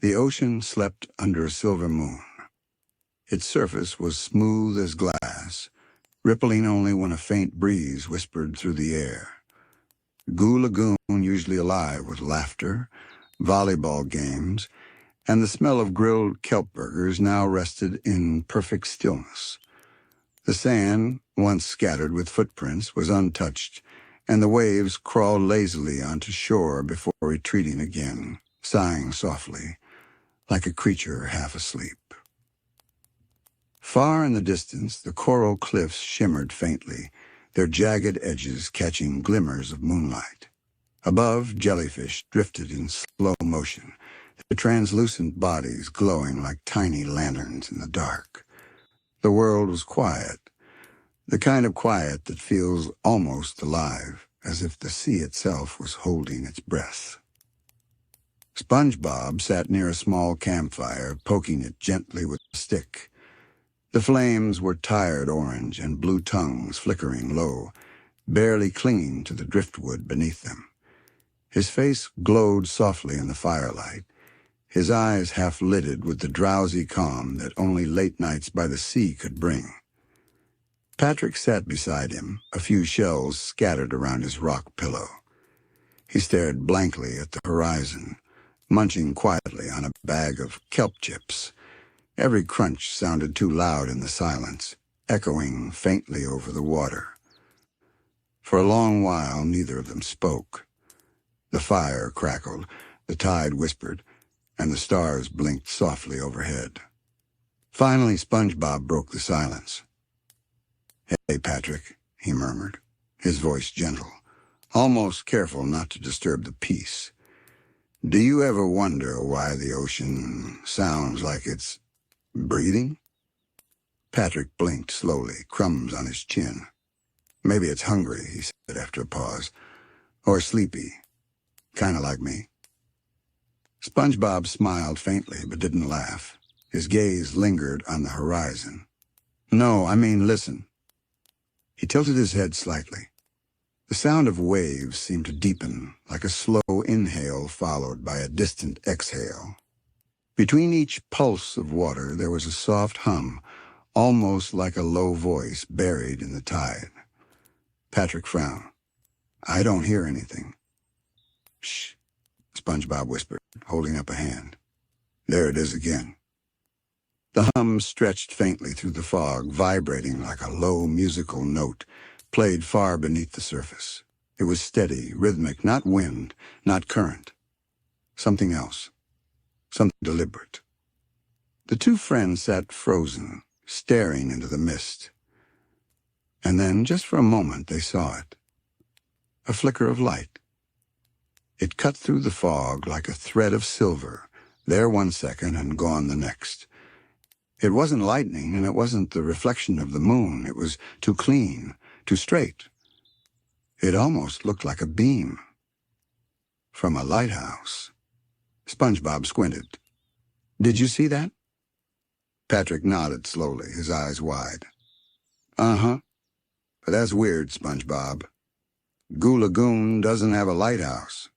The ocean slept under a silver moon. Its surface was smooth as glass, rippling only when a faint breeze whispered through the air. Goo Lagoon, usually alive with laughter, volleyball games, and the smell of grilled kelp burgers, now rested in perfect stillness. The sand, once scattered with footprints, was untouched, and the waves crawled lazily onto shore before retreating again, sighing softly, like a creature half asleep. Far in the distance, the coral cliffs shimmered faintly, their jagged edges catching glimmers of moonlight. Above, jellyfish drifted in slow motion, their translucent bodies glowing like tiny lanterns in the dark. The world was quiet, the kind of quiet that feels almost alive, as if the sea itself was holding its breath. SpongeBob sat near a small campfire, poking it gently with a stick. The flames were tired orange and blue tongues flickering low, barely clinging to the driftwood beneath them. His face glowed softly in the firelight, his eyes half-lidded with the drowsy calm that only late nights by the sea could bring. Patrick sat beside him, a few shells scattered around his rock pillow. He stared blankly at the horizon, munching quietly on a bag of kelp chips. Every crunch sounded too loud in the silence, echoing faintly over the water. For a long while, neither of them spoke. The fire crackled, the tide whispered, and the stars blinked softly overhead. Finally, SpongeBob broke the silence. "Hey, Patrick," he murmured, his voice gentle, almost careful not to disturb the peace. "Do you ever wonder why the ocean sounds like it's breathing?" Patrick blinked slowly, crumbs on his chin. "Maybe it's hungry," he said after a pause, "or sleepy, kind of like me." SpongeBob smiled faintly but didn't laugh. His gaze lingered on the horizon. "No, I mean, listen." He tilted his head slightly. The sound of waves seemed to deepen, like a slow inhale followed by a distant exhale. Between each pulse of water there was a soft hum, almost like a low voice buried in the tide. Patrick frowned. "I don't hear anything." "Shh," SpongeBob whispered, holding up a hand. "There it is again." The hum stretched faintly through the fog, vibrating like a low musical note, played far beneath the surface. It was steady, rhythmic, not wind, not current. Something else. Something deliberate. The two friends sat frozen, staring into the mist. And then, just for a moment, they saw it. A flicker of light. It cut through the fog like a thread of silver, there one second and gone the next. It wasn't lightning, and it wasn't the reflection of the moon. It was too clean, too straight. It almost looked like a beam. From a lighthouse. SpongeBob squinted. "Did you see that?" Patrick nodded slowly, his eyes wide. "Uh-huh. But that's weird, SpongeBob. Goo Lagoon doesn't have a lighthouse."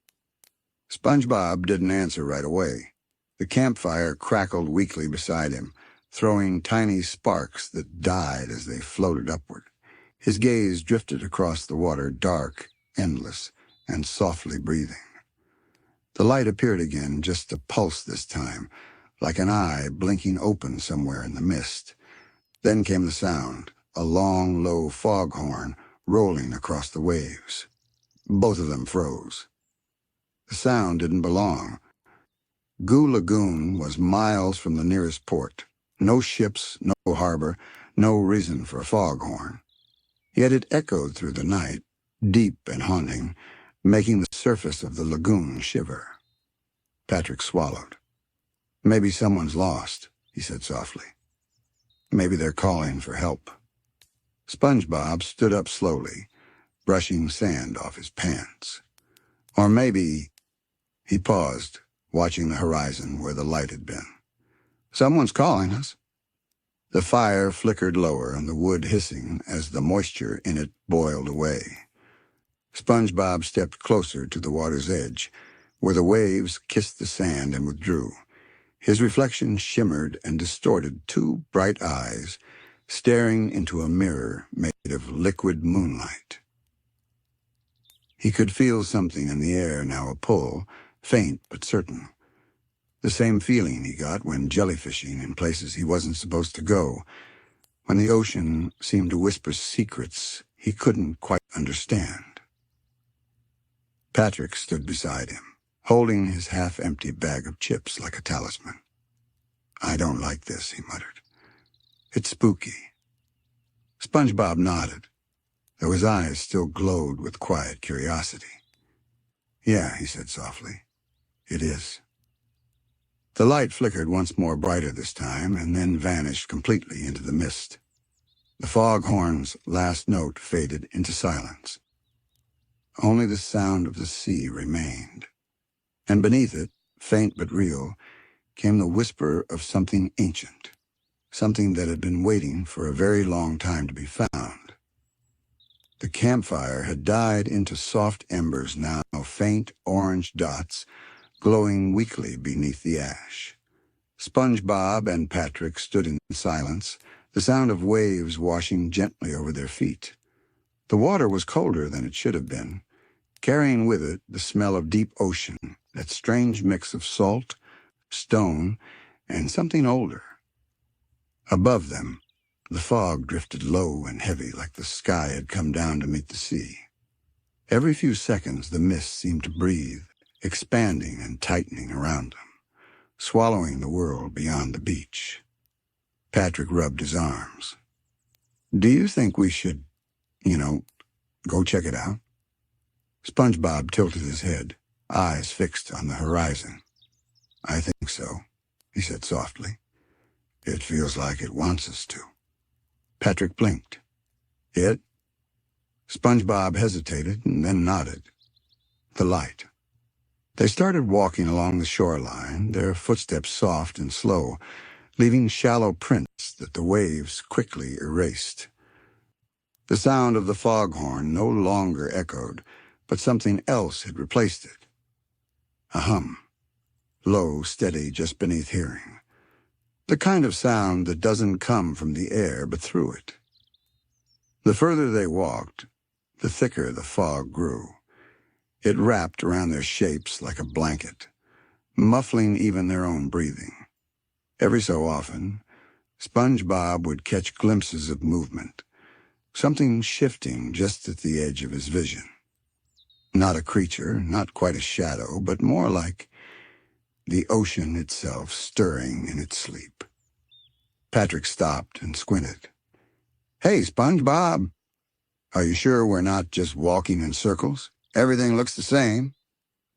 SpongeBob didn't answer right away. The campfire crackled weakly beside him, throwing tiny sparks that died as they floated upward. His gaze drifted across the water, dark, endless, and softly breathing. The light appeared again, just a pulse this time, like an eye blinking open somewhere in the mist. Then came the sound, a long, low foghorn rolling across the waves. Both of them froze. The sound didn't belong. Goo Lagoon was miles from the nearest port. No ships, no harbor, no reason for a foghorn. Yet it echoed through the night, deep and haunting, making the surface of the lagoon shiver. Patrick swallowed. "Maybe someone's lost," he said softly. "Maybe they're calling for help." SpongeBob stood up slowly, brushing sand off his pants. "Or maybe—" He paused, watching the horizon where the light had been. "Someone's calling us." The fire flickered lower and the wood hissing as the moisture in it boiled away. SpongeBob stepped closer to the water's edge, where the waves kissed the sand and withdrew. His reflection shimmered and distorted two bright eyes, staring into a mirror made of liquid moonlight. He could feel something in the air now, a pull, faint but certain. The same feeling he got when jellyfishing in places he wasn't supposed to go, when the ocean seemed to whisper secrets he couldn't quite understand. Patrick stood beside him, holding his half-empty bag of chips like a talisman. "I don't like this," he muttered. "It's spooky." SpongeBob nodded, though his eyes still glowed with quiet curiosity. "Yeah," he said softly, "it is." The light flickered once more brighter this time, and then vanished completely into the mist. The foghorn's last note faded into silence. Only the sound of the sea remained. And beneath it, faint but real, came the whisper of something ancient, something that had been waiting for a very long time to be found. The campfire had died into soft embers now, faint orange dots, glowing weakly beneath the ash. SpongeBob and Patrick stood in silence, the sound of waves washing gently over their feet. The water was colder than it should have been, carrying with it the smell of deep ocean, that strange mix of salt, stone, and something older. Above them, the fog drifted low and heavy like the sky had come down to meet the sea. Every few seconds the mist seemed to breathe, expanding and tightening around them, swallowing the world beyond the beach. Patrick rubbed his arms. "Do you think we should, go check it out?" SpongeBob tilted his head, eyes fixed on the horizon. "I think so," he said softly. "It feels like it wants us to." Patrick blinked. "It?" SpongeBob hesitated and then nodded. "The light." They started walking along the shoreline, their footsteps soft and slow, leaving shallow prints that the waves quickly erased. The sound of the foghorn no longer echoed, but something else had replaced it. A hum, low, steady, just beneath hearing. The kind of sound that doesn't come from the air, but through it. The further they walked, the thicker the fog grew. It wrapped around their shapes like a blanket, muffling even their own breathing. Every so often, SpongeBob would catch glimpses of movement, something shifting just at the edge of his vision. Not a creature, not quite a shadow, but more like the ocean itself stirring in its sleep. Patrick stopped and squinted. "Hey, SpongeBob, are you sure we're not just walking in circles? Everything looks the same."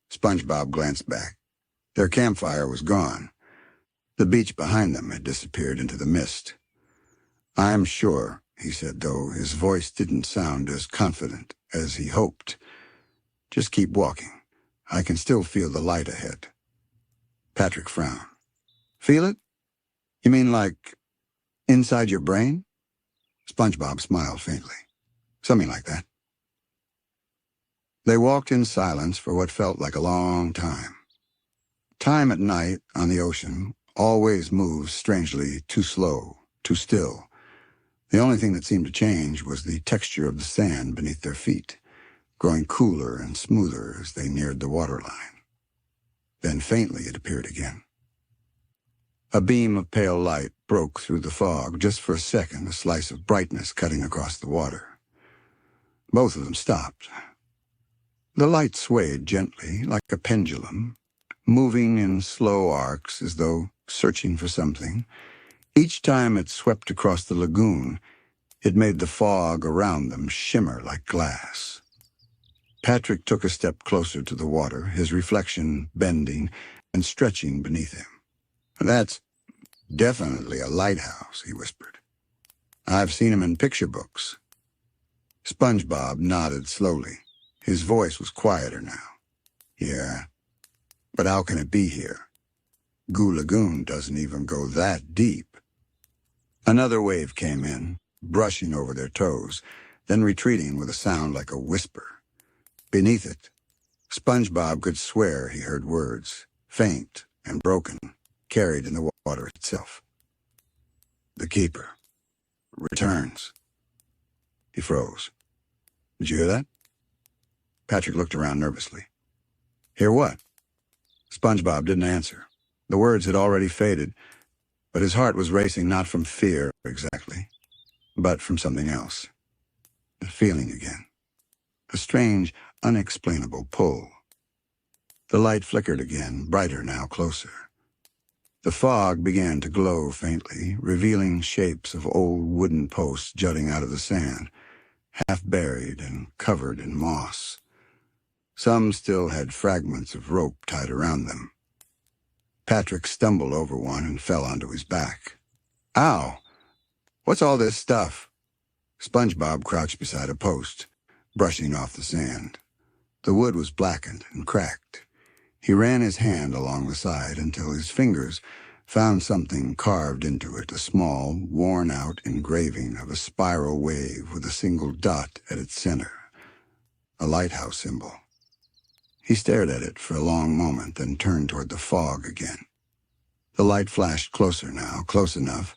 SpongeBob glanced back. Their campfire was gone. The beach behind them had disappeared into the mist. "I'm sure," he said, though his voice didn't sound as confident as he hoped. "Just keep walking. I can still feel the light ahead." Patrick frowned. "Feel it? You mean like inside your brain?" SpongeBob smiled faintly. "Something like that." They walked in silence for what felt like a long time. Time at night on the ocean always moves strangely too slow, too still. The only thing that seemed to change was the texture of the sand beneath their feet, growing cooler and smoother as they neared the waterline. Then faintly it appeared again. A beam of pale light broke through the fog, just for a second, a slice of brightness cutting across the water. Both of them stopped. The light swayed gently, like a pendulum, moving in slow arcs as though searching for something. Each time it swept across the lagoon, it made the fog around them shimmer like glass. Patrick took a step closer to the water, his reflection bending and stretching beneath him. "That's definitely a lighthouse," he whispered. "I've seen 'em in picture books." SpongeBob nodded slowly. His voice was quieter now. "Yeah, but how can it be here? Goo Lagoon doesn't even go that deep." Another wave came in, brushing over their toes, then retreating with a sound like a whisper. Beneath it, SpongeBob could swear he heard words, faint and broken. carried in the water itself. The keeper returns. He froze. Did you hear that? Patrick looked around nervously. Hear what? SpongeBob didn't answer. The words had already faded, but his heart was racing not from fear exactly, but from something else. A feeling again. A strange, unexplainable pull. The light flickered again, brighter now, closer. The fog began to glow faintly, revealing shapes of old wooden posts jutting out of the sand, half buried and covered in moss. Some still had fragments of rope tied around them. Patrick stumbled over one and fell onto his back. Ow! What's all this stuff? SpongeBob crouched beside a post, brushing off the sand. The wood was blackened and cracked. He ran his hand along the side until his fingers found something carved into it, a small, worn-out engraving of a spiral wave with a single dot at its center, a lighthouse symbol. He stared at it for a long moment, then turned toward the fog again. The light flashed closer now, close enough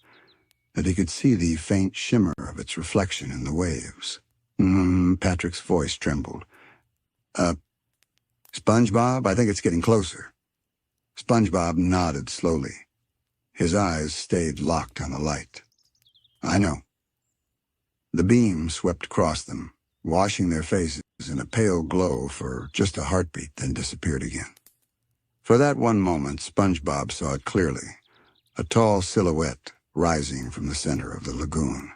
that he could see the faint shimmer of its reflection in the waves. Patrick's voice trembled. SpongeBob, I think it's getting closer. SpongeBob nodded slowly. His eyes stayed locked on the light. I know. The beam swept across them, washing their faces in a pale glow for just a heartbeat, then disappeared again. For that one moment, SpongeBob saw it clearly, a tall silhouette rising from the center of the lagoon.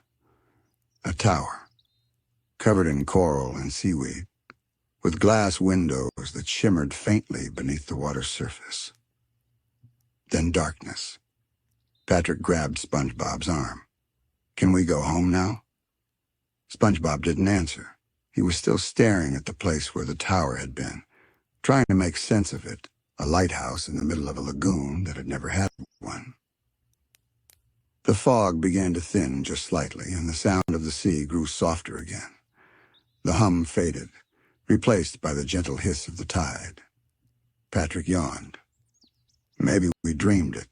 A tower, covered in coral and seaweed, with glass windows that shimmered faintly beneath the water's surface. Then darkness. Patrick grabbed SpongeBob's arm. Can we go home now? SpongeBob didn't answer. He was still staring at the place where the tower had been, trying to make sense of it, a lighthouse in the middle of a lagoon that had never had one. The fog began to thin just slightly, and the sound of the sea grew softer again. The hum faded, replaced by the gentle hiss of the tide. Patrick yawned. Maybe we dreamed it.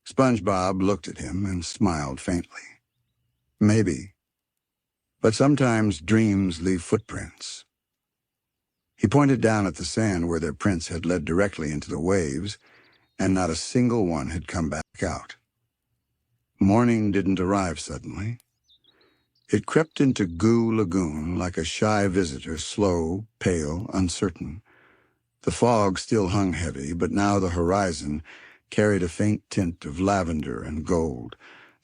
SpongeBob looked at him and smiled faintly. Maybe. But sometimes dreams leave footprints. He pointed down at the sand where their prints had led directly into the waves, and not a single one had come back out. Morning didn't arrive suddenly. It crept into Goo Lagoon like a shy visitor, slow, pale, uncertain. The fog still hung heavy, but now the horizon carried a faint tint of lavender and gold,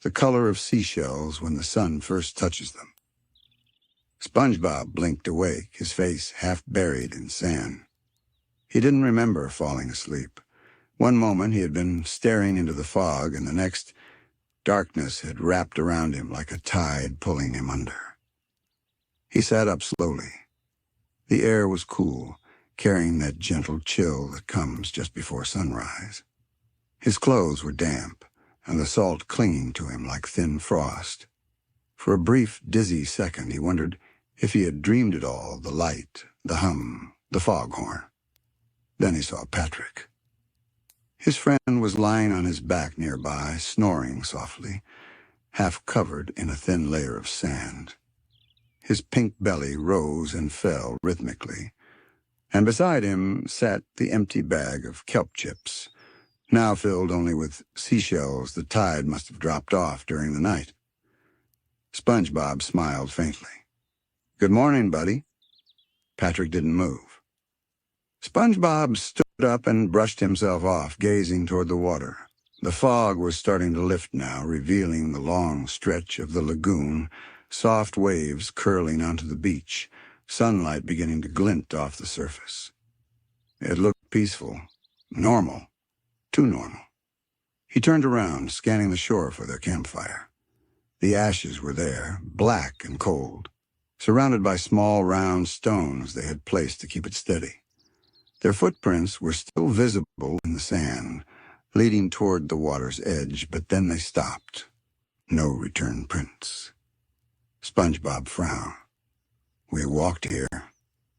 the color of seashells when the sun first touches them. SpongeBob blinked awake, his face half buried in sand. He didn't remember falling asleep. One moment he had been staring into the fog, and the next, darkness had wrapped around him like a tide pulling him under. He sat up slowly. The air was cool, carrying that gentle chill that comes just before sunrise. His clothes were damp, and the salt clinging to him like thin frost. For a brief, dizzy second, he wondered if he had dreamed it all, the light, the hum, the foghorn. Then he saw Patrick. His friend was lying on his back nearby, snoring softly, half covered in a thin layer of sand. His pink belly rose and fell rhythmically, and beside him sat the empty bag of kelp chips, now filled only with seashells the tide must have dropped off during the night. SpongeBob smiled faintly. Good morning, buddy. Patrick didn't move. SpongeBob stood up and brushed himself off, gazing toward the water. The fog was starting to lift now, revealing the long stretch of the lagoon, soft waves curling onto the beach, sunlight beginning to glint off the surface. It looked peaceful, normal, too normal. He turned around, scanning the shore for their campfire. The ashes were there, black and cold, surrounded by small round stones they had placed to keep it steady. Their footprints were still visible in the sand, leading toward the water's edge, but then they stopped. No return prints. SpongeBob frowned. We walked here,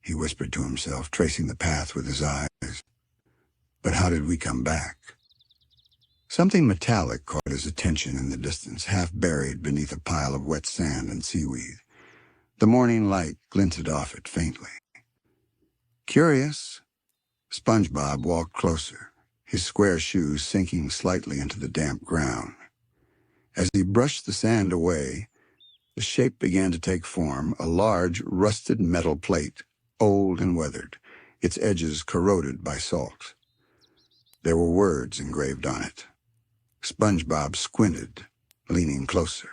he whispered to himself, tracing the path with his eyes. But how did we come back? Something metallic caught his attention in the distance, half buried beneath a pile of wet sand and seaweed. The morning light glinted off it faintly. Curious, SpongeBob walked closer, his square shoes sinking slightly into the damp ground. As he brushed the sand away, the shape began to take form, a large, rusted metal plate, old and weathered, its edges corroded by salt. There were words engraved on it. SpongeBob squinted, leaning closer.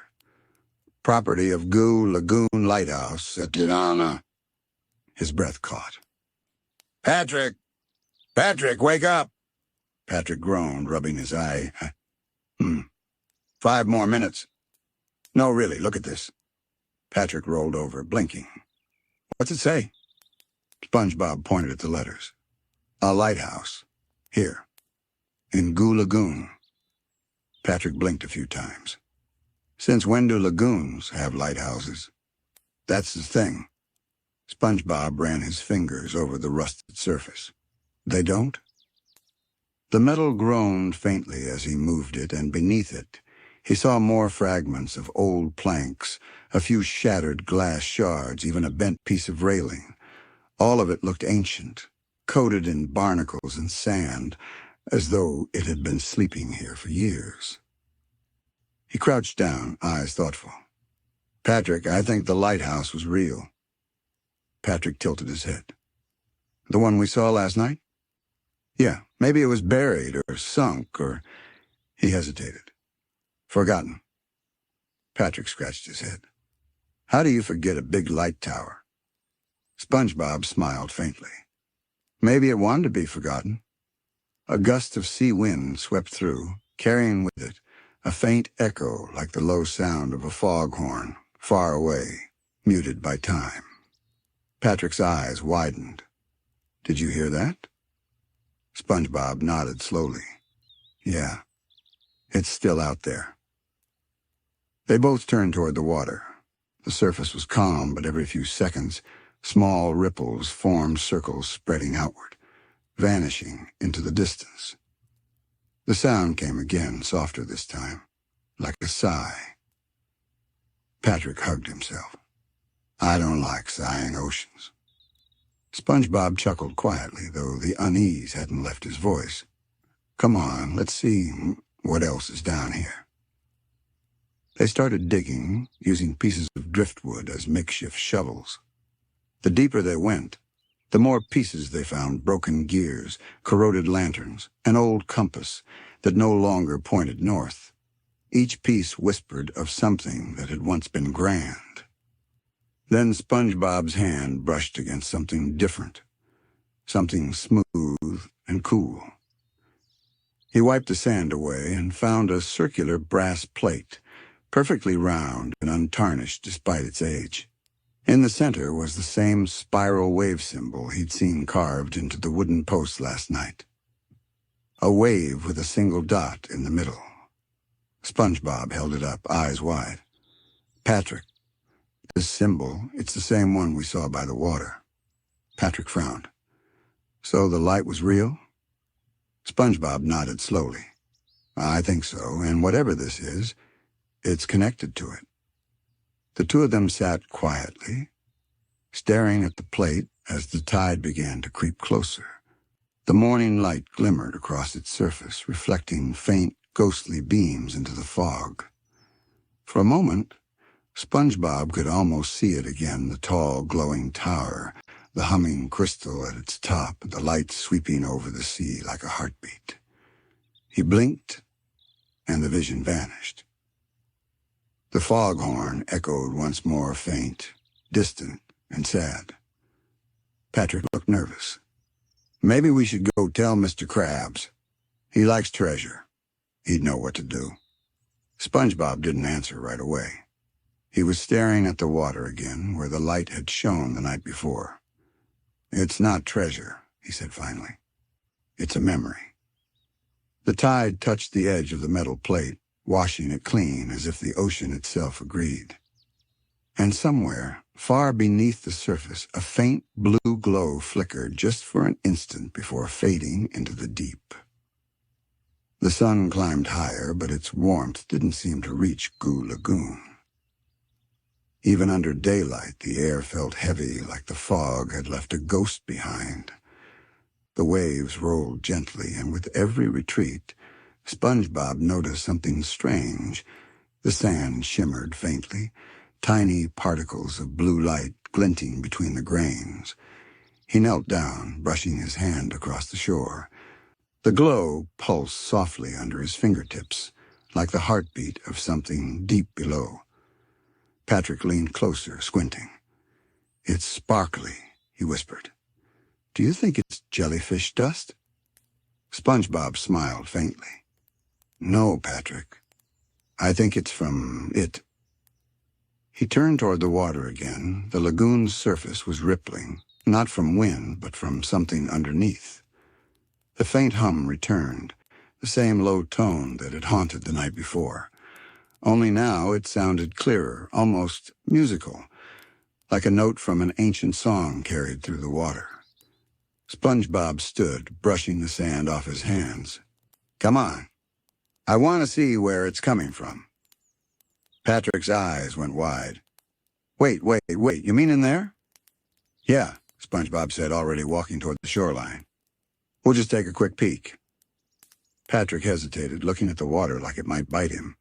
Property of Goo Lagoon Lighthouse at Dinana. His breath caught. Patrick! Patrick, wake up! Patrick groaned, rubbing his eye. 5 more minutes. No, really, look at this. Patrick rolled over, blinking. What's it say? SpongeBob pointed at the letters. A lighthouse. Here. In Goo Lagoon. Patrick blinked a few times. Since when do lagoons have lighthouses? That's the thing. SpongeBob ran his fingers over the rusted surface. They don't? The metal groaned faintly as he moved it, and beneath it, he saw more fragments of old planks, a few shattered glass shards, even a bent piece of railing. All of it looked ancient, coated in barnacles and sand, as though it had been sleeping here for years. He crouched down, eyes thoughtful. Patrick, I think the lighthouse was real. Patrick tilted his head. The one we saw last night? Yeah, maybe it was buried or sunk or... He hesitated. Forgotten. Patrick scratched his head. How do you forget a big light tower? SpongeBob smiled faintly. Maybe it wanted to be forgotten. A gust of sea wind swept through, carrying with it a faint echo like the low sound of a foghorn, far away, muted by time. Patrick's eyes widened. Did you hear that? SpongeBob nodded slowly. Yeah, it's still out there. They both turned toward the water. The surface was calm, but every few seconds, small ripples formed circles spreading outward, vanishing into the distance. The sound came again, softer this time, like a sigh. Patrick hugged himself. I don't like sighing oceans. SpongeBob chuckled quietly, though the unease hadn't left his voice. Come on, let's see what else is down here. They started digging, using pieces of driftwood as makeshift shovels. The deeper they went, the more pieces they found: broken gears, corroded lanterns, an old compass that no longer pointed north. Each piece whispered of something that had once been grand. Then SpongeBob's hand brushed against something different, something smooth and cool. He wiped the sand away and found a circular brass plate, perfectly round and untarnished despite its age. In the center was the same spiral wave symbol he'd seen carved into the wooden post last night. A wave with a single dot in the middle. SpongeBob held it up, eyes wide. Patrick, this symbol, it's the same one we saw by the water. Patrick frowned. So the light was real? SpongeBob nodded slowly. I think so, and whatever this is, it's connected to it. The two of them sat quietly, staring at the plate as the tide began to creep closer. The morning light glimmered across its surface, reflecting faint, ghostly beams into the fog. For a moment, SpongeBob could almost see it again, the tall, glowing tower, the humming crystal at its top, the light sweeping over the sea like a heartbeat. He blinked, and the vision vanished. The foghorn echoed once more, faint, distant, and sad. Patrick looked nervous. Maybe we should go tell Mr. Krabs. He likes treasure. He'd know what to do. SpongeBob didn't answer right away. He was staring at the water again, where the light had shone the night before. It's not treasure, he said finally. It's a memory. The tide touched the edge of the metal plate, washing it clean as if the ocean itself agreed. And somewhere, far beneath the surface, a faint blue glow flickered just for an instant before fading into the deep. The sun climbed higher, but its warmth didn't seem to reach Goo Lagoon. Even under daylight, the air felt heavy, like the fog had left a ghost behind. The waves rolled gently, and with every retreat, SpongeBob noticed something strange. The sand shimmered faintly, tiny particles of blue light glinting between the grains. He knelt down, brushing his hand across the shore. The glow pulsed softly under his fingertips, like the heartbeat of something deep below. Patrick leaned closer, squinting. "It's sparkly," he whispered. "Do you think it's jellyfish dust?" SpongeBob smiled faintly. "No, Patrick. I think it's from it." He turned toward the water again. The lagoon's surface was rippling, not from wind, but from something underneath. The faint hum returned, the same low tone that had haunted the night before. Only now it sounded clearer, almost musical, like a note from an ancient song carried through the water. SpongeBob stood, brushing the sand off his hands. "Come on. I want to see where it's coming from." Patrick's eyes went wide. Wait, you mean in there?" "Yeah," SpongeBob said, already walking toward the shoreline. "We'll just take a quick peek." Patrick hesitated, looking at the water like it might bite him.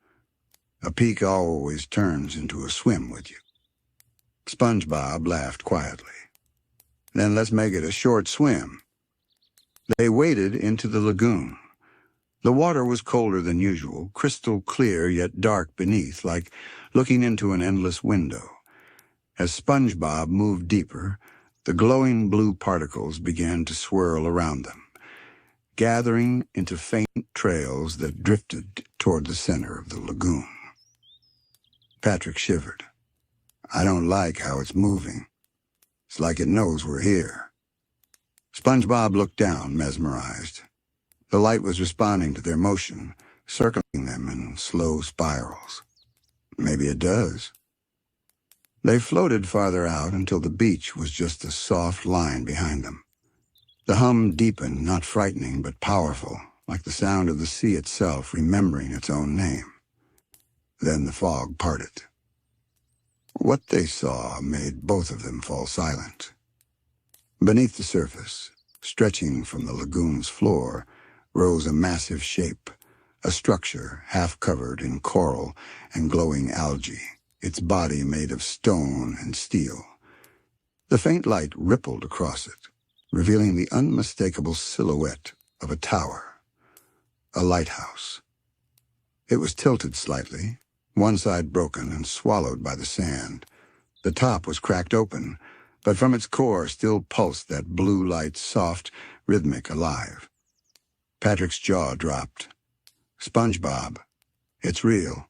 "A peek always turns into a swim with you." SpongeBob laughed quietly. "Then let's make it a short swim." They waded into the lagoon. The water was colder than usual, crystal clear yet dark beneath, like looking into an endless window. As SpongeBob moved deeper, the glowing blue particles began to swirl around them, gathering into faint trails that drifted toward the center of the lagoon. Patrick shivered. "I don't like how it's moving. It's like it knows we're here." SpongeBob looked down, mesmerized. The light was responding to their motion, circling them in slow spirals. "Maybe it does." They floated farther out until the beach was just a soft line behind them. The hum deepened, not frightening but powerful, like the sound of the sea itself remembering its own name. Then the fog parted. What they saw made both of them fall silent. Beneath the surface, stretching from the lagoon's floor, rose a massive shape, a structure half covered in coral and glowing algae, its body made of stone and steel. The faint light rippled across it, revealing the unmistakable silhouette of a tower, a lighthouse. It was tilted slightly, one side broken and swallowed by the sand. The top was cracked open, but from its core still pulsed that blue light, soft, rhythmic, alive. Patrick's jaw dropped. "SpongeBob, it's real."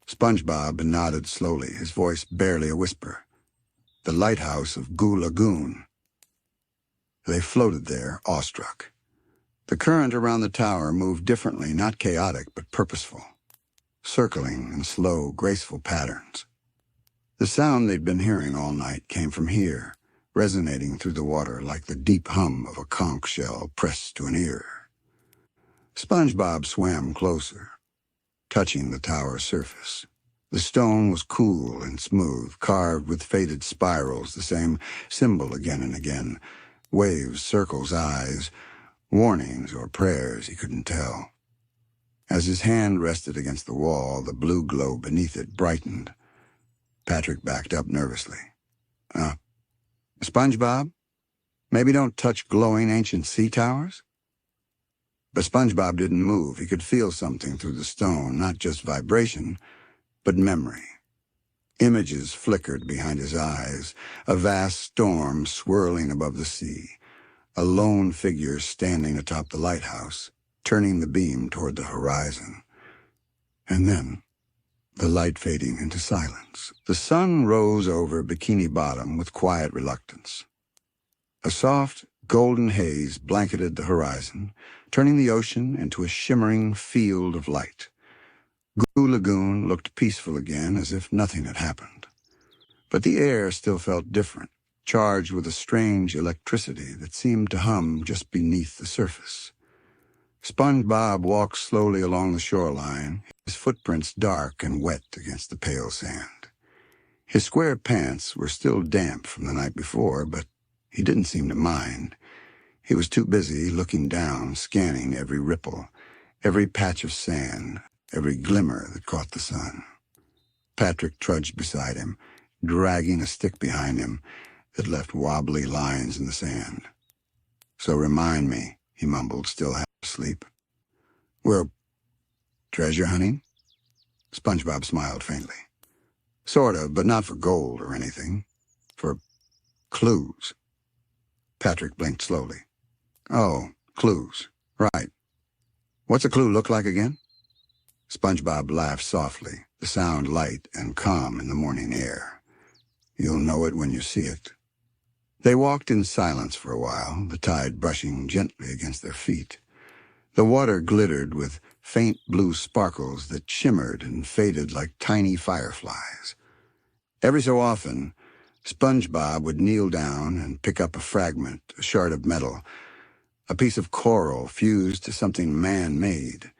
SpongeBob nodded slowly, his voice barely a whisper. "The lighthouse of Goo Lagoon." They floated there, awestruck. The current around the tower moved differently, not chaotic, but purposeful, circling in slow, graceful patterns. The sound they'd been hearing all night came from here, resonating through the water like the deep hum of a conch shell pressed to an ear. SpongeBob swam closer, touching the tower's surface. The stone was cool and smooth, carved with faded spirals, the same symbol again and again. Waves, circles, eyes, warnings or prayers, he couldn't tell. As his hand rested against the wall, the blue glow beneath it brightened. Patrick backed up nervously. "SpongeBob, maybe don't touch glowing ancient sea towers?" But SpongeBob didn't move. He could feel something through the stone, not just vibration, but memory. Images flickered behind his eyes, a vast storm swirling above the sea, a lone figure standing atop the lighthouse, turning the beam toward the horizon. And then, the light fading into silence. The sun rose over Bikini Bottom with quiet reluctance. A soft, golden haze blanketed the horizon, turning the ocean into a shimmering field of light. Goo Lagoon looked peaceful again, as if nothing had happened. But the air still felt different, charged with a strange electricity that seemed to hum just beneath the surface. SpongeBob walked slowly along the shoreline, his footprints dark and wet against the pale sand. His square pants were still damp from the night before, but he didn't seem to mind. He was too busy looking down, scanning every ripple, every patch of sand, every glimmer that caught the sun. Patrick trudged beside him, dragging a stick behind him that left wobbly lines in the sand. "So remind me," he mumbled, still half asleep. "We're treasure hunting?" SpongeBob smiled faintly. "Sort of, but not for gold or anything. For clues." Patrick blinked slowly. "Oh, clues. Right. What's a clue look like again?" SpongeBob laughed softly, the sound light and calm in the morning air. "You'll know it when you see it." They walked in silence for a while, the tide brushing gently against their feet. The water glittered with faint blue sparkles that shimmered and faded like tiny fireflies. Every so often, SpongeBob would kneel down and pick up a fragment, a shard of metal, a piece of coral fused to something man-made.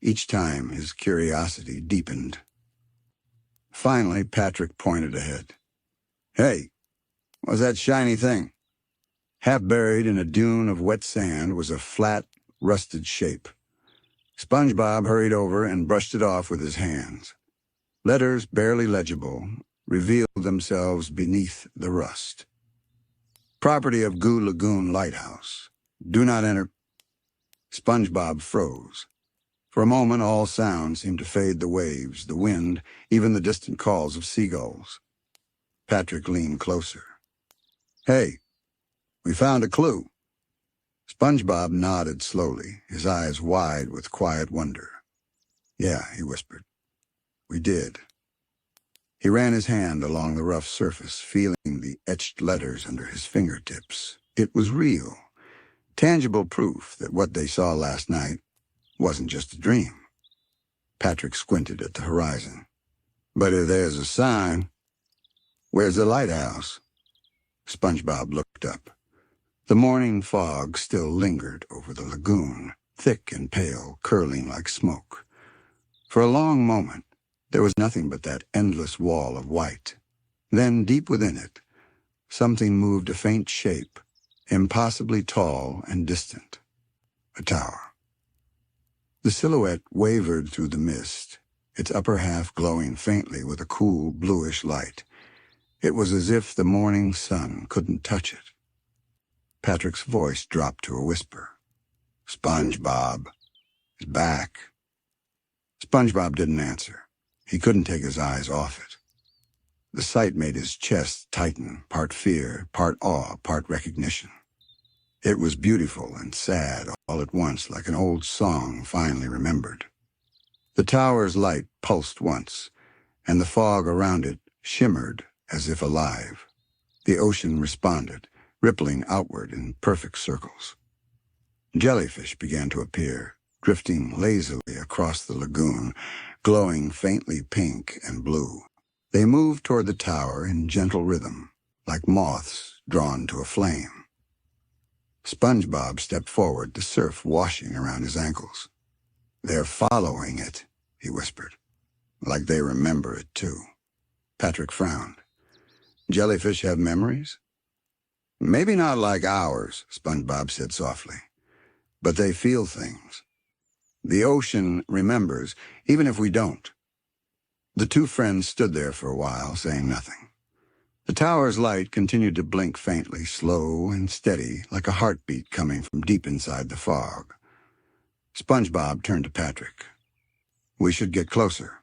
Each time his curiosity deepened. Finally, Patrick pointed ahead. "Hey, what's that shiny thing?" Half buried in a dune of wet sand was a flat, rusted shape. SpongeBob hurried over and brushed it off with his hands. Letters barely legible revealed themselves beneath the rust. "Property of Goo Lagoon Lighthouse. Do not enter." SpongeBob froze. For a moment, all sound seemed to fade: the waves, the wind, even the distant calls of seagulls. Patrick leaned closer. "Hey, we found a clue." SpongeBob nodded slowly, his eyes wide with quiet wonder. "Yeah," he whispered. "We did." He ran his hand along the rough surface, feeling the etched letters under his fingertips. It was real, tangible proof that what they saw last night wasn't just a dream. Patrick squinted at the horizon. "But if there's a sign, where's the lighthouse?" SpongeBob looked up. The morning fog still lingered over the lagoon, thick and pale, curling like smoke. For a long moment, there was nothing but that endless wall of white. Then, deep within it, something moved, a faint shape, impossibly tall and distant. A tower. The silhouette wavered through the mist, its upper half glowing faintly with a cool, bluish light. It was as if the morning sun couldn't touch it. Patrick's voice dropped to a whisper. "SpongeBob is back." SpongeBob didn't answer. He couldn't take his eyes off it. The sight made his chest tighten, part fear, part awe, part recognition. It was beautiful and sad all at once, like an old song finally remembered. The tower's light pulsed once, and the fog around it shimmered as if alive. The ocean responded, rippling outward in perfect circles. Jellyfish began to appear, drifting lazily across the lagoon, glowing faintly pink and blue. They moved toward the tower in gentle rhythm, like moths drawn to a flame. SpongeBob stepped forward, the surf washing around his ankles. "They're following it," he whispered, "like they remember it too." Patrick frowned. "Jellyfish have memories?" "Maybe not like ours," SpongeBob said softly, "but they feel things. The ocean remembers, even if we don't." The two friends stood there for a while, saying nothing. The tower's light continued to blink faintly, slow and steady, like a heartbeat coming from deep inside the fog. SpongeBob turned to Patrick. "We should get closer."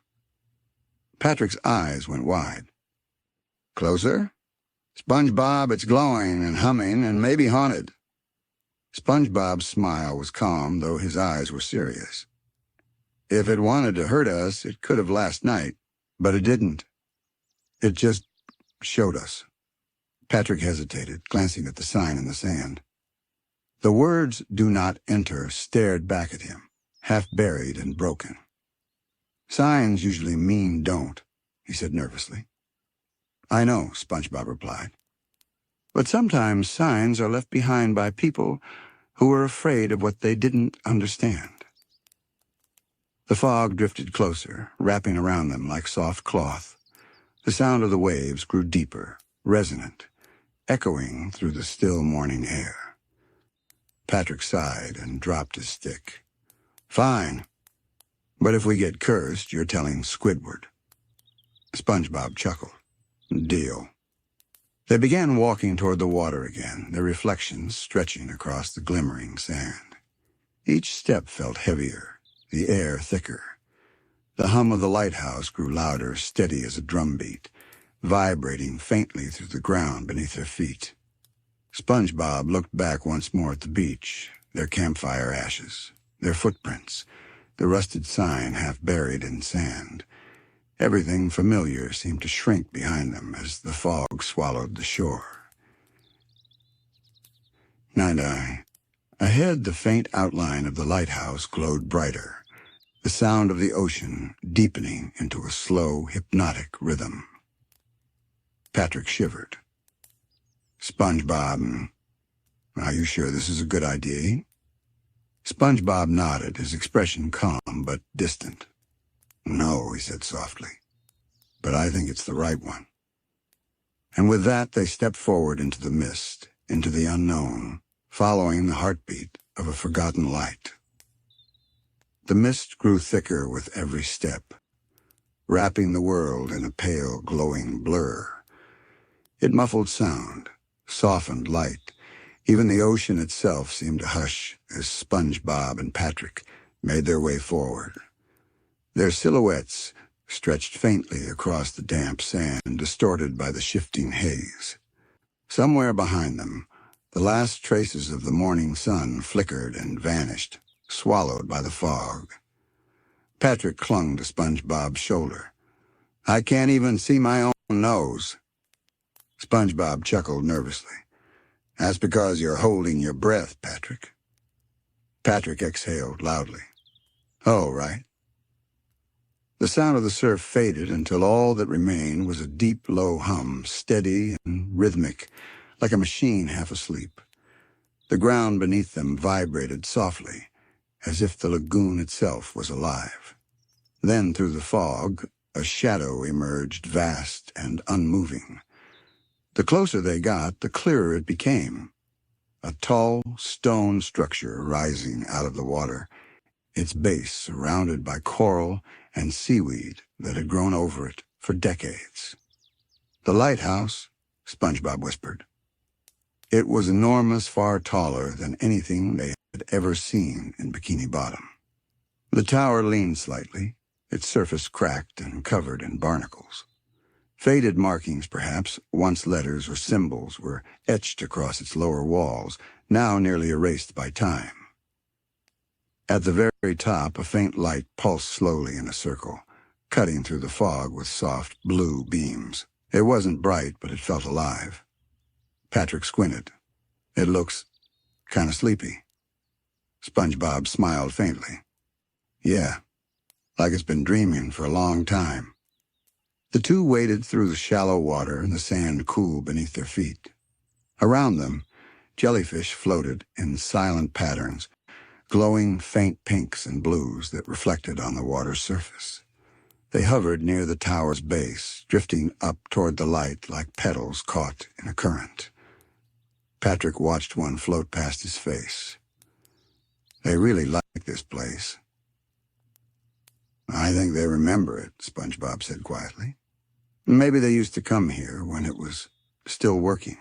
Patrick's eyes went wide. "Closer?" "SpongeBob, it's glowing and humming and maybe haunted." SpongeBob's smile was calm, though his eyes were serious. "If it wanted to hurt us, it could have last night, but it didn't. It just showed us." Patrick hesitated, glancing at the sign in the sand. The words "Do not enter" stared back at him, half buried and broken. "Signs usually mean don't," he said nervously. "I know," SpongeBob replied. "But sometimes signs are left behind by people who were afraid of what they didn't understand. The fog drifted closer, wrapping around them like soft cloth. The sound of the waves grew deeper, resonant, echoing through the still morning air. Patrick sighed and dropped his stick. "Fine. But if we get cursed, you're telling Squidward." SpongeBob chuckled. "Deal." They began walking toward the water again, their reflections stretching across the glimmering sand. Each step felt heavier, the air thicker. The hum of the lighthouse grew louder, steady as a drumbeat, vibrating faintly through the ground beneath their feet. SpongeBob looked back once more at the beach, their campfire ashes, their footprints, the rusted sign half buried in sand. Everything familiar seemed to shrink behind them as the fog swallowed the shore. Night-eye. Ahead, the faint outline of the lighthouse glowed brighter, the sound of the ocean deepening into a slow, hypnotic rhythm. Patrick shivered. "SpongeBob, are you sure this is a good idea?" SpongeBob nodded, his expression calm but distant. "No," he said softly, "but I think it's the right one." And with that, they stepped forward into the mist, into the unknown, following the heartbeat of a forgotten light. The mist grew thicker with every step, wrapping the world in a pale, glowing blur. It muffled sound, softened light. Even the ocean itself seemed to hush as SpongeBob and Patrick made their way forward. Their silhouettes stretched faintly across the damp sand, distorted by the shifting haze. Somewhere behind them, the last traces of the morning sun flickered and vanished, swallowed by the fog. Patrick clung to SpongeBob's shoulder. "I can't even see my own nose." SpongeBob chuckled nervously. "That's because you're holding your breath, Patrick." Patrick exhaled loudly. "Oh, right." The sound of the surf faded until all that remained was a deep, low hum, steady and rhythmic, like a machine half asleep. The ground beneath them vibrated softly, as if the lagoon itself was alive. Then, through the fog, a shadow emerged, vast and unmoving. The closer they got, the clearer it became. A tall, stone structure rising out of the water, its base surrounded by coral and seaweed that had grown over it for decades. "The lighthouse," SpongeBob whispered. It was enormous, far taller than anything they had ever seen in Bikini Bottom. The tower leaned slightly, its surface cracked and covered in barnacles. Faded markings, perhaps, once letters or symbols, were etched across its lower walls, now nearly erased by time. At the very top, a faint light pulsed slowly in a circle, cutting through the fog with soft blue beams. It wasn't bright, but it felt alive. Patrick squinted. "It looks kind of sleepy." SpongeBob smiled faintly. "Yeah, like it's been dreaming for a long time." The two waded through the shallow water, and the sand cool beneath their feet. Around them, jellyfish floated in silent patterns, glowing faint pinks and blues that reflected on the water's surface. They hovered near the tower's base, drifting up toward the light like petals caught in a current. Patrick watched one float past his face. "They really like this place." "I think they remember it," SpongeBob said quietly. "Maybe they used to come here when it was still working."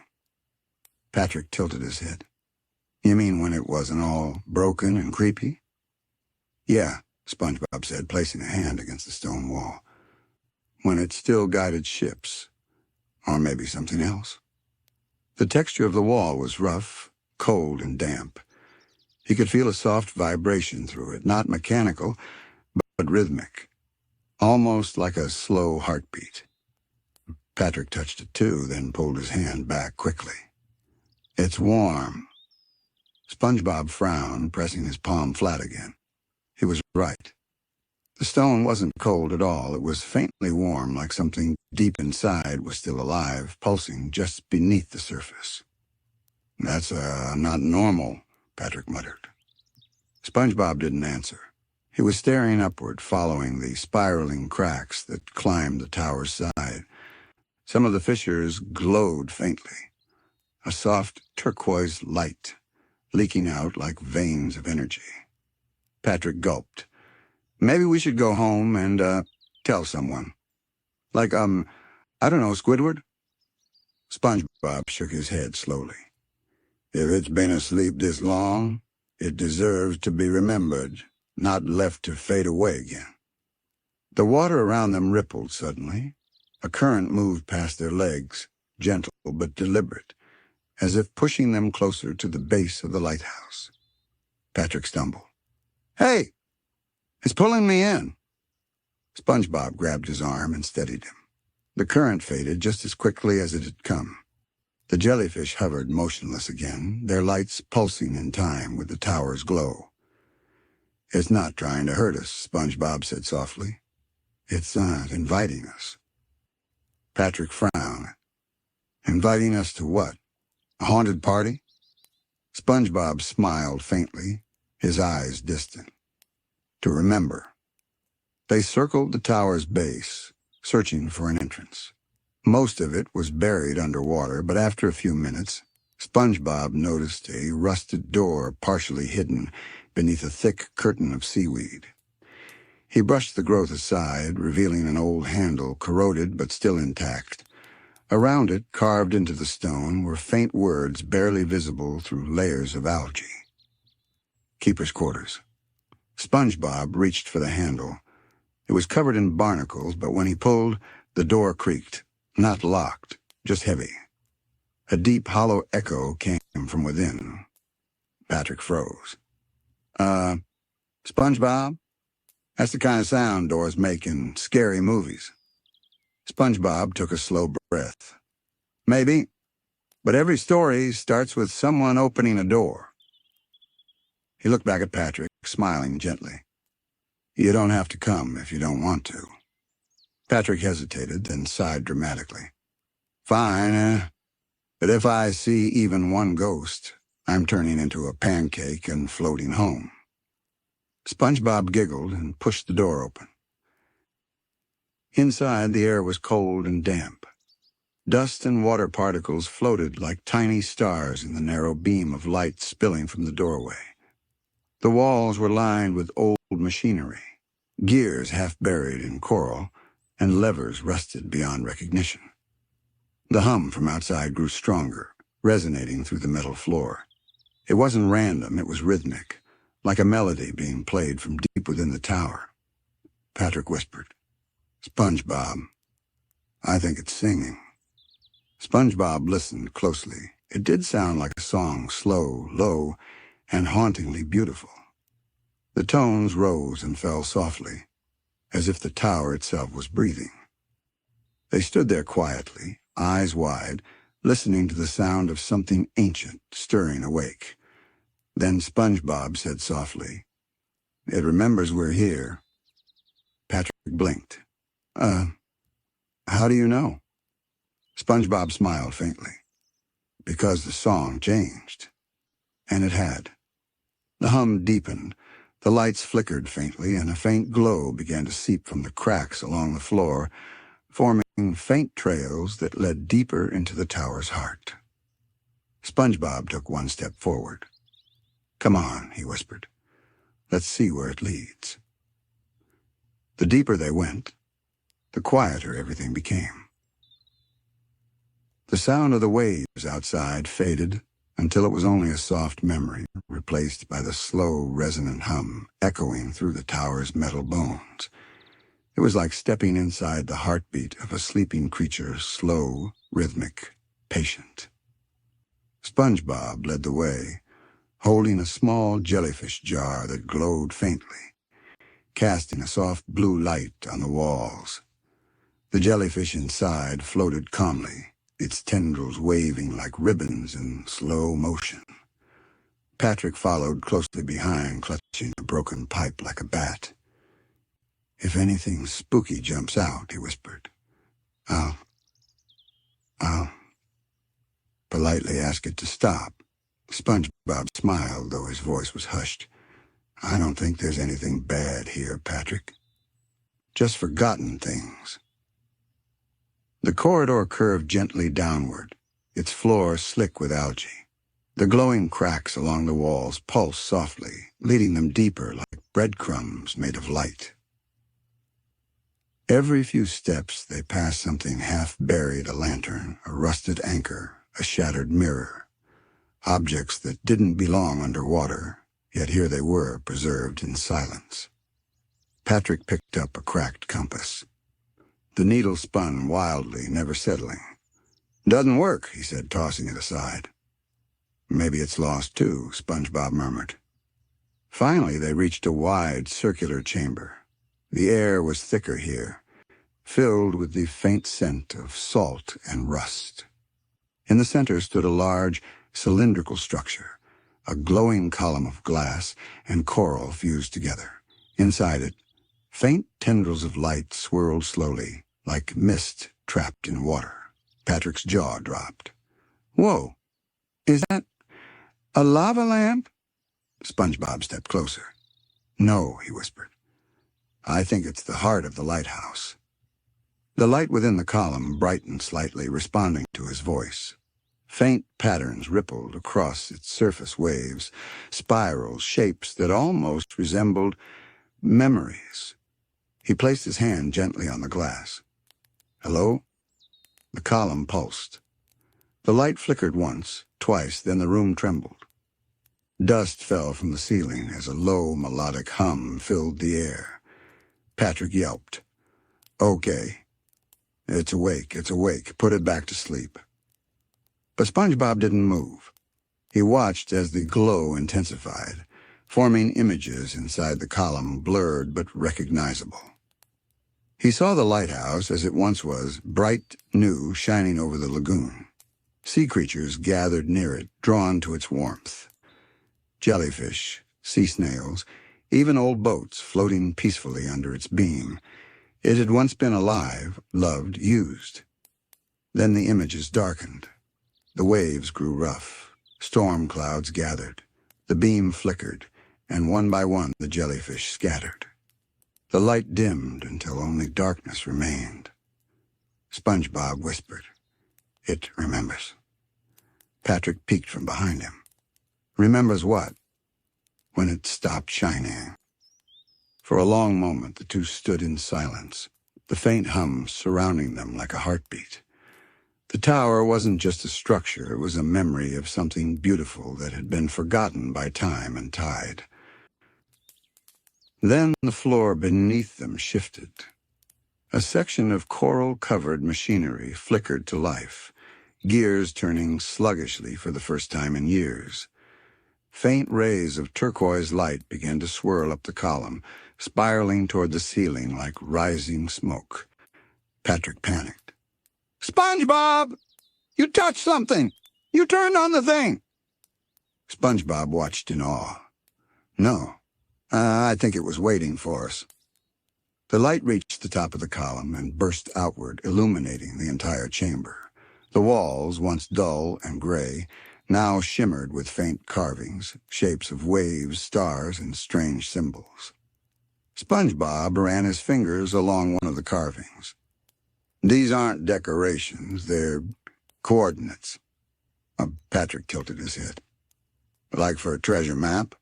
Patrick tilted his head. "You mean when it wasn't all broken and creepy?" "Yeah," SpongeBob said, placing a hand against the stone wall. "When it still guided ships. Or maybe something else." The texture of the wall was rough, cold, and damp. He could feel a soft vibration through it, not mechanical, but rhythmic, almost like a slow heartbeat. Patrick touched it too, then pulled his hand back quickly. "It's warm." SpongeBob frowned, pressing his palm flat again. He was right. The stone wasn't cold at all. It was faintly warm, like something deep inside was still alive, pulsing just beneath the surface. "That's not normal," Patrick muttered. SpongeBob didn't answer. He was staring upward, following the spiraling cracks that climbed the tower's side. Some of the fissures glowed faintly, a soft turquoise light leaking out like veins of energy. Patrick gulped. Maybe we should go home and, tell someone. Like, I don't know, Squidward? SpongeBob shook his head slowly. If it's been asleep this long, it deserves to be remembered, not left to fade away again. The water around them rippled suddenly. A current moved past their legs, gentle but deliberate, as if pushing them closer to the base of the lighthouse. Patrick stumbled. Hey! It's pulling me in. SpongeBob grabbed his arm and steadied him. The current faded just as quickly as it had come. The jellyfish hovered motionless again, their lights pulsing in time with the tower's glow. It's not trying to hurt us, SpongeBob said softly. It's inviting us. Patrick frowned. Inviting us to what? A haunted party? SpongeBob smiled faintly, his eyes distant. To remember. They circled the tower's base, searching for an entrance. Most of it was buried underwater, but after a few minutes, SpongeBob noticed a rusted door partially hidden beneath a thick curtain of seaweed. He brushed the growth aside, revealing an old handle, corroded but still intact. Around it, carved into the stone, were faint words barely visible through layers of algae. Keeper's quarters. SpongeBob reached for the handle. It was covered in barnacles, but when he pulled, the door creaked. Not locked, just heavy. A deep, hollow echo came from within. Patrick froze. SpongeBob? That's the kind of sound doors make in scary movies. SpongeBob took a slow breath. Maybe, but every story starts with someone opening a door. He looked back at Patrick, smiling gently. You don't have to come if you don't want to. Patrick hesitated, then sighed dramatically. Fine, but if I see even one ghost, I'm turning into a pancake and floating home. SpongeBob giggled and pushed the door open. Inside, the air was cold and damp. Dust and water particles floated like tiny stars in the narrow beam of light spilling from the doorway. The walls were lined with old machinery, gears half buried in coral, and levers rusted beyond recognition. The hum from outside grew stronger, resonating through the metal floor. It wasn't random, it was rhythmic, like a melody being played from deep within the tower. Patrick whispered, SpongeBob, I think it's singing. SpongeBob listened closely. It did sound like a song, slow, low, and hauntingly beautiful. The tones rose and fell softly, as if the tower itself was breathing. They stood there quietly, eyes wide, listening to the sound of something ancient stirring awake. Then SpongeBob said softly, It remembers we're here. Patrick blinked. How do you know? SpongeBob smiled faintly. Because the song changed. And it had. The hum deepened. The lights flickered faintly, and a faint glow began to seep from the cracks along the floor, forming faint trails that led deeper into the tower's heart. SpongeBob took one step forward. Come on, he whispered. Let's see where it leads. The deeper they went, the quieter everything became. The sound of the waves outside faded until it was only a soft memory, replaced by the slow, resonant hum echoing through the tower's metal bones. It was like stepping inside the heartbeat of a sleeping creature, slow, rhythmic, patient. SpongeBob led the way, holding a small jellyfish jar that glowed faintly, casting a soft blue light on the walls. The jellyfish inside floated calmly, its tendrils waving like ribbons in slow motion. Patrick followed closely behind, clutching a broken pipe like a bat. If anything spooky jumps out, he whispered, I'll politely ask it to stop. SpongeBob smiled, though his voice was hushed. "I don't think there's anything bad here, Patrick. Just forgotten things." The corridor curved gently downward, its floor slick with algae. The glowing cracks along the walls pulsed softly, leading them deeper like breadcrumbs made of light. Every few steps they passed something half-buried, a lantern, a rusted anchor, a shattered mirror. Objects that didn't belong underwater, yet here they were, preserved in silence. Patrick picked up a cracked compass. The needle spun wildly, never settling. "Doesn't work," he said, tossing it aside. "Maybe it's lost too," SpongeBob murmured. Finally, they reached a wide, circular chamber. The air was thicker here, filled with the faint scent of salt and rust. In the center stood a large, cylindrical structure, a glowing column of glass and coral fused together. Inside it, faint tendrils of light swirled slowly, like mist trapped in water. Patrick's jaw dropped. "Whoa! Is that a lava lamp?" SpongeBob stepped closer. "No," he whispered. "I think it's the heart of the lighthouse." The light within the column brightened slightly, responding to his voice. Faint patterns rippled across its surface waves, spirals, shapes that almost resembled memories. He placed his hand gently on the glass. "Hello?" The column pulsed. The light flickered once, twice, then the room trembled. Dust fell from the ceiling as a low, melodic hum filled the air. Patrick yelped. "Okay. It's awake, it's awake. Put it back to sleep." But SpongeBob didn't move. He watched as the glow intensified, forming images inside the column, blurred but recognizable. He saw the lighthouse as it once was, bright, new, shining over the lagoon. Sea creatures gathered near it, drawn to its warmth. Jellyfish, sea snails, even old boats floating peacefully under its beam. It had once been alive, loved, used. Then the images darkened. The waves grew rough. Storm clouds gathered. The beam flickered, and one by one the jellyfish scattered. The light dimmed until only darkness remained. SpongeBob whispered, "It remembers." Patrick peeked from behind him. "Remembers what?" "When it stopped shining." For a long moment the two stood in silence, the faint hum surrounding them like a heartbeat. The tower wasn't just a structure, it was a memory of something beautiful that had been forgotten by time and tide. Then the floor beneath them shifted. A section of coral-covered machinery flickered to life, gears turning sluggishly for the first time in years. Faint rays of turquoise light began to swirl up the column, spiraling toward the ceiling like rising smoke. Patrick panicked. "SpongeBob! You touched something! You turned on the thing!" SpongeBob watched in awe. "No, I think it was waiting for us." The light reached the top of the column and burst outward, illuminating the entire chamber. The walls, once dull and gray, now shimmered with faint carvings, shapes of waves, stars, and strange symbols. SpongeBob ran his fingers along one of the carvings. "These aren't decorations, they're coordinates." Patrick tilted his head. "Like for a treasure map?"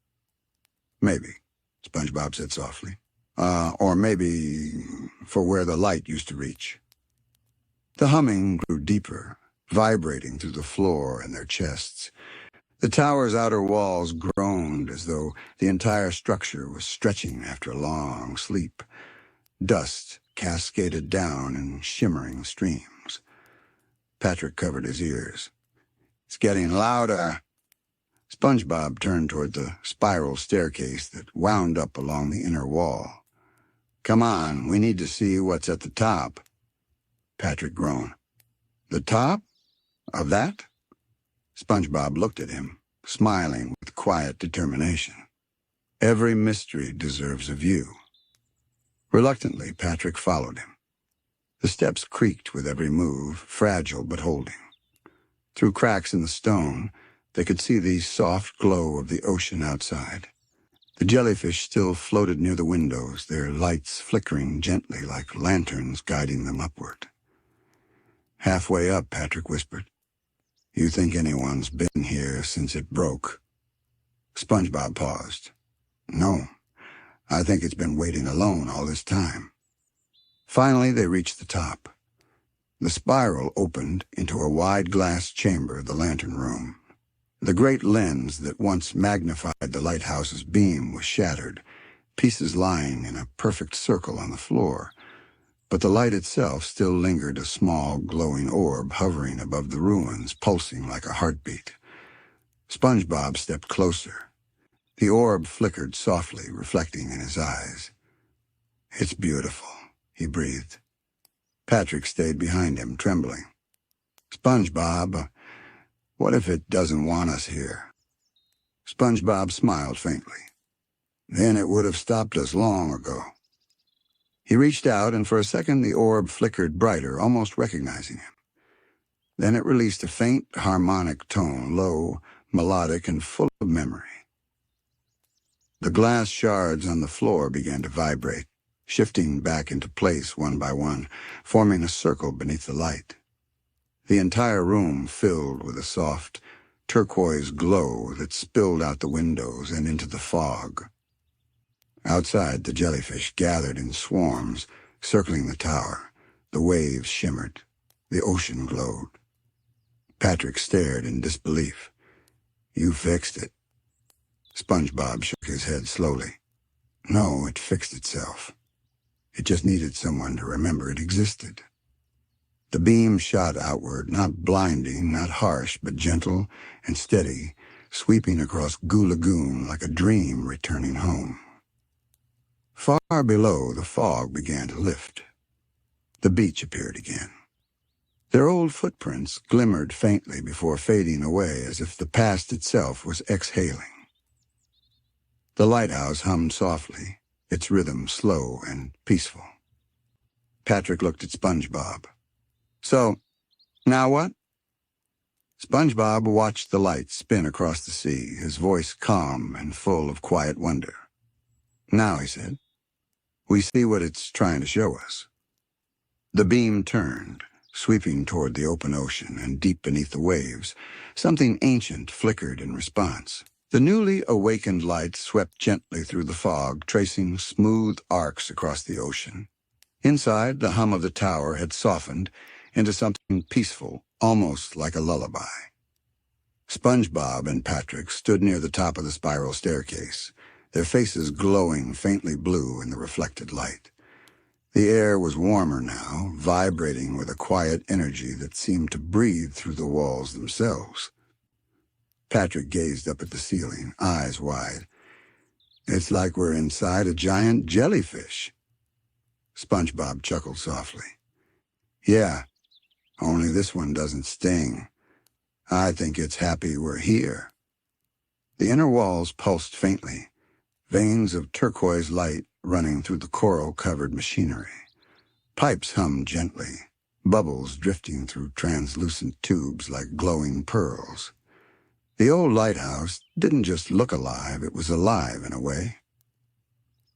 "Maybe," SpongeBob said softly. Or maybe for where the light used to reach." The humming grew deeper, vibrating through the floor and their chests. The tower's outer walls groaned as though the entire structure was stretching after a long sleep. Dust cascaded down in shimmering streams. Patrick covered his ears. "It's getting louder." SpongeBob turned toward the spiral staircase that wound up along the inner wall. "Come on, we need to see what's at the top." Patrick groaned. "The top? Of that?" SpongeBob looked at him, smiling with quiet determination. "Every mystery deserves a view." Reluctantly, Patrick followed him. The steps creaked with every move, fragile but holding. Through cracks in the stone, They could see the soft glow of the ocean outside. The jellyfish still floated near the windows, their lights flickering gently like lanterns guiding them upward. Halfway up, Patrick whispered. You think anyone's been here since it broke? SpongeBob paused. No, I think it's been waiting alone all this time. Finally, they reached the top. The spiral opened into a wide glass chamber, the lantern room. The great lens that once magnified the lighthouse's beam was shattered, pieces lying in a perfect circle on the floor. But the light itself still lingered, a small, glowing orb hovering above the ruins, pulsing like a heartbeat. SpongeBob stepped closer. The orb flickered softly, reflecting in his eyes. It's beautiful, he breathed. Patrick stayed behind him, trembling. SpongeBob, what if it doesn't want us here? SpongeBob smiled faintly. Then it would have stopped us long ago. He reached out, and for a second the orb flickered brighter, almost recognizing him. Then it released a faint, harmonic tone, low, melodic, and full of memory. The glass shards on the floor began to vibrate, shifting back into place one by one, forming a circle beneath the light. The entire room filled with a soft, turquoise glow that spilled out the windows and into the fog. Outside, the jellyfish gathered in swarms, circling the tower. The waves shimmered. The ocean glowed. Patrick stared in disbelief. You fixed it. SpongeBob shook his head slowly. No, it fixed itself. It just needed someone to remember it existed. The beam shot outward, not blinding, not harsh, but gentle and steady, sweeping across Goo Lagoon like a dream returning home. Far below, the fog began to lift. The beach appeared again. Their old footprints glimmered faintly before fading away, as if the past itself was exhaling. The lighthouse hummed softly, its rhythm slow and peaceful. Patrick looked at SpongeBob. So, now what? SpongeBob watched the lights spin across the sea, his voice calm and full of quiet wonder. Now, he said, we see what it's trying to show us. The beam turned, sweeping toward the open ocean, and deep beneath the waves, something ancient flickered in response. The newly awakened light swept gently through the fog, tracing smooth arcs across the ocean. Inside, the hum of the tower had softened into something peaceful, almost like a lullaby. SpongeBob and Patrick stood near the top of the spiral staircase, their faces glowing faintly blue in the reflected light. The air was warmer now, vibrating with a quiet energy that seemed to breathe through the walls themselves. Patrick gazed up at the ceiling, eyes wide. It's like we're inside a giant jellyfish. SpongeBob chuckled softly. Yeah, only this one doesn't sting. I think it's happy we're here. The inner walls pulsed faintly, veins of turquoise light running through the coral-covered machinery. Pipes hummed gently, bubbles drifting through translucent tubes like glowing pearls. The old lighthouse didn't just look alive, it was alive in a way.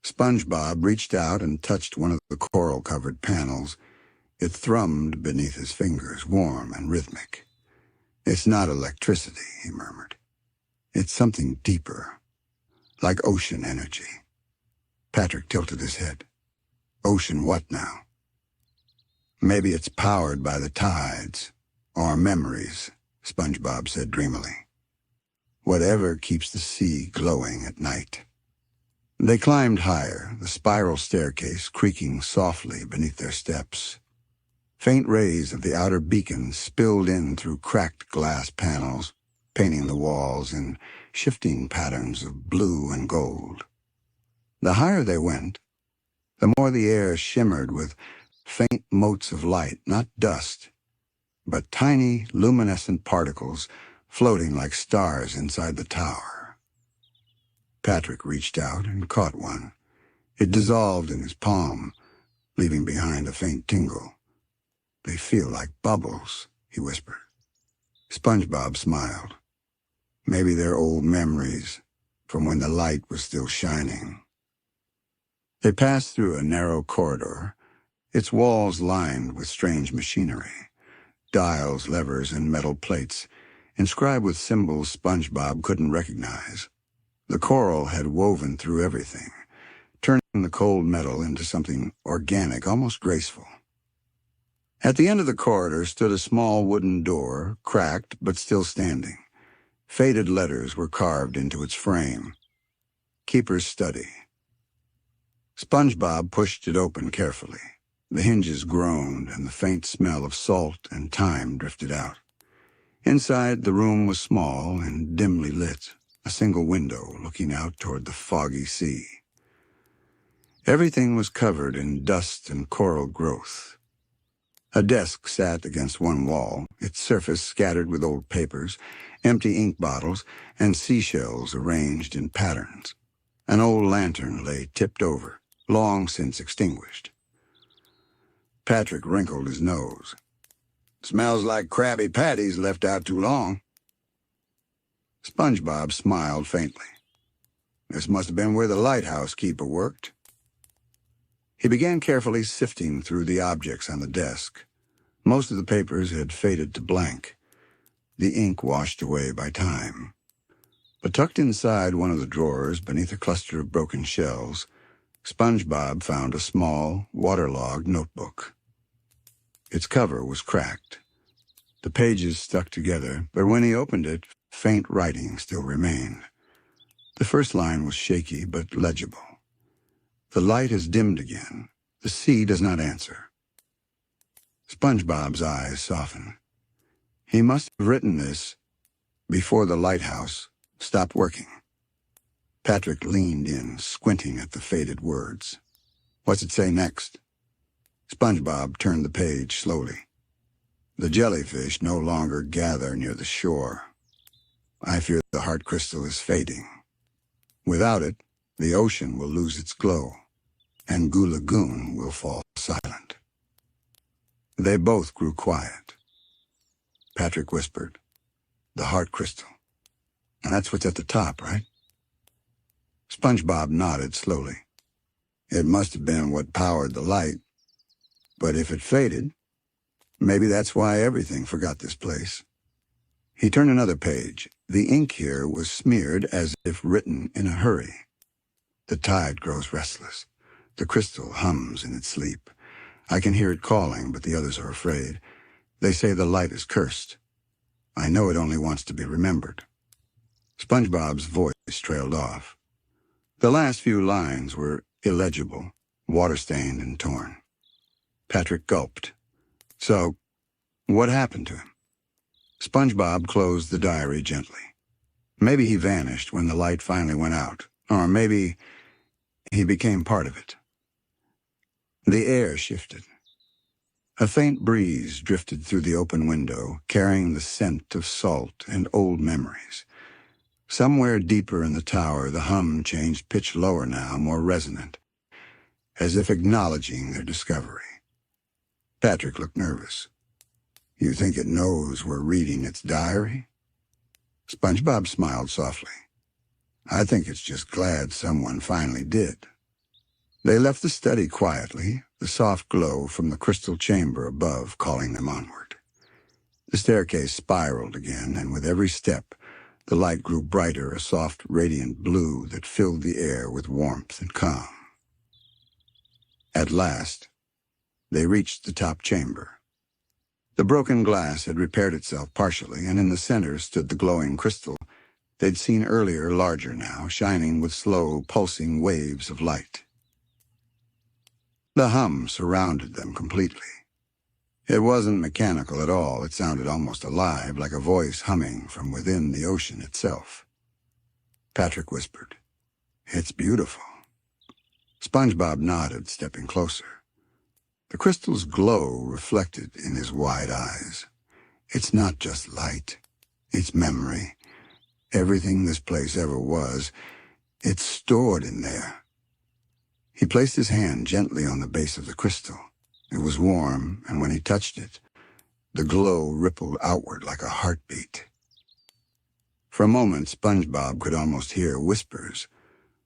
SpongeBob reached out and touched one of the coral-covered panels. It thrummed beneath his fingers, warm and rhythmic. It's not electricity, he murmured. It's something deeper, like ocean energy. Patrick tilted his head. Ocean what now? Maybe it's powered by the tides, or memories, SpongeBob said dreamily. Whatever keeps the sea glowing at night. They climbed higher, the spiral staircase creaking softly beneath their steps. Faint rays of the outer beacon spilled in through cracked glass panels, painting the walls in shifting patterns of blue and gold. The higher they went, the more the air shimmered with faint motes of light, not dust, but tiny luminescent particles floating like stars inside the tower. Patrick reached out and caught one. It dissolved in his palm, leaving behind a faint tingle. They feel like bubbles, he whispered. SpongeBob smiled. Maybe they're old memories from when the light was still shining. They passed through a narrow corridor, its walls lined with strange machinery, dials, levers, and metal plates, inscribed with symbols SpongeBob couldn't recognize. The coral had woven through everything, turning the cold metal into something organic, almost graceful. At the end of the corridor stood a small wooden door, cracked but still standing. Faded letters were carved into its frame. Keeper's Study. SpongeBob pushed it open carefully. The hinges groaned, and the faint smell of salt and thyme drifted out. Inside, the room was small and dimly lit, a single window looking out toward the foggy sea. Everything was covered in dust and coral growth. A desk sat against one wall, its surface scattered with old papers, empty ink bottles, and seashells arranged in patterns. An old lantern lay tipped over, long since extinguished. Patrick wrinkled his nose. "Smells like Krabby Patties left out too long." SpongeBob smiled faintly. "This must have been where the lighthouse keeper worked." He began carefully sifting through the objects on the desk. Most of the papers had faded to blank, the ink washed away by time. But tucked inside one of the drawers, beneath a cluster of broken shells, SpongeBob found a small, waterlogged notebook. Its cover was cracked. The pages stuck together, but when he opened it, faint writing still remained. The first line was shaky but legible. "The light has dimmed again. The sea does not answer." SpongeBob's eyes softened. He must have written this before the lighthouse stopped working. Patrick leaned in, squinting at the faded words. "What's it say next?" SpongeBob turned the page slowly. "The jellyfish no longer gather near the shore. I fear the heart crystal is fading. Without it, the ocean will lose its glow, and Goo Lagoon will fall silent." They both grew quiet. Patrick whispered, "The heart crystal. And that's what's at the top, right?" SpongeBob nodded slowly. "It must have been what powered the light. But if it faded, maybe that's why everything forgot this place." He turned another page. The ink here was smeared as if written in a hurry. "The tide grows restless. The crystal hums in its sleep. I can hear it calling, but the others are afraid. They say the light is cursed. I know it only wants to be remembered." SpongeBob's voice trailed off. The last few lines were illegible, water-stained and torn. Patrick gulped. "So, what happened to him?" SpongeBob closed the diary gently. Maybe he vanished when the light finally went out, or maybe he became part of it. The air shifted. A faint breeze drifted through the open window, carrying the scent of salt and old memories. Somewhere deeper in the tower, the hum changed pitch lower now, more resonant, as if acknowledging their discovery. Patrick looked nervous. "You think it knows we're reading its diary?" SpongeBob smiled softly. "I think it's just glad someone finally did." They left the study quietly, the soft glow from the crystal chamber above calling them onward. The staircase spiraled again, and with every step, the light grew brighter, a soft, radiant blue that filled the air with warmth and calm. At last, they reached the top chamber. The broken glass had repaired itself partially, and in the center stood the glowing crystal they'd seen earlier, larger now, shining with slow, pulsing waves of light. The hum surrounded them completely. It wasn't mechanical at all. It sounded almost alive, like a voice humming from within the ocean itself. Patrick whispered, "It's beautiful." SpongeBob nodded, stepping closer. The crystal's glow reflected in his wide eyes. "It's not just light. It's memory. Everything this place ever was, it's stored in there." He placed his hand gently on the base of the crystal. It was warm, and when he touched it, the glow rippled outward like a heartbeat. For a moment, SpongeBob could almost hear whispers,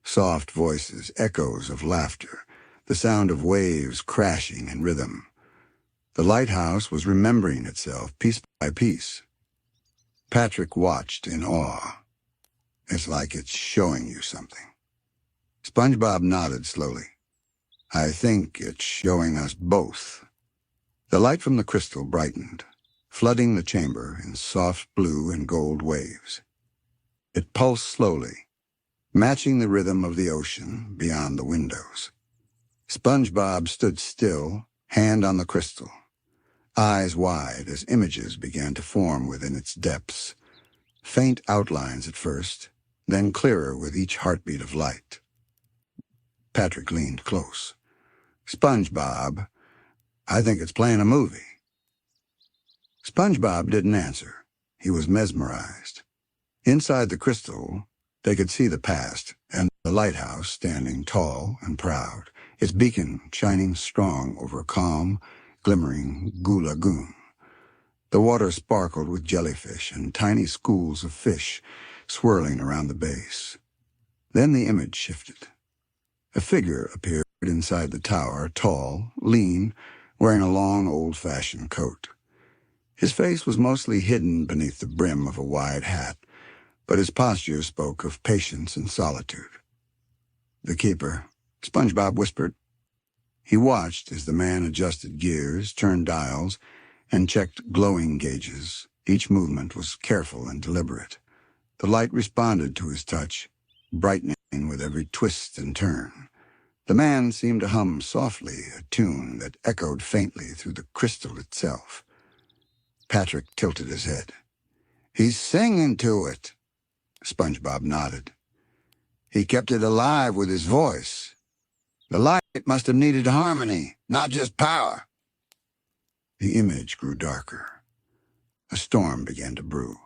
soft voices, echoes of laughter, the sound of waves crashing in rhythm. The lighthouse was remembering itself piece by piece. Patrick watched in awe. It's like it's showing you something. SpongeBob nodded slowly. I think it's showing us both. The light from the crystal brightened, flooding the chamber in soft blue and gold waves. It pulsed slowly, matching the rhythm of the ocean beyond the windows. SpongeBob stood still, hand on the crystal, eyes wide as images began to form within its depths. Faint outlines at first, then clearer with each heartbeat of light. Patrick leaned close. SpongeBob, I think it's playing a movie. SpongeBob didn't answer. He was mesmerized. Inside the crystal, they could see the past and the lighthouse standing tall and proud, its beacon shining strong over a calm, glimmering Goo Lagoon. The water sparkled with jellyfish and tiny schools of fish swirling around the base. Then the image shifted. A figure appeared inside the tower, tall, lean, wearing a long, old-fashioned coat. His face was mostly hidden beneath the brim of a wide hat, but his posture spoke of patience and solitude. The keeper, SpongeBob whispered. He watched as the man adjusted gears, turned dials, and checked glowing gauges. Each movement was careful and deliberate. The light responded to his touch, brightening with every twist and turn. The man seemed to hum softly a tune that echoed faintly through the crystal itself. Patrick tilted his head. He's singing to it. SpongeBob nodded. He kept it alive with his voice. The light must have needed harmony, not just power. The image grew darker. A storm began to brew.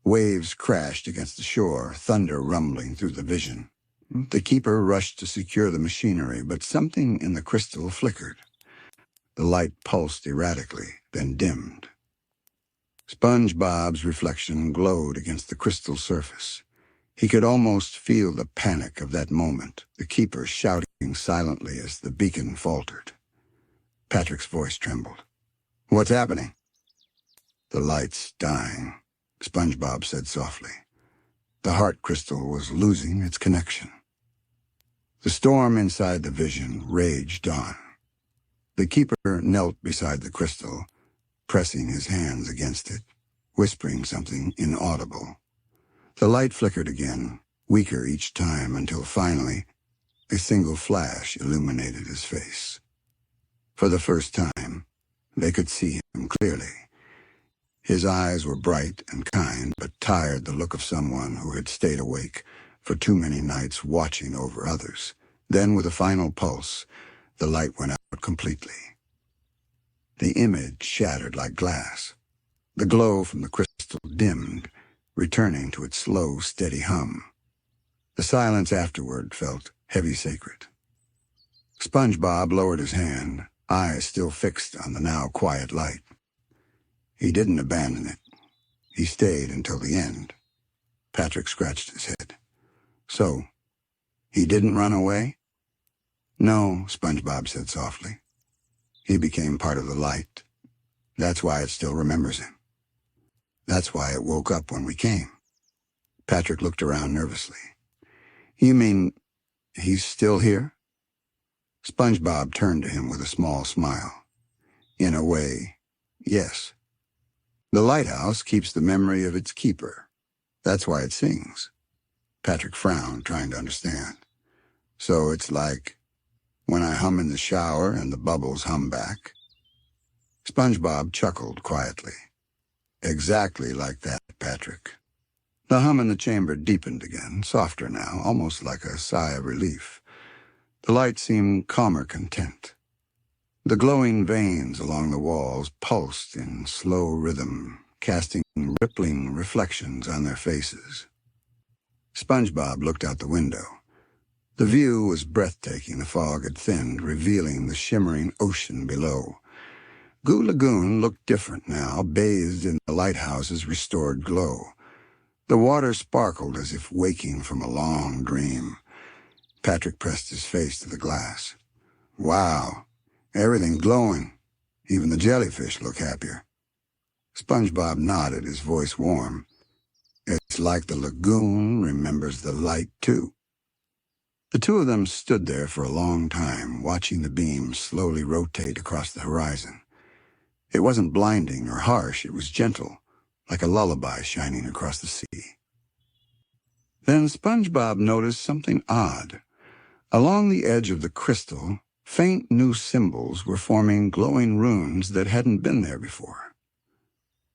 Waves crashed against the shore, thunder rumbling through the vision. The keeper rushed to secure the machinery, but something in the crystal flickered. The light pulsed erratically, then dimmed. SpongeBob's reflection glowed against the crystal surface. He could almost feel the panic of that moment, the keeper shouting silently as the beacon faltered. Patrick's voice trembled. What's happening? The light's dying, SpongeBob said softly. The heart crystal was losing its connection. The storm inside the vision raged on. The keeper knelt beside the crystal, pressing his hands against it, whispering something inaudible. The light flickered again, weaker each time, until finally a single flash illuminated his face. For the first time, they could see him clearly. His eyes were bright and kind, but tired, the look of someone who had stayed awake for too many nights watching over others. Then, with a final pulse, the light went out completely. The image shattered like glass. The glow from the crystal dimmed, returning to its slow, steady hum. The silence afterward felt heavy sacred. SpongeBob lowered his hand, eyes still fixed on the now quiet light. He didn't abandon it. He stayed until the end. Patrick scratched his head. So, he didn't run away? No, SpongeBob said softly. He became part of the light. That's why it still remembers him. That's why it woke up when we came. Patrick looked around nervously. You mean he's still here? SpongeBob turned to him with a small smile. In a way, yes. The lighthouse keeps the memory of its keeper. That's why it sings. Patrick frowned, trying to understand. So it's like when I hum in the shower and the bubbles hum back. SpongeBob chuckled quietly. Exactly like that, Patrick. The hum in the chamber deepened again, softer now, almost like a sigh of relief. The light seemed calmer content. The glowing veins along the walls pulsed in slow rhythm, casting rippling reflections on their faces. SpongeBob looked out the window. The view was breathtaking. The fog had thinned, revealing the shimmering ocean below. Goo Lagoon looked different now, bathed in the lighthouse's restored glow. The water sparkled as if waking from a long dream. Patrick pressed his face to the glass. Wow, everything's glowing. Even the jellyfish look happier. SpongeBob nodded, his voice warm. It's like the lagoon remembers the light, too. The two of them stood there for a long time, watching the beam slowly rotate across the horizon. It wasn't blinding or harsh, it was gentle, like a lullaby shining across the sea. Then SpongeBob noticed something odd. Along the edge of the crystal, faint new symbols were forming glowing runes that hadn't been there before.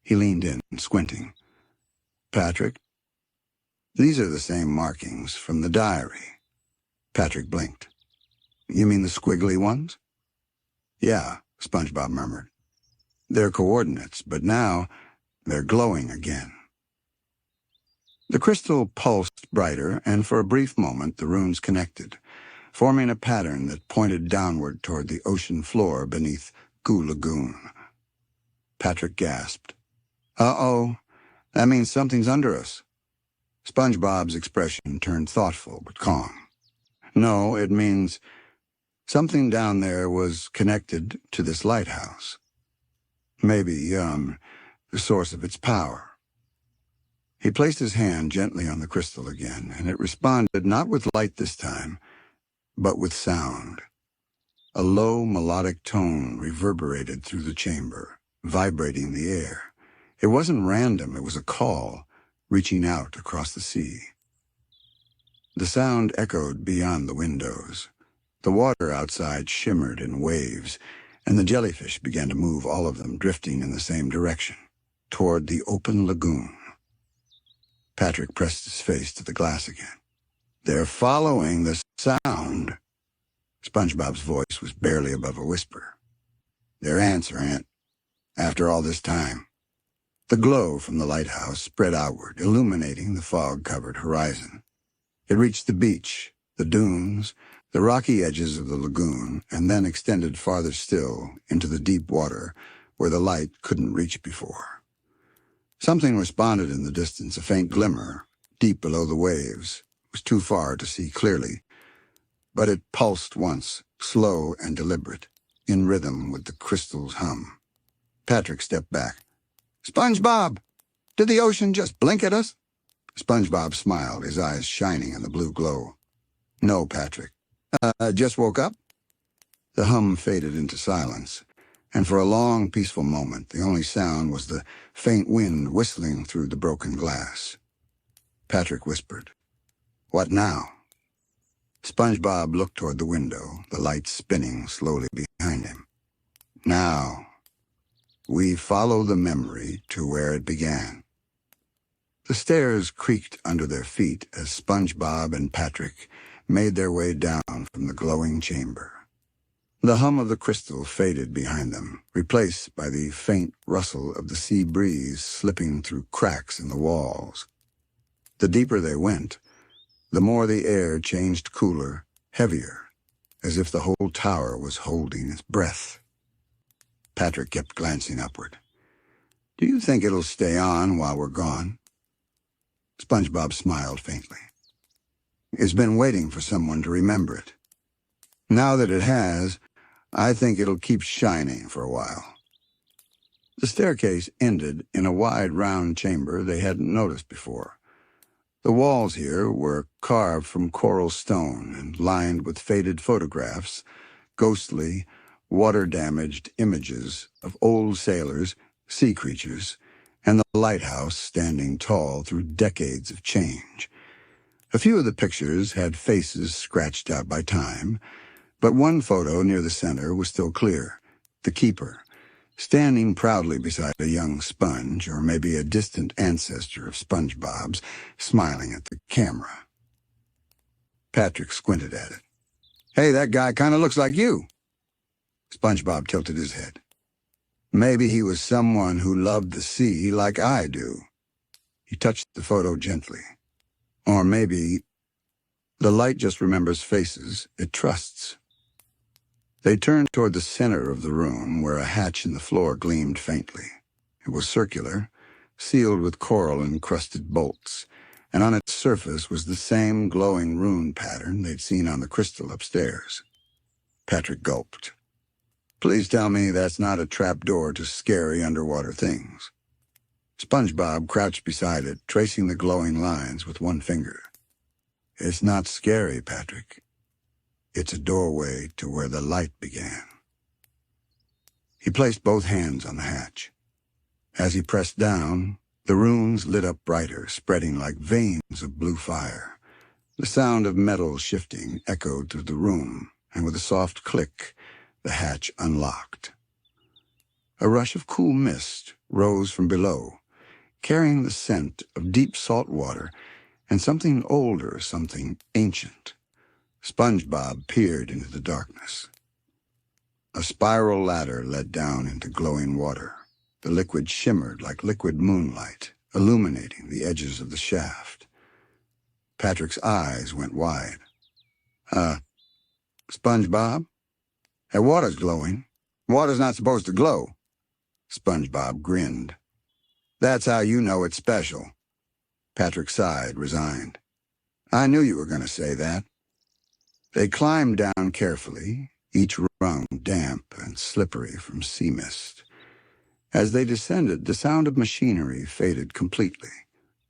He leaned in, squinting. Patrick, these are the same markings from the diary. Patrick blinked. You mean the squiggly ones? Yeah, SpongeBob murmured. They're coordinates, but now they're glowing again. The crystal pulsed brighter, and for a brief moment the runes connected, forming a pattern that pointed downward toward the ocean floor beneath Goo Lagoon. Patrick gasped. Uh-oh, that means something's under us. SpongeBob's expression turned thoughtful but calm. No, it means something down there was connected to this lighthouse. Maybe, the source of its power. He placed his hand gently on the crystal again, and it responded not with light this time, but with sound. A low, melodic tone reverberated through the chamber, vibrating the air. It wasn't random, it was a call, reaching out across the sea. The sound echoed beyond the windows. The water outside shimmered in waves, and the jellyfish began to move, all of them drifting in the same direction, toward the open lagoon. Patrick pressed his face to the glass again. They're following the sound. SpongeBob's voice was barely above a whisper. They're answering it, after all this time. The glow from the lighthouse spread outward, illuminating the fog-covered horizon. It reached the beach, the dunes, the rocky edges of the lagoon, and then extended farther still into the deep water where the light couldn't reach before. Something responded in the distance, a faint glimmer, deep below the waves. It was too far to see clearly, but it pulsed once, slow and deliberate, in rhythm with the crystal's hum. Patrick stepped back. SpongeBob! Did the ocean just blink at us? SpongeBob smiled, his eyes shining in the blue glow. No, Patrick. Just woke up? The hum faded into silence, and for a long, peaceful moment, the only sound was the faint wind whistling through the broken glass. Patrick whispered, What now? SpongeBob looked toward the window, the light spinning slowly behind him. Now, we follow the memory to where it began. The stairs creaked under their feet as SpongeBob and Patrick made their way down from the glowing chamber. The hum of the crystal faded behind them, replaced by the faint rustle of the sea breeze slipping through cracks in the walls. The deeper they went, the more the air changed cooler, heavier, as if the whole tower was holding its breath. Patrick kept glancing upward. Do you think it'll stay on while we're gone? SpongeBob smiled faintly. It's been waiting for someone to remember it. Now that it has, I think it'll keep shining for a while. The staircase ended in a wide, round chamber they hadn't noticed before. The walls here were carved from coral stone and lined with faded photographs, ghostly, water-damaged images of old sailors, sea creatures, and the lighthouse standing tall through decades of change. A few of the pictures had faces scratched out by time, but one photo near the center was still clear, the keeper, standing proudly beside a young sponge, or maybe a distant ancestor of SpongeBob's, smiling at the camera. Patrick squinted at it. Hey, that guy kind of looks like you. SpongeBob tilted his head. Maybe he was someone who loved the sea like I do. He touched the photo gently. Or maybe the light just remembers faces it trusts. They turned toward the center of the room, where a hatch in the floor gleamed faintly. It was circular, sealed with coral-encrusted bolts, and on its surface was the same glowing rune pattern they'd seen on the crystal upstairs. Patrick gulped. Please tell me that's not a trapdoor to scary underwater things. SpongeBob crouched beside it, tracing the glowing lines with one finger. It's not scary, Patrick. It's a doorway to where the light began. He placed both hands on the hatch. As he pressed down, the runes lit up brighter, spreading like veins of blue fire. The sound of metal shifting echoed through the room, and with a soft click, the hatch unlocked. A rush of cool mist rose from below, carrying the scent of deep salt water and something older, something ancient. SpongeBob peered into the darkness. A spiral ladder led down into glowing water. The liquid shimmered like liquid moonlight, illuminating the edges of the shaft. Patrick's eyes went wide. SpongeBob? That water's glowing. Water's not supposed to glow. SpongeBob grinned. That's how you know it's special. Patrick sighed, resigned. I knew you were going to say that. They climbed down carefully, each rung damp and slippery from sea mist. As they descended, the sound of machinery faded completely,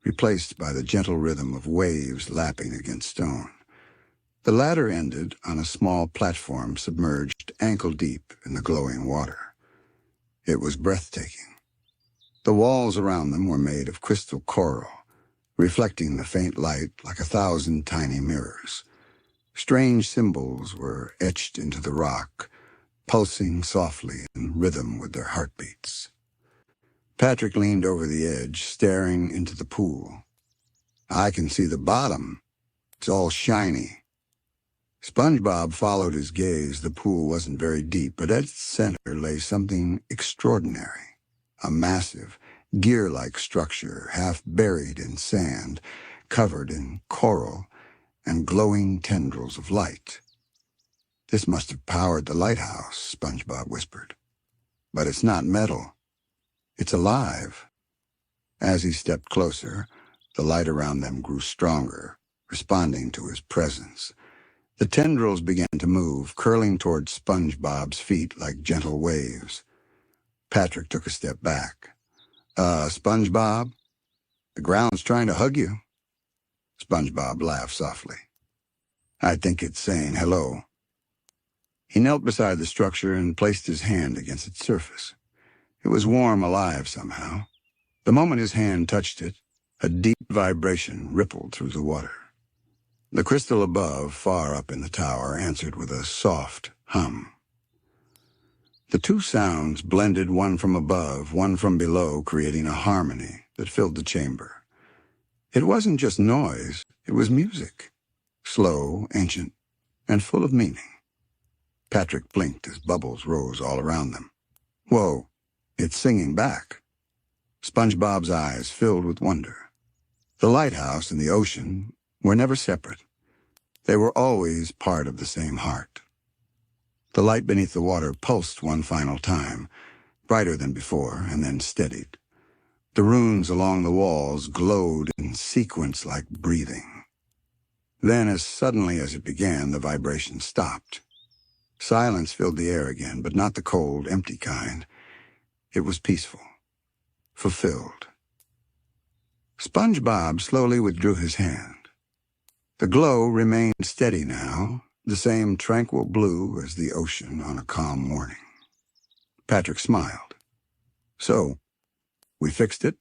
replaced by the gentle rhythm of waves lapping against stone. The ladder ended on a small platform submerged ankle-deep in the glowing water. It was breathtaking. The walls around them were made of crystal coral, reflecting the faint light like 1,000 tiny mirrors. Strange symbols were etched into the rock, pulsing softly in rhythm with their heartbeats. Patrick leaned over the edge, staring into the pool. I can see the bottom. It's all shiny. SpongeBob followed his gaze. The pool wasn't very deep, but at its center lay something extraordinary. A massive, gear-like structure, half buried in sand, covered in coral and glowing tendrils of light. This must have powered the lighthouse, SpongeBob whispered. But it's not metal. It's alive. As he stepped closer, the light around them grew stronger, responding to his presence. The tendrils began to move, curling toward SpongeBob's feet like gentle waves. Patrick took a step back. SpongeBob? The ground's trying to hug you. SpongeBob laughed softly. I think it's saying hello. He knelt beside the structure and placed his hand against its surface. It was warm, alive somehow. The moment his hand touched it, a deep vibration rippled through the water. The crystal above, far up in the tower, answered with a soft hum. The two sounds blended, one from above, one from below, creating a harmony that filled the chamber. It wasn't just noise, it was music, slow, ancient, and full of meaning. Patrick blinked as bubbles rose all around them. Whoa, it's singing back. SpongeBob's eyes filled with wonder. The lighthouse and the ocean were never separate. They were always part of the same heart. The light beneath the water pulsed one final time, brighter than before, and then steadied. The runes along the walls glowed in sequence like breathing. Then, as suddenly as it began, the vibration stopped. Silence filled the air again, but not the cold, empty kind. It was peaceful, fulfilled. SpongeBob slowly withdrew his hand. The glow remained steady now, the same tranquil blue as the ocean on a calm morning. Patrick smiled. So, we fixed it?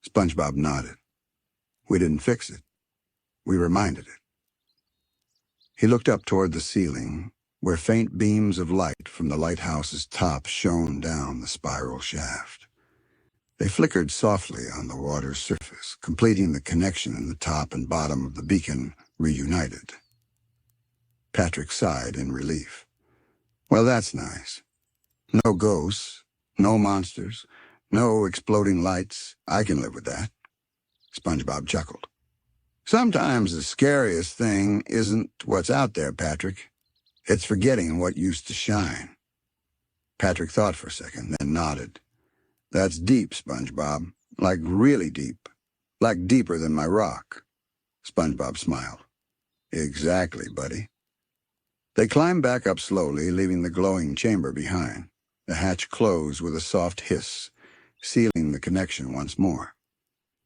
SpongeBob nodded. We didn't fix it. We reminded it. He looked up toward the ceiling, where faint beams of light from the lighthouse's top shone down the spiral shaft. They flickered softly on the water's surface, completing the connection in the top and bottom of the beacon reunited. Patrick sighed in relief. Well, that's nice. No ghosts, no monsters, no exploding lights. I can live with that. SpongeBob chuckled. Sometimes the scariest thing isn't what's out there, Patrick. It's forgetting what used to shine. Patrick thought for a second, then nodded. That's deep, SpongeBob. Like really deep. Like deeper than my rock. SpongeBob smiled. Exactly, buddy. They climbed back up slowly, leaving the glowing chamber behind. The hatch closed with a soft hiss, sealing the connection once more.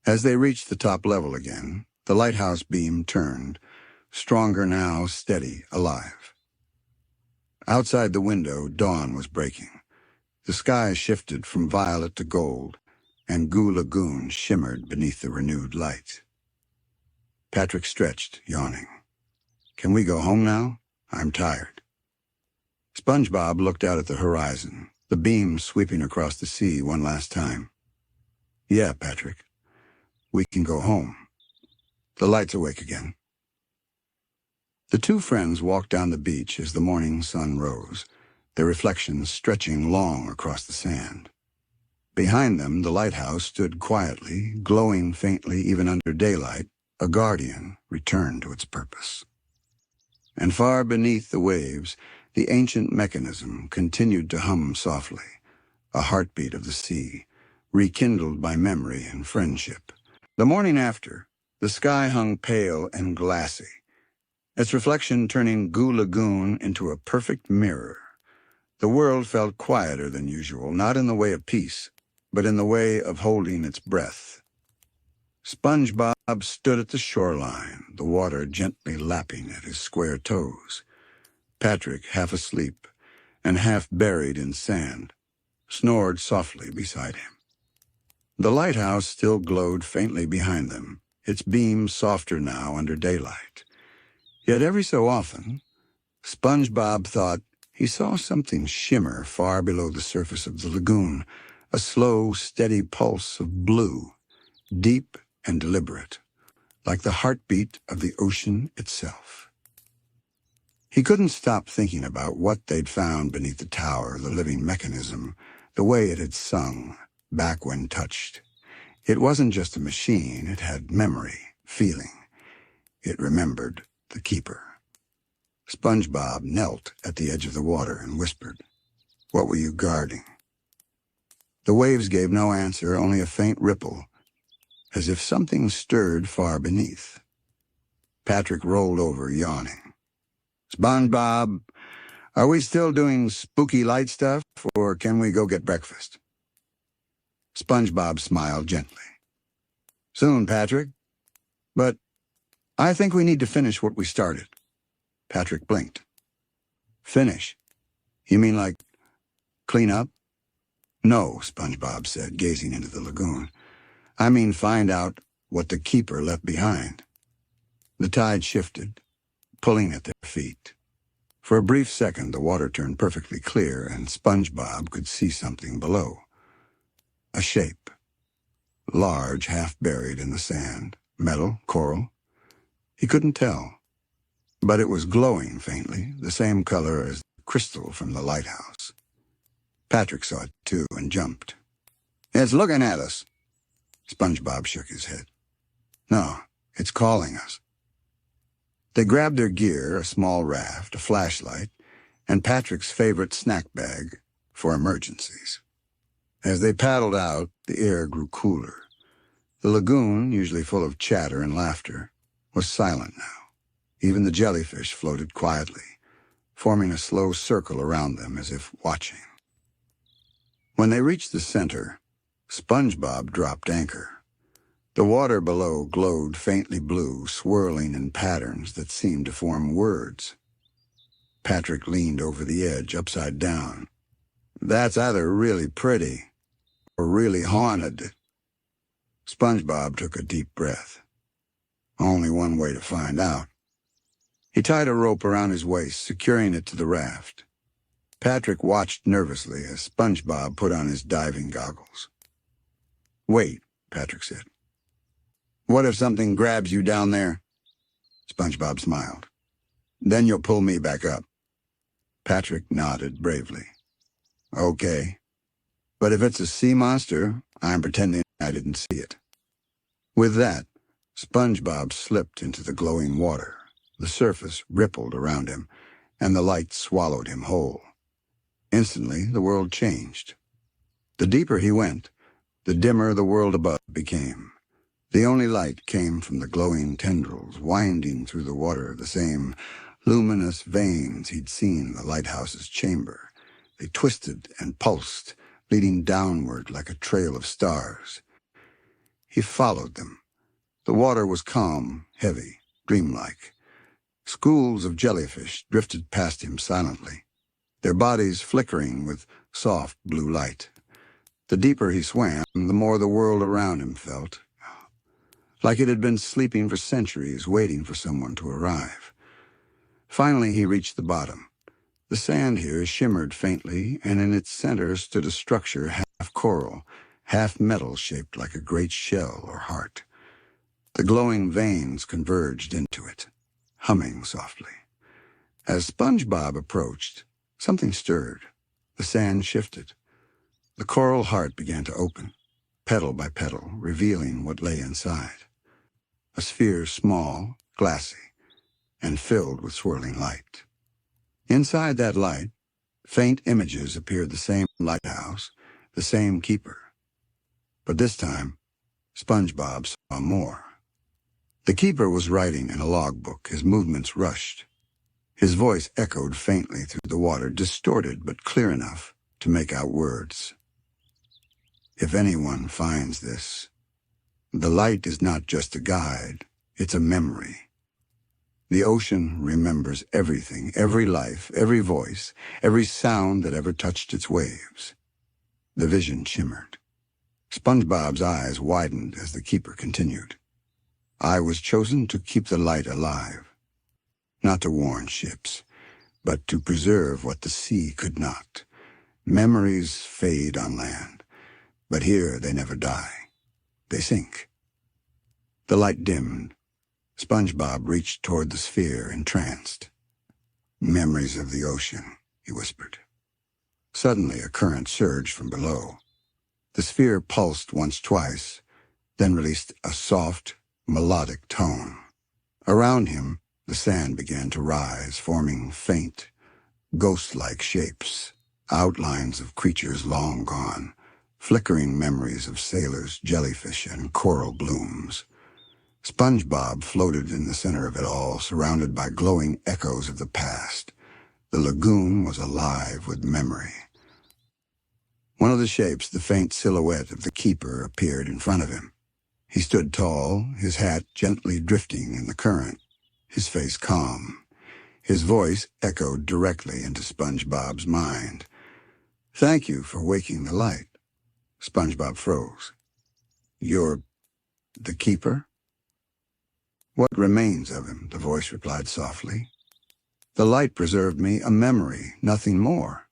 As they reached the top level again, the lighthouse beam turned, stronger now, steady, alive. Outside the window, dawn was breaking. The sky shifted from violet to gold, and Goo Lagoon shimmered beneath the renewed light. Patrick stretched, yawning. Can we go home now? I'm tired. SpongeBob looked out at the horizon, the beam sweeping across the sea one last time. Yeah, Patrick. We can go home. The light's awake again. The two friends walked down the beach as the morning sun rose, their reflections stretching long across the sand. Behind them, the lighthouse stood quietly, glowing faintly even under daylight, a guardian returned to its purpose. And far beneath the waves, the ancient mechanism continued to hum softly, a heartbeat of the sea, rekindled by memory and friendship. The morning after, the sky hung pale and glassy, its reflection turning Goo Lagoon into a perfect mirror. The world felt quieter than usual, not in the way of peace, but in the way of holding its breath. SpongeBob stood at the shoreline, the water gently lapping at his square toes. Patrick, half asleep and half buried in sand, snored softly beside him. The lighthouse still glowed faintly behind them, its beams softer now under daylight. Yet every so often, SpongeBob thought he saw something shimmer far below the surface of the lagoon, a slow, steady pulse of blue, deep and deliberate, like the heartbeat of the ocean itself. He couldn't stop thinking about what they'd found beneath the tower, the living mechanism, the way it had sung, back when touched. It wasn't just a machine, it had memory, feeling. It remembered the keeper. SpongeBob knelt at the edge of the water and whispered, "What were you guarding?" The waves gave no answer, only a faint ripple, as if something stirred far beneath. Patrick rolled over, yawning. "SpongeBob, are we still doing spooky light stuff, or can we go get breakfast?" SpongeBob smiled gently. "Soon, Patrick. But I think we need to finish what we started." Patrick blinked. "Finish? You mean like clean up?" "No," SpongeBob said, gazing into the lagoon. "I mean find out what the keeper left behind." The tide shifted, pulling at their feet. For a brief second, the water turned perfectly clear, and SpongeBob could see something below. A shape, large, half buried in the sand, metal, coral. He couldn't tell, but it was glowing faintly, the same color as the crystal from the lighthouse. Patrick saw it too and jumped. "It's looking at us." SpongeBob shook his head. "No, it's calling us." They grabbed their gear, a small raft, a flashlight, and Patrick's favorite snack bag for emergencies. As they paddled out, the air grew cooler. The lagoon, usually full of chatter and laughter, was silent now. Even the jellyfish floated quietly, forming a slow circle around them as if watching. When they reached the center, SpongeBob dropped anchor. The water below glowed faintly blue, swirling in patterns that seemed to form words. Patrick leaned over the edge, upside down. "That's either really pretty or really haunted." SpongeBob took a deep breath. Only one way to find out. He tied a rope around his waist, securing it to the raft. Patrick watched nervously as SpongeBob put on his diving goggles. "Wait," Patrick said. "What if something grabs you down there?" SpongeBob smiled. "Then you'll pull me back up." Patrick nodded bravely. "Okay. But if it's a sea monster, I'm pretending I didn't see it." With that, SpongeBob slipped into the glowing water. The surface rippled around him, and the light swallowed him whole. Instantly, the world changed. The deeper he went, the dimmer the world above became. The only light came from the glowing tendrils winding through the water, the same luminous veins he'd seen in the lighthouse's chamber. They twisted and pulsed, leading downward like a trail of stars. He followed them. The water was calm, heavy, dreamlike. Schools of jellyfish drifted past him silently, their bodies flickering with soft blue light. The deeper he swam, the more the world around him felt, like it had been sleeping for centuries, waiting for someone to arrive. Finally, he reached the bottom. The sand here shimmered faintly, and in its center stood a structure half coral, half metal, shaped like a great shell or heart. The glowing veins converged into it, humming softly. As SpongeBob approached, something stirred. The sand shifted. The coral heart began to open, petal by petal, revealing what lay inside. A sphere small, glassy, and filled with swirling light. Inside that light, faint images appeared, the same lighthouse, the same keeper. But this time, SpongeBob saw more. The keeper was writing in a logbook, his movements rushed. His voice echoed faintly through the water, distorted but clear enough to make out words. If anyone finds this, the light is not just a guide, it's a memory. The ocean remembers everything, every life, every voice, every sound that ever touched its waves. The vision shimmered. SpongeBob's eyes widened as the keeper continued. I was chosen to keep the light alive, not to warn ships, but to preserve what the sea could not. Memories fade on land, but here they never die. They sink. The light dimmed. SpongeBob reached toward the sphere, entranced. Memories of the ocean, he whispered. Suddenly, a current surged from below. The sphere pulsed once, twice, then released a soft, melodic tone. Around him, the sand began to rise, forming faint, ghost-like shapes, outlines of creatures long gone, flickering memories of sailors, jellyfish, and coral blooms. SpongeBob floated in the center of it all, surrounded by glowing echoes of the past. The lagoon was alive with memory. One of the shapes, the faint silhouette of the keeper, appeared in front of him. He stood tall, his hat gently drifting in the current, his face calm. His voice echoed directly into SpongeBob's mind. Thank you for waking the light. SpongeBob froze. You're the keeper? What remains of him, the voice replied softly. The light preserved me a memory, nothing more.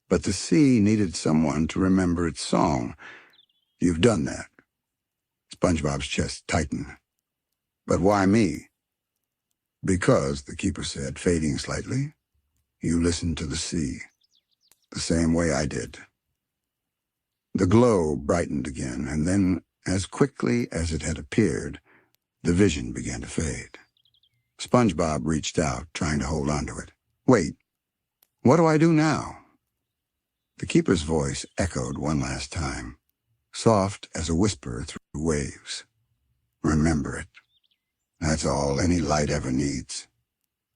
But the sea needed someone to remember its song. You've done that. SpongeBob's chest tightened. But why me? Because, the keeper said, fading slightly, you listened to the sea, the same way I did. The glow brightened again, and then, as quickly as it had appeared, the vision began to fade. SpongeBob reached out, trying to hold on to it. Wait, what do I do now? The keeper's voice echoed one last time, soft as a whisper through waves. Remember it. That's all any light ever needs.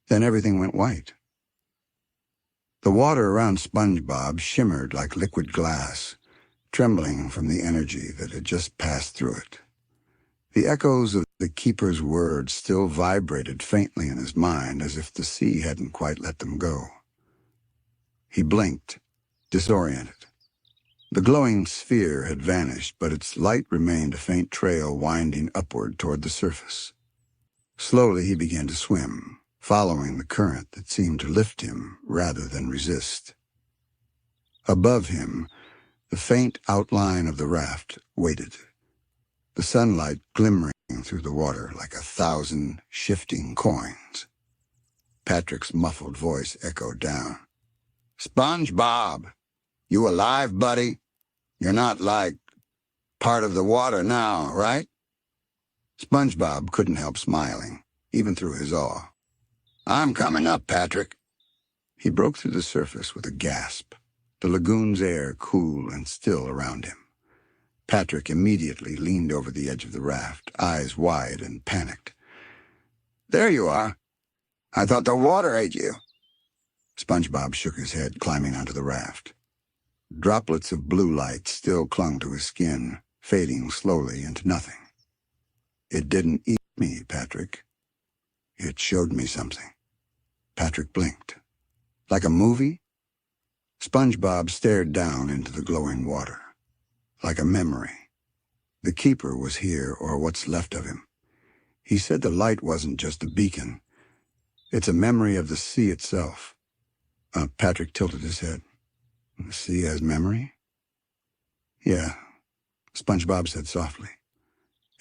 Then everything went white. The water around SpongeBob shimmered like liquid glass, trembling from the energy that had just passed through it. The echoes of the keeper's words still vibrated faintly in his mind, as if the sea hadn't quite let them go. He blinked, disoriented. The glowing sphere had vanished, but its light remained a faint trail winding upward toward the surface. Slowly he began to swim, following the current that seemed to lift him rather than resist. Above him, the faint outline of the raft waited, the sunlight glimmering through the water like 1,000 shifting coins. Patrick's muffled voice echoed down. SpongeBob, you alive, buddy? You're not, like, part of the water now, right? SpongeBob couldn't help smiling, even through his awe. I'm coming up, Patrick. He broke through the surface with a gasp, the lagoon's air cool and still around him. Patrick immediately leaned over the edge of the raft, eyes wide and panicked. "There you are. I thought the water ate you." SpongeBob shook his head, climbing onto the raft. Droplets of blue light still clung to his skin, fading slowly into nothing. "It didn't eat me, Patrick. It showed me something." Patrick blinked. "Like a movie?" SpongeBob stared down into the glowing water. "Like a memory. The keeper was here, or what's left of him. He said the light wasn't just a beacon. It's a memory of the sea itself." Patrick tilted his head. "The sea has memory?" "Yeah," SpongeBob said softly.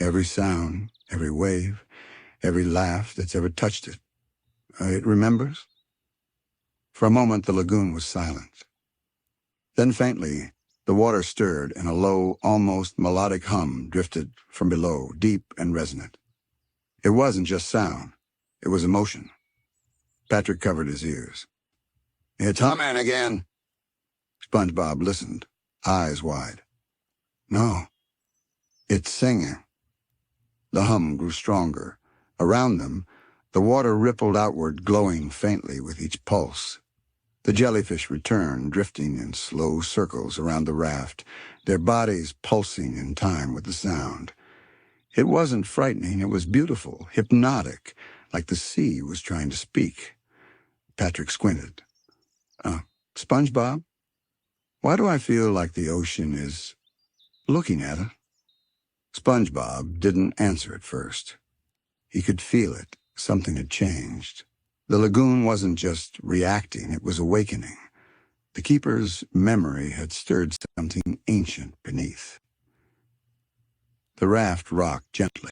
"Every sound, every wave, every laugh that's ever touched it. It remembers?" For a moment, the lagoon was silent. Then faintly, the water stirred and a low, almost melodic hum drifted from below, deep and resonant. It wasn't just sound. It was emotion. Patrick covered his ears. "It's humming again." SpongeBob listened, eyes wide. "No, it's singing." The hum grew stronger. Around them, the water rippled outward, glowing faintly with each pulse. The jellyfish returned, drifting in slow circles around the raft, their bodies pulsing in time with the sound. It wasn't frightening, it was beautiful, hypnotic, like the sea was trying to speak. Patrick squinted. "SpongeBob, why do I feel like the ocean is looking at us?" SpongeBob didn't answer at first. He could feel it. Something had changed. The lagoon wasn't just reacting, it was awakening. The keeper's memory had stirred something ancient beneath. The raft rocked gently.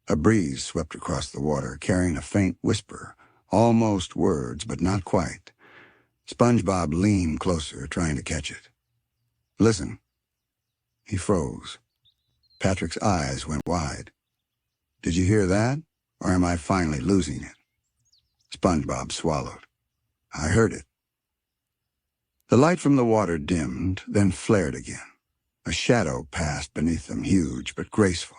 A breeze swept across the water, carrying a faint whisper, almost words, but not quite. SpongeBob leaned closer, trying to catch it. "Listen." He froze. Patrick's eyes went wide. "Did you hear that, or am I finally losing it?" SpongeBob swallowed. "I heard it." The light from the water dimmed, then flared again. A shadow passed beneath them, huge but graceful.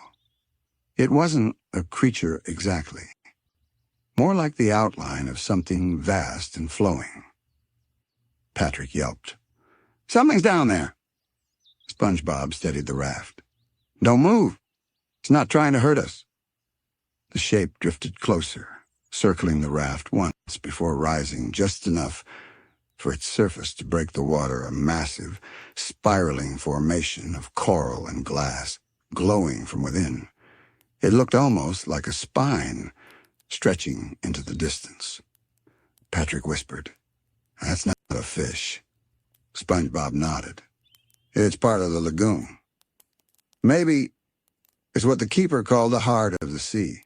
It wasn't a creature exactly, more like the outline of something vast and flowing. Patrick yelped. "Something's down there." SpongeBob steadied the raft. "Don't move. It's not trying to hurt us." The shape drifted closer, circling the raft once before rising just enough for its surface to break the water, a massive, spiraling formation of coral and glass, glowing from within. It looked almost like a spine, stretching into the distance. Patrick whispered, "That's not a fish." SpongeBob nodded. "It's part of the lagoon. Maybe it's what the keeper called the heart of the sea."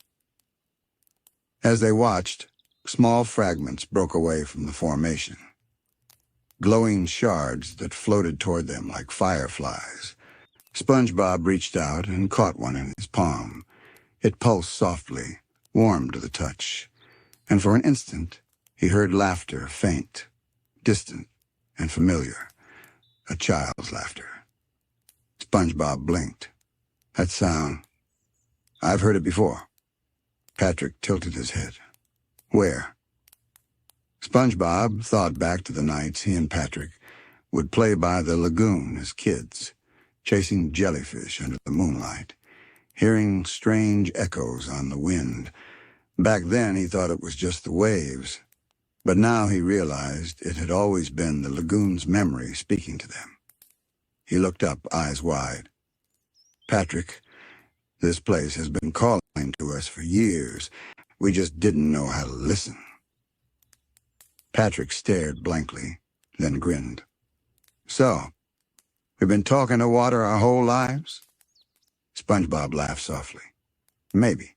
As they watched, small fragments broke away from the formation. Glowing shards that floated toward them like fireflies. SpongeBob reached out and caught one in his palm. It pulsed softly, warm to the touch, and for an instant he heard laughter, faint, distant, and familiar. A child's laughter. SpongeBob blinked. "That sound, I've heard it before." Patrick tilted his head. "Where?" SpongeBob thought back to the nights he and Patrick would play by the lagoon as kids, chasing jellyfish under the moonlight, hearing strange echoes on the wind. Back then he thought it was just the waves, but now he realized it had always been the lagoon's memory speaking to them. He looked up, eyes wide. "Patrick, this place has been calling to us for years. We just didn't know how to listen." Patrick stared blankly, then grinned. "So, we've been talking to water our whole lives?" SpongeBob laughed softly. "Maybe."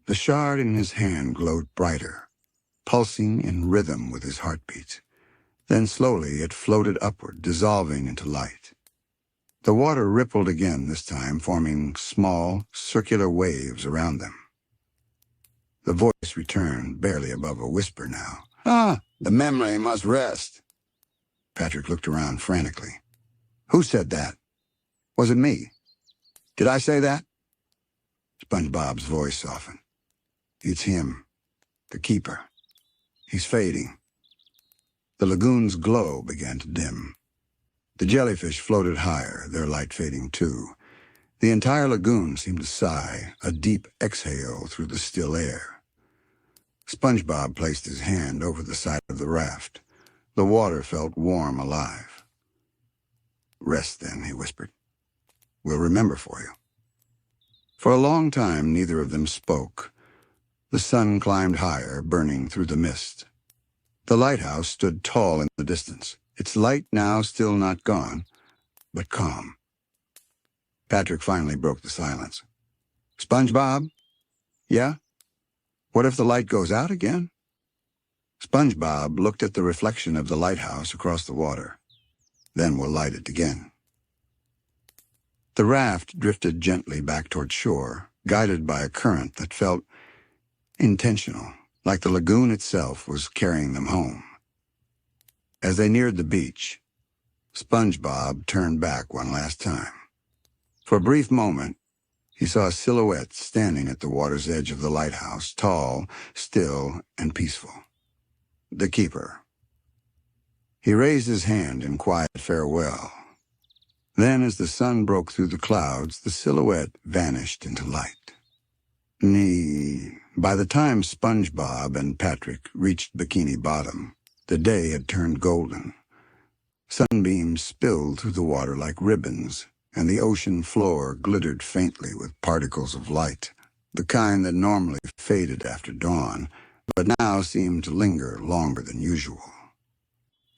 The shard in his hand glowed brighter, pulsing in rhythm with his heartbeat. Then slowly it floated upward, dissolving into light. The water rippled again this time, forming small, circular waves around them. The voice returned, barely above a whisper now. The memory must rest." Patrick looked around frantically. "Who said that?" Was it me? Did I say that? SpongeBob's voice softened. It's him, the keeper. He's fading. The lagoon's glow began to dim. The jellyfish floated higher, their light fading too. The entire lagoon seemed to sigh, a deep exhale through the still air. SpongeBob placed his hand over the side of the raft. The water felt warm, alive. Rest then, he whispered. We'll remember for you. For a long time, neither of them spoke. The sun climbed higher, burning through the mist. The lighthouse stood tall in the distance, its light now still not gone, but calm. Patrick finally broke the silence. SpongeBob? Yeah? What if the light goes out again? SpongeBob looked at the reflection of the lighthouse across the water. Then we'll light it again. The raft drifted gently back toward shore, guided by a current that felt intentional, like the lagoon itself was carrying them home. As they neared the beach, SpongeBob turned back one last time. For a brief moment, he saw a silhouette standing at the water's edge of the lighthouse, tall, still, and peaceful. The keeper. He raised his hand in quiet farewell. Then, as the sun broke through the clouds, the silhouette vanished into light. By the time SpongeBob and Patrick reached Bikini Bottom, the day had turned golden. Sunbeams spilled through the water like ribbons, and the ocean floor glittered faintly with particles of light, the kind that normally faded after dawn, but now seemed to linger longer than usual.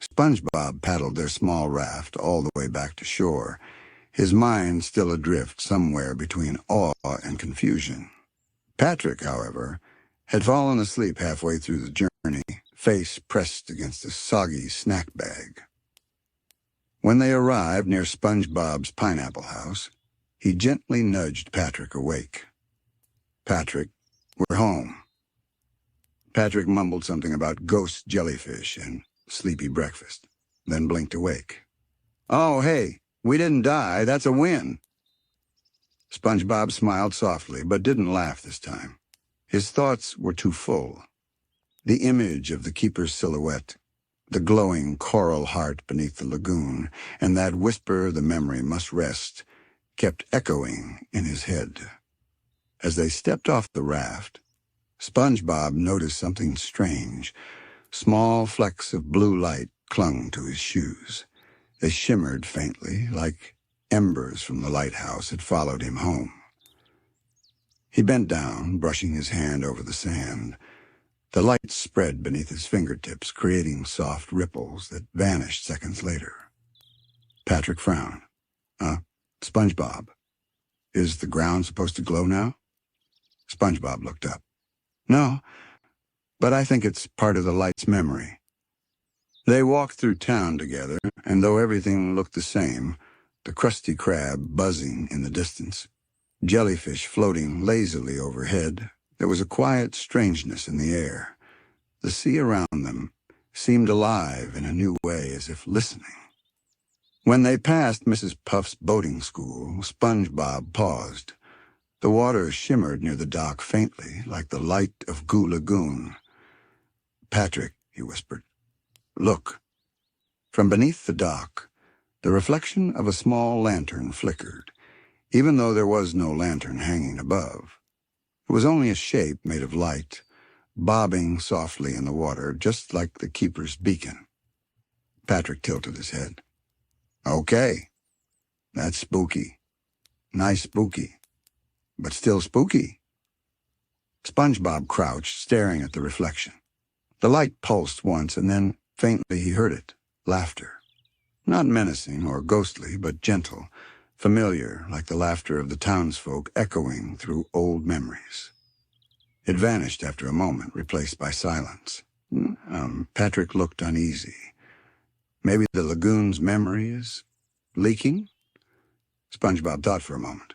SpongeBob paddled their small raft all the way back to shore, his mind still adrift somewhere between awe and confusion. Patrick, however, had fallen asleep halfway through the journey, face pressed against a soggy snack bag. When they arrived near SpongeBob's pineapple house, he gently nudged Patrick awake. Patrick, we're home. Patrick mumbled something about ghost jellyfish and sleepy breakfast, then blinked awake. Oh, hey, we didn't die. That's a win. SpongeBob smiled softly, but didn't laugh this time. His thoughts were too full. The image of the keeper's silhouette, the glowing coral heart beneath the lagoon, and that whisper the memory must rest, kept echoing in his head. As they stepped off the raft, SpongeBob noticed something strange. Small flecks of blue light clung to his shoes. They shimmered faintly, like embers from the lighthouse had followed him home. He bent down, brushing his hand over the sand. The light spread beneath his fingertips, creating soft ripples that vanished seconds later. Patrick frowned. SpongeBob, is the ground supposed to glow now? SpongeBob looked up. No, but I think it's part of the light's memory. They walked through town together, and though everything looked the same, the Krusty Krab buzzing in the distance, jellyfish floating lazily overhead, there was a quiet strangeness in the air. The sea around them seemed alive in a new way, as if listening. When they passed Mrs. Puff's boating school, SpongeBob paused. The water shimmered near the dock faintly, like the light of Goo Lagoon. Patrick, he whispered, look. From beneath the dock, the reflection of a small lantern flickered, even though there was no lantern hanging above. It was only a shape made of light, bobbing softly in the water, just like the keeper's beacon. Patrick tilted his head. Okay, that's spooky. Nice spooky. But still spooky. SpongeBob crouched, staring at the reflection. The light pulsed once, and then, faintly, he heard it. Laughter. Not menacing or ghostly, but gentle, familiar, like the laughter of the townsfolk echoing through old memories. It vanished after a moment, replaced by silence. Patrick looked uneasy. Maybe the lagoon's memory is leaking? SpongeBob thought for a moment.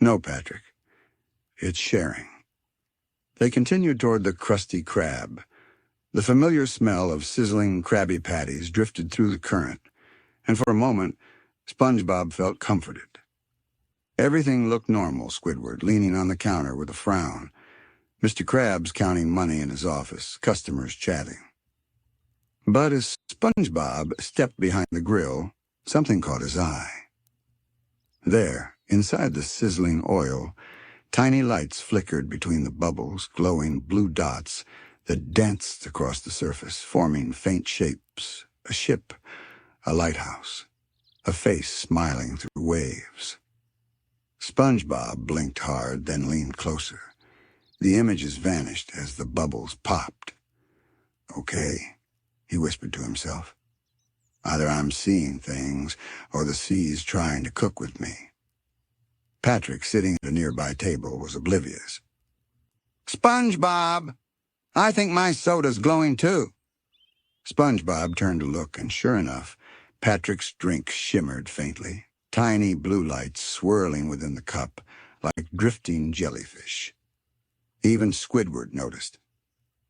No, Patrick. It's sharing. They continued toward the Krusty Krab. The familiar smell of sizzling Krabby Patties drifted through the current, and for a moment, SpongeBob felt comforted. Everything looked normal, Squidward, leaning on the counter with a frown. Mr. Krabs counting money in his office, customers chatting. But as SpongeBob stepped behind the grill, something caught his eye. There, inside the sizzling oil, tiny lights flickered between the bubbles, glowing blue dots that danced across the surface, forming faint shapes. A ship, a lighthouse, a face smiling through waves. SpongeBob blinked hard, then leaned closer. The images vanished as the bubbles popped. Okay, he whispered to himself. Either I'm seeing things, or the sea's trying to cook with me. Patrick, sitting at a nearby table, was oblivious. SpongeBob! I think my soda's glowing too. SpongeBob turned to look, and sure enough, Patrick's drink shimmered faintly, tiny blue lights swirling within the cup like drifting jellyfish. Even Squidward noticed.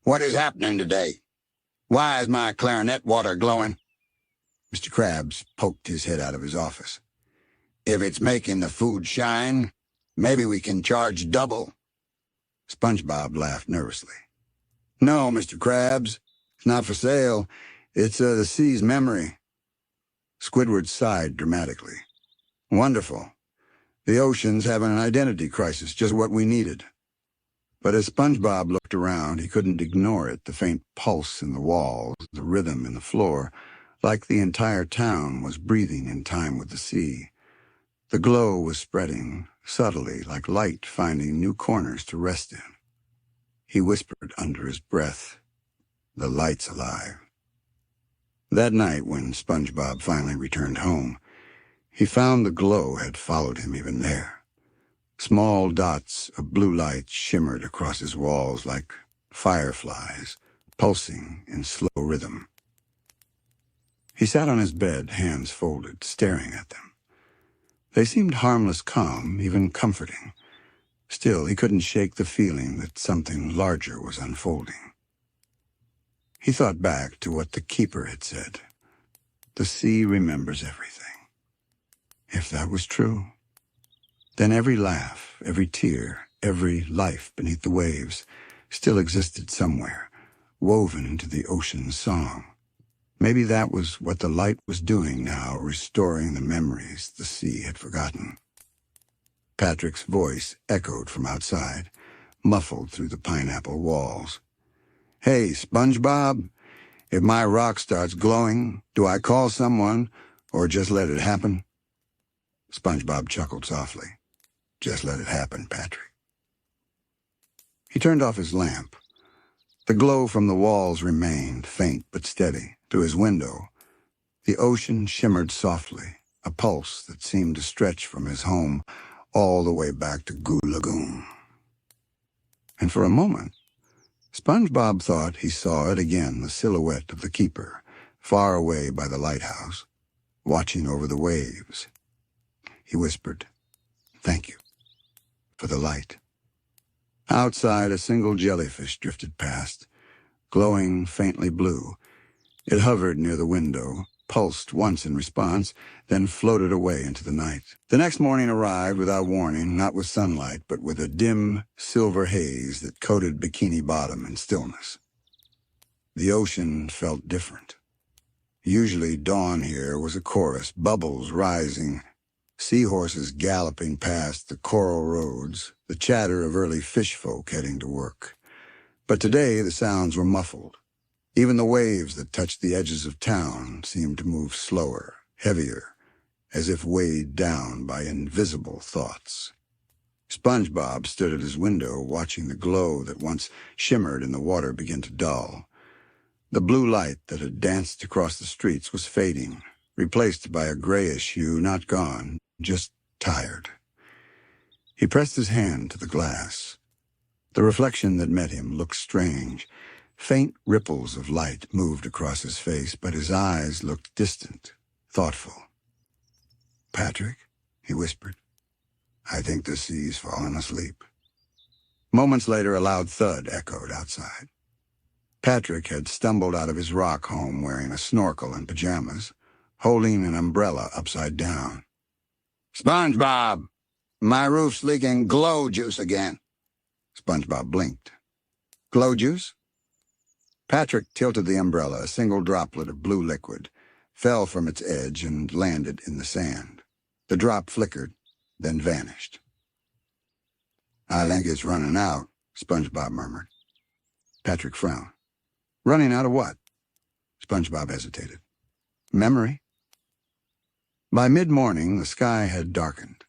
What is happening today? Why is my clarinet water glowing? Mr. Krabs poked his head out of his office. If it's making the food shine, maybe we can charge double. SpongeBob laughed nervously. No, Mr. Krabs. It's not for sale. It's the sea's memory. Squidward sighed dramatically. Wonderful. The ocean's having an identity crisis, just what we needed. But as SpongeBob looked around, he couldn't ignore it, the faint pulse in the walls, the rhythm in the floor, like the entire town was breathing in time with the sea. The glow was spreading, subtly, like light finding new corners to rest in. He whispered under his breath, "The light's alive." That night, when SpongeBob finally returned home, he found the glow had followed him even there. Small dots of blue light shimmered across his walls like fireflies, pulsing in slow rhythm. He sat on his bed, hands folded, staring at them. They seemed harmless calm, even comforting. Still, he couldn't shake the feeling that something larger was unfolding. He thought back to what the keeper had said. The sea remembers everything. If that was true, then every laugh, every tear, every life beneath the waves still existed somewhere, woven into the ocean's song. Maybe that was what the light was doing now, restoring the memories the sea had forgotten. Patrick's voice echoed from outside, muffled through the pineapple walls. Hey, SpongeBob, if my rock starts glowing, do I call someone or just let it happen? SpongeBob chuckled softly. Just let it happen, Patrick. He turned off his lamp. The glow from the walls remained, faint but steady. Through his window, the ocean shimmered softly, a pulse that seemed to stretch from his home all the way back to Goo Lagoon. And for a moment, SpongeBob thought he saw it again, the silhouette of the keeper, far away by the lighthouse, watching over the waves. He whispered, "Thank you for the light." Outside, a single jellyfish drifted past, glowing faintly blue. It hovered near the window, pulsed once in response, then floated away into the night. The next morning arrived without warning, not with sunlight, but with a dim, silver haze that coated Bikini Bottom in stillness. The ocean felt different. Usually dawn here was a chorus, bubbles rising, seahorses galloping past the coral roads, the chatter of early fish folk heading to work. But today the sounds were muffled. Even the waves that touched the edges of town seemed to move slower, heavier, as if weighed down by invisible thoughts. SpongeBob stood at his window, watching the glow that once shimmered in the water begin to dull. The blue light that had danced across the streets was fading, replaced by a grayish hue, not gone, just tired. He pressed his hand to the glass. The reflection that met him looked strange. Faint ripples of light moved across his face, but his eyes looked distant, thoughtful. "Patrick," he whispered, "I think the sea's fallen asleep." Moments later, a loud thud echoed outside. Patrick had stumbled out of his rock home wearing a snorkel and pajamas, holding an umbrella upside down. "SpongeBob, My roof's leaking glow juice again. SpongeBob blinked. Glow juice? Patrick tilted the umbrella. A single droplet of blue liquid fell from its edge and landed in the sand. The drop flickered, then vanished. I think it's running out, SpongeBob murmured. Patrick frowned. Running out of what? SpongeBob hesitated. Memory? By mid-morning, the sky had darkened.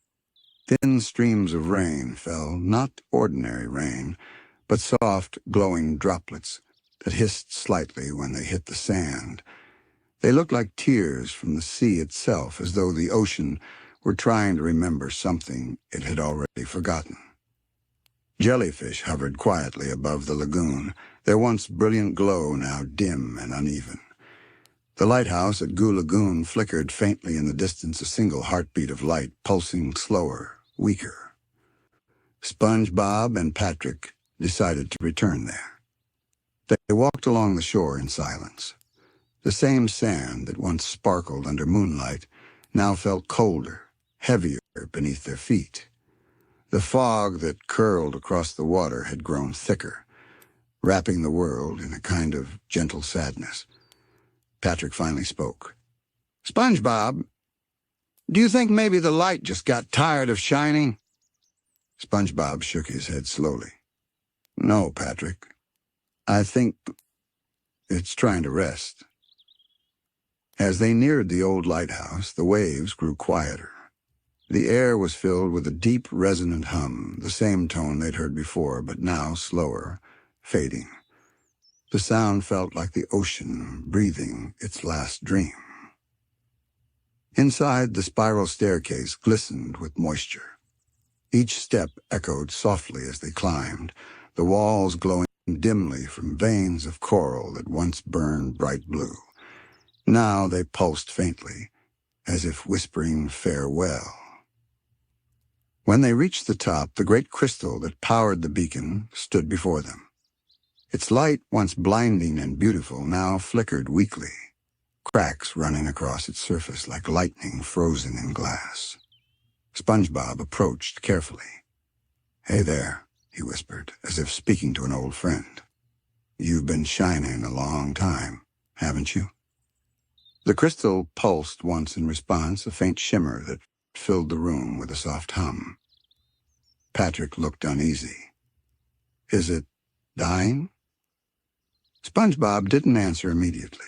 Thin streams of rain fell, not ordinary rain, but soft, glowing droplets that hissed slightly when they hit the sand. They looked like tears from the sea itself, as though the ocean were trying to remember something it had already forgotten. Jellyfish hovered quietly above the lagoon, their once brilliant glow now dim and uneven. The lighthouse at Goo Lagoon flickered faintly in the distance, a single heartbeat of light, pulsing slower, weaker. SpongeBob and Patrick decided to return there. They walked along the shore in silence. The same sand that once sparkled under moonlight now felt colder, heavier beneath their feet. The fog that curled across the water had grown thicker, wrapping the world in a kind of gentle sadness. Patrick finally spoke. SpongeBob, do you think maybe the light just got tired of shining? SpongeBob shook his head slowly. No, Patrick. I think it's trying to rest. As they neared the old lighthouse, the waves grew quieter. The air was filled with a deep, resonant hum, the same tone they'd heard before, but now slower, fading. The sound felt like the ocean breathing its last dream. Inside, the spiral staircase glistened with moisture. Each step echoed softly as they climbed, the walls glowing dimly from veins of coral that once burned bright blue. Now they pulsed faintly, as if whispering farewell. When they reached the top, the great crystal that powered the beacon stood before them. Its light, once blinding and beautiful, now flickered weakly, cracks running across its surface like lightning frozen in glass. SpongeBob approached carefully. Hey there, he whispered, as if speaking to an old friend. You've been shining a long time, haven't you? The crystal pulsed once in response, a faint shimmer that filled the room with a soft hum. Patrick looked uneasy. Is it dying? SpongeBob didn't answer immediately.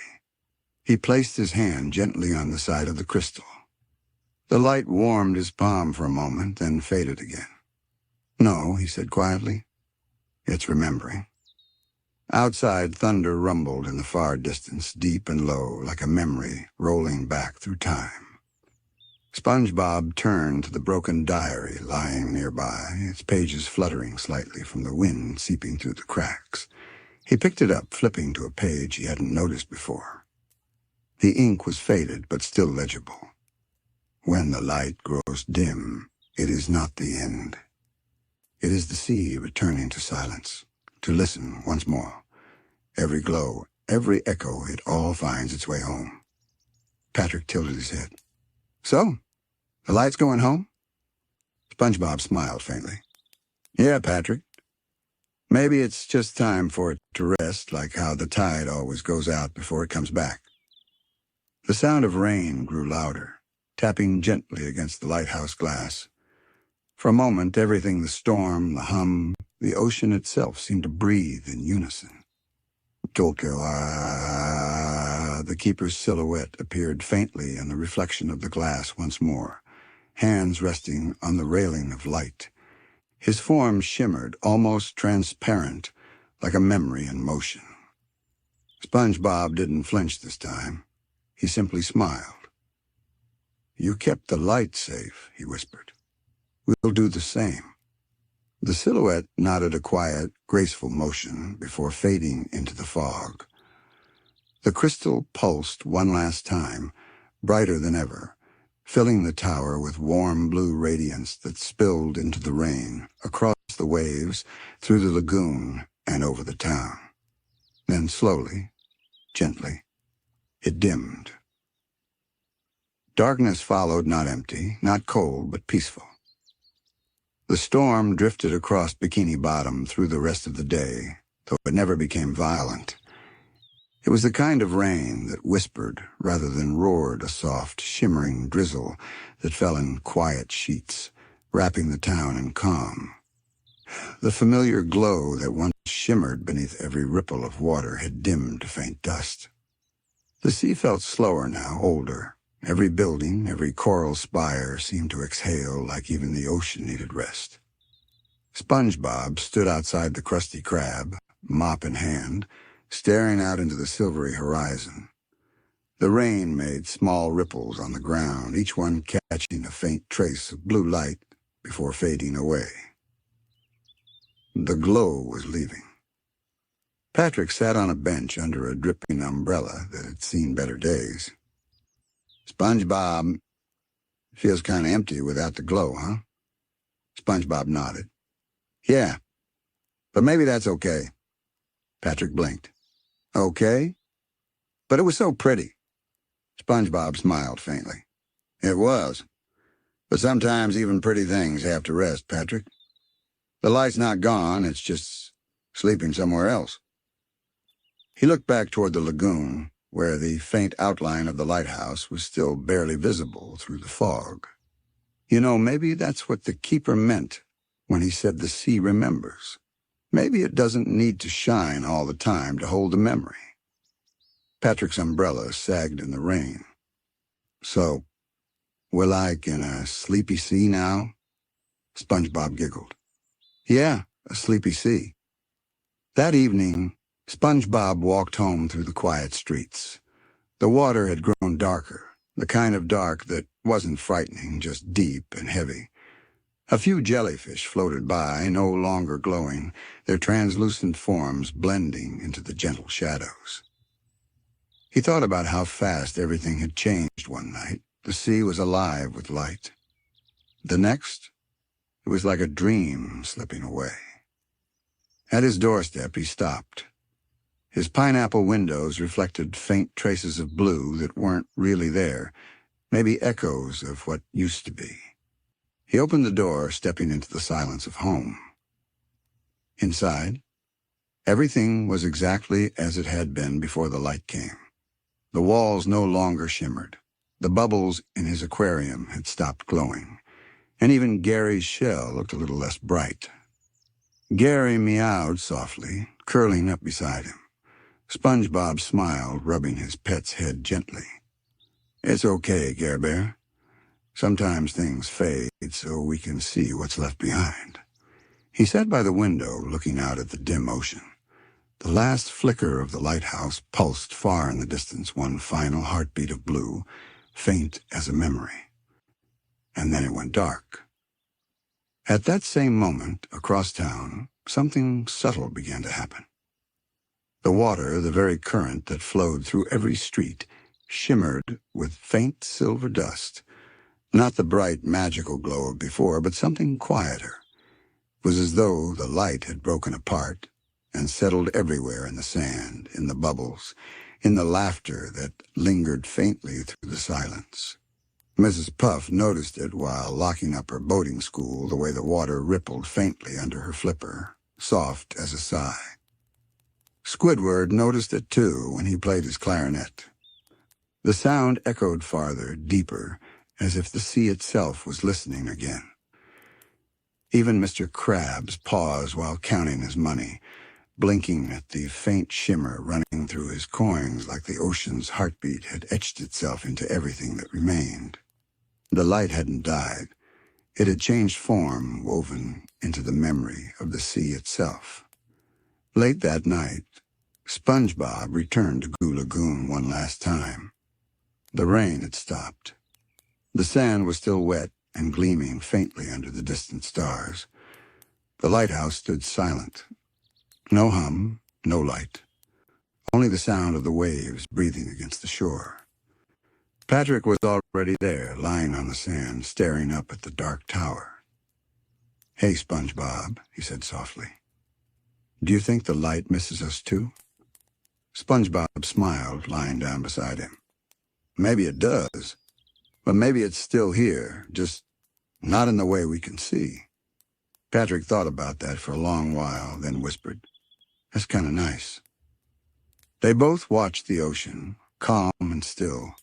He placed his hand gently on the side of the crystal. The light warmed his palm for a moment, then faded again. No, he said quietly. It's remembering. Outside, thunder rumbled in the far distance, deep and low, like a memory rolling back through time. SpongeBob turned to the broken diary lying nearby, its pages fluttering slightly from the wind seeping through the cracks. He picked it up, flipping to a page he hadn't noticed before. The ink was faded, but still legible. When the light grows dim, it is not the end. It is the sea returning to silence, to listen once more. Every glow, every echo, it all finds its way home. Patrick tilted his head. So, the light's going home? SpongeBob smiled faintly. Yeah, Patrick. Maybe it's just time for it to rest, like how the tide always goes out before it comes back. The sound of rain grew louder, tapping gently against the lighthouse glass. For a moment, everything, the storm, the hum, the ocean itself seemed to breathe in unison. Tokyo, the keeper's silhouette appeared faintly in the reflection of the glass once more, hands resting on the railing of light. His form shimmered, almost transparent, like a memory in motion. SpongeBob didn't flinch this time. He simply smiled. You kept the light safe, he whispered. We'll do the same. The silhouette nodded a quiet, graceful motion before fading into the fog. The crystal pulsed one last time, brighter than ever, filling the tower with warm blue radiance that spilled into the rain, across the waves, through the lagoon, and over the town. Then slowly, gently, it dimmed. Darkness followed, not empty, not cold, but peaceful. The storm drifted across Bikini Bottom through the rest of the day, though it never became violent. It was the kind of rain that whispered rather than roared, a soft, shimmering drizzle that fell in quiet sheets, wrapping the town in calm. The familiar glow that once shimmered beneath every ripple of water had dimmed to faint dust. The sea felt slower now, older. Every building, every coral spire seemed to exhale like even the ocean needed rest. SpongeBob stood outside the Krusty Krab, mop in hand, staring out into the silvery horizon. The rain made small ripples on the ground, each one catching a faint trace of blue light before fading away. The glow was leaving. Patrick sat on a bench under a dripping umbrella that had seen better days. SpongeBob, feels kind of empty without the glow, huh? SpongeBob nodded. Yeah, but maybe that's okay. Patrick blinked. Okay? But it was so pretty. SpongeBob smiled faintly. It was. But sometimes even pretty things have to rest, Patrick. The light's not gone, it's just sleeping somewhere else. He looked back toward the lagoon, where the faint outline of the lighthouse was still barely visible through the fog. You know, maybe that's what the keeper meant when he said the sea remembers. Maybe it doesn't need to shine all the time to hold a memory. Patrick's umbrella sagged in the rain. So, we're like in a sleepy sea now? SpongeBob giggled. Yeah, a sleepy sea. That evening, SpongeBob walked home through the quiet streets. The water had grown darker, the kind of dark that wasn't frightening, just deep and heavy. A few jellyfish floated by, no longer glowing, their translucent forms blending into the gentle shadows. He thought about how fast everything had changed one night. The sea was alive with light. The next, it was like a dream slipping away. At his doorstep, he stopped. His pineapple windows reflected faint traces of blue that weren't really there, maybe echoes of what used to be. He opened the door, stepping into the silence of home. Inside, everything was exactly as it had been before the light came. The walls no longer shimmered. The bubbles in his aquarium had stopped glowing, and even Gary's shell looked a little less bright. Gary meowed softly, curling up beside him. SpongeBob smiled, rubbing his pet's head gently. It's okay, Gare Bear. Sometimes things fade so we can see what's left behind. He sat by the window, looking out at the dim ocean. The last flicker of the lighthouse pulsed far in the distance, one final heartbeat of blue, faint as a memory. And then it went dark. At that same moment, across town, something subtle began to happen. The water, the very current that flowed through every street, shimmered with faint silver dust. Not the bright, magical glow of before, but something quieter. It was as though the light had broken apart and settled everywhere in the sand, in the bubbles, in the laughter that lingered faintly through the silence. Mrs. Puff noticed it while locking up her boating school, the way the water rippled faintly under her flipper, soft as a sigh. Squidward noticed it too when he played his clarinet. The sound echoed farther, deeper, as if the sea itself was listening again. Even Mr. Krabs paused while counting his money, blinking at the faint shimmer running through his coins like the ocean's heartbeat had etched itself into everything that remained. The light hadn't died. It had changed form, woven into the memory of the sea itself. Late that night, SpongeBob returned to Goo Lagoon one last time. The rain had stopped. The sand was still wet and gleaming faintly under the distant stars. The lighthouse stood silent. No hum, no light. Only the sound of the waves breathing against the shore. Patrick was already there, lying on the sand, staring up at the dark tower. "Hey, SpongeBob," he said softly. "Do you think the light misses us too?" SpongeBob smiled, lying down beside him. "Maybe it does, but maybe it's still here, just not in the way we can see." Patrick thought about that for a long while, then whispered, "That's kind of nice." They both watched the ocean, calm and still.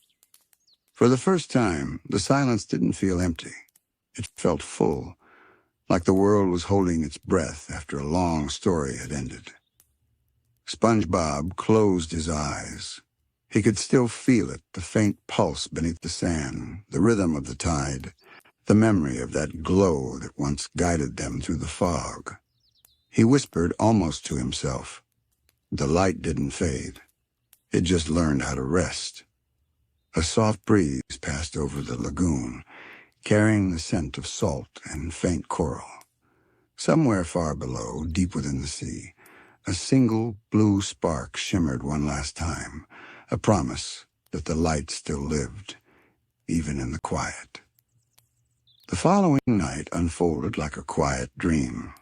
For the first time, the silence didn't feel empty. It felt full, like the world was holding its breath after a long story had ended. SpongeBob closed his eyes. He could still feel it, the faint pulse beneath the sand, the rhythm of the tide, the memory of that glow that once guided them through the fog. He whispered almost to himself. The light didn't fade. It just learned how to rest. A soft breeze passed over the lagoon, carrying the scent of salt and faint coral. Somewhere far below, deep within the sea, a single blue spark shimmered one last time, a promise that the light still lived, even in the quiet. The following night unfolded like a quiet dream.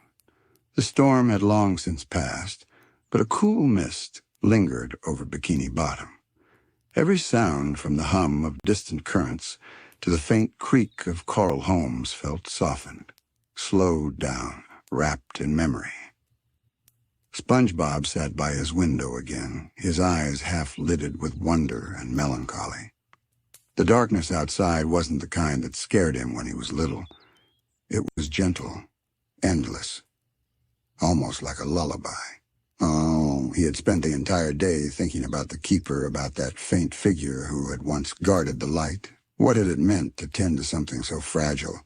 The storm had long since passed, but a cool mist lingered over Bikini Bottom. Every sound from the hum of distant currents to the faint creak of coral homes felt softened, slowed down, wrapped in memory. SpongeBob sat by his window again, his eyes half-lidded with wonder and melancholy. The darkness outside wasn't the kind that scared him when he was little. It was gentle, endless, almost like a lullaby. Oh, he had spent the entire day thinking about the keeper, about that faint figure who had once guarded the light. What had it meant to tend to something so fragile,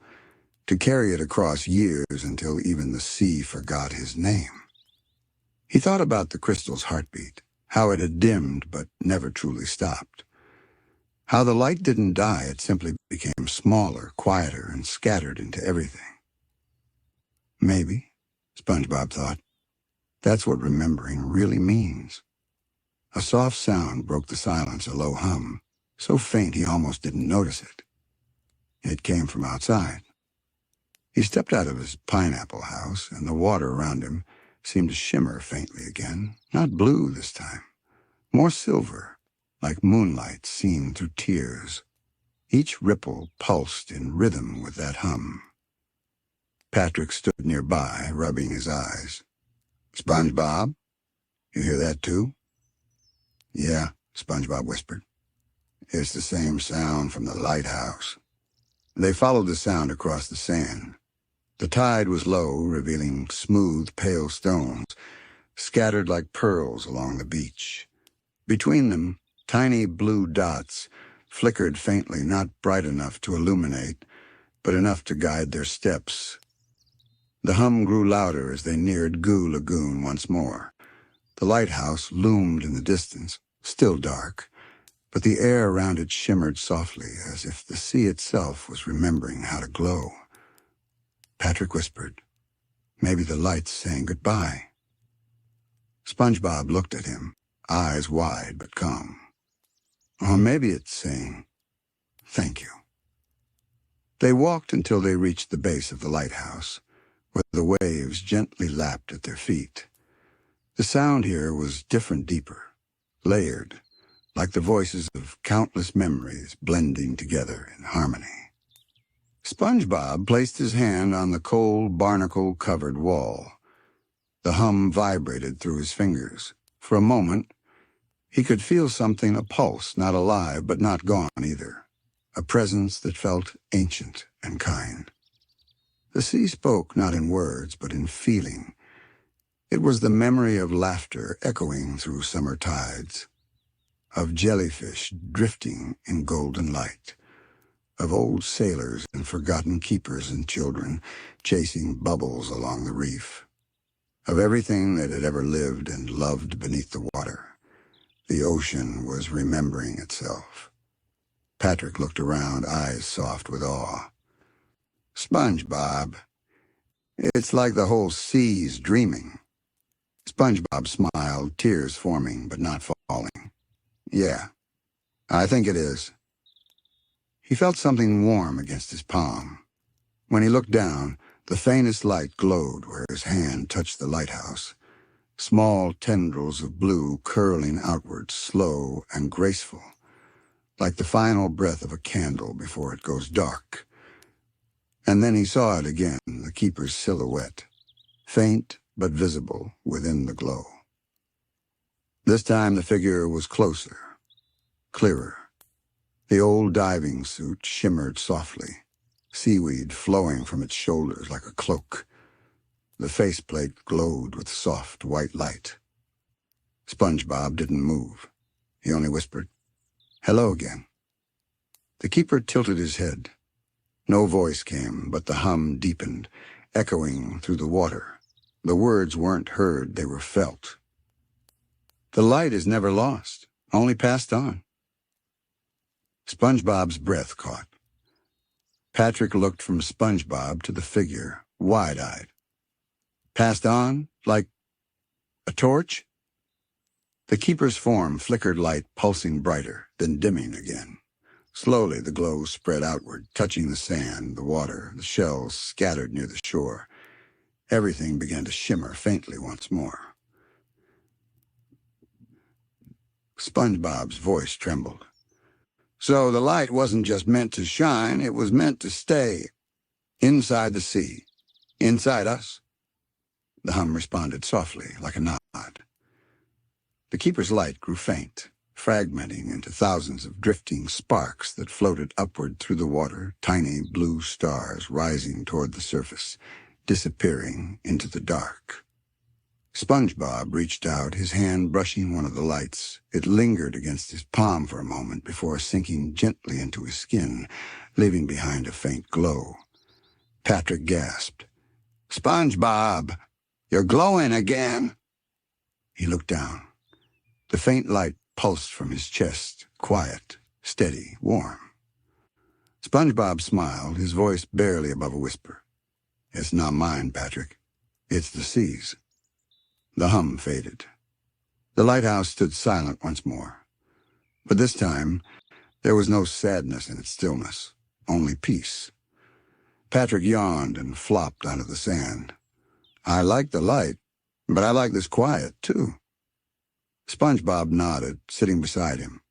to carry it across years until even the sea forgot his name? He thought about the crystal's heartbeat, how it had dimmed but never truly stopped. How the light didn't die, it simply became smaller, quieter, and scattered into everything. Maybe, SpongeBob thought, that's what remembering really means. A soft sound broke the silence, a low hum, so faint he almost didn't notice it. It came from outside. He stepped out of his pineapple house, and the water around him seemed to shimmer faintly again, not blue this time, more silver, like moonlight seen through tears. Each ripple pulsed in rhythm with that hum. Patrick stood nearby, rubbing his eyes. "SpongeBob, you hear that too?" "Yeah," SpongeBob whispered. "It's the same sound from the lighthouse." They followed the sound across the sand. The tide was low, revealing smooth, pale stones, scattered like pearls along the beach. Between them, tiny blue dots flickered faintly, not bright enough to illuminate, but enough to guide their steps. The hum grew louder as they neared Goo Lagoon once more. The lighthouse loomed in the distance, still dark, but the air around it shimmered softly, as if the sea itself was remembering how to glow. Patrick whispered, "Maybe the light's saying goodbye." SpongeBob looked at him, eyes wide but calm. "Or maybe it's saying, thank you." They walked until they reached the base of the lighthouse, where the waves gently lapped at their feet. The sound here was different, deeper, layered, like the voices of countless memories blending together in harmony. SpongeBob placed his hand on the cold, barnacle-covered wall. The hum vibrated through his fingers. For a moment, he could feel something, a pulse, not alive but not gone either, a presence that felt ancient and kind. The sea spoke not in words but in feeling. It was the memory of laughter echoing through summer tides, of jellyfish drifting in golden light, of old sailors and forgotten keepers and children chasing bubbles along the reef, of everything that had ever lived and loved beneath the water. The ocean was remembering itself. Patrick looked around, eyes soft with awe. "SpongeBob, it's like the whole sea's dreaming." SpongeBob smiled, tears forming but not falling. "Yeah, I think it is." He felt something warm against his palm. When he looked down, the faintest light glowed where his hand touched the lighthouse, small tendrils of blue curling outward, slow and graceful, like the final breath of a candle before it goes dark. And then he saw it again, the keeper's silhouette, faint but visible within the glow. This time the figure was closer, clearer. The old diving suit shimmered softly, seaweed flowing from its shoulders like a cloak. The faceplate glowed with soft white light. SpongeBob didn't move. He only whispered, "Hello again." The keeper tilted his head. No voice came, but the hum deepened, echoing through the water. The words weren't heard, they were felt. "The light is never lost, only passed on." SpongeBob's breath caught. Patrick looked from SpongeBob to the figure, wide-eyed. "Passed on? Like a torch?" The keeper's form flickered light, pulsing brighter, then dimming again. Slowly the glow spread outward, touching the sand, the water, the shells scattered near the shore. Everything began to shimmer faintly once more. SpongeBob's voice trembled. "So the light wasn't just meant to shine, it was meant to stay inside the sea, inside us." The hum responded softly, like a nod. The keeper's light grew faint, fragmenting into thousands of drifting sparks that floated upward through the water, tiny blue stars rising toward the surface, disappearing into the dark. SpongeBob reached out, his hand brushing one of the lights. It lingered against his palm for a moment before sinking gently into his skin, leaving behind a faint glow. Patrick gasped, "SpongeBob, you're glowing again." He looked down. The faint light pulsed from his chest, quiet, steady, warm. SpongeBob smiled, his voice barely above a whisper. "It's not mine, Patrick. It's the sea's." The hum faded. The lighthouse stood silent once more. But this time, there was no sadness in its stillness, only peace. Patrick yawned and flopped onto the sand. "I like the light, but I like this quiet, too." SpongeBob nodded, sitting beside him.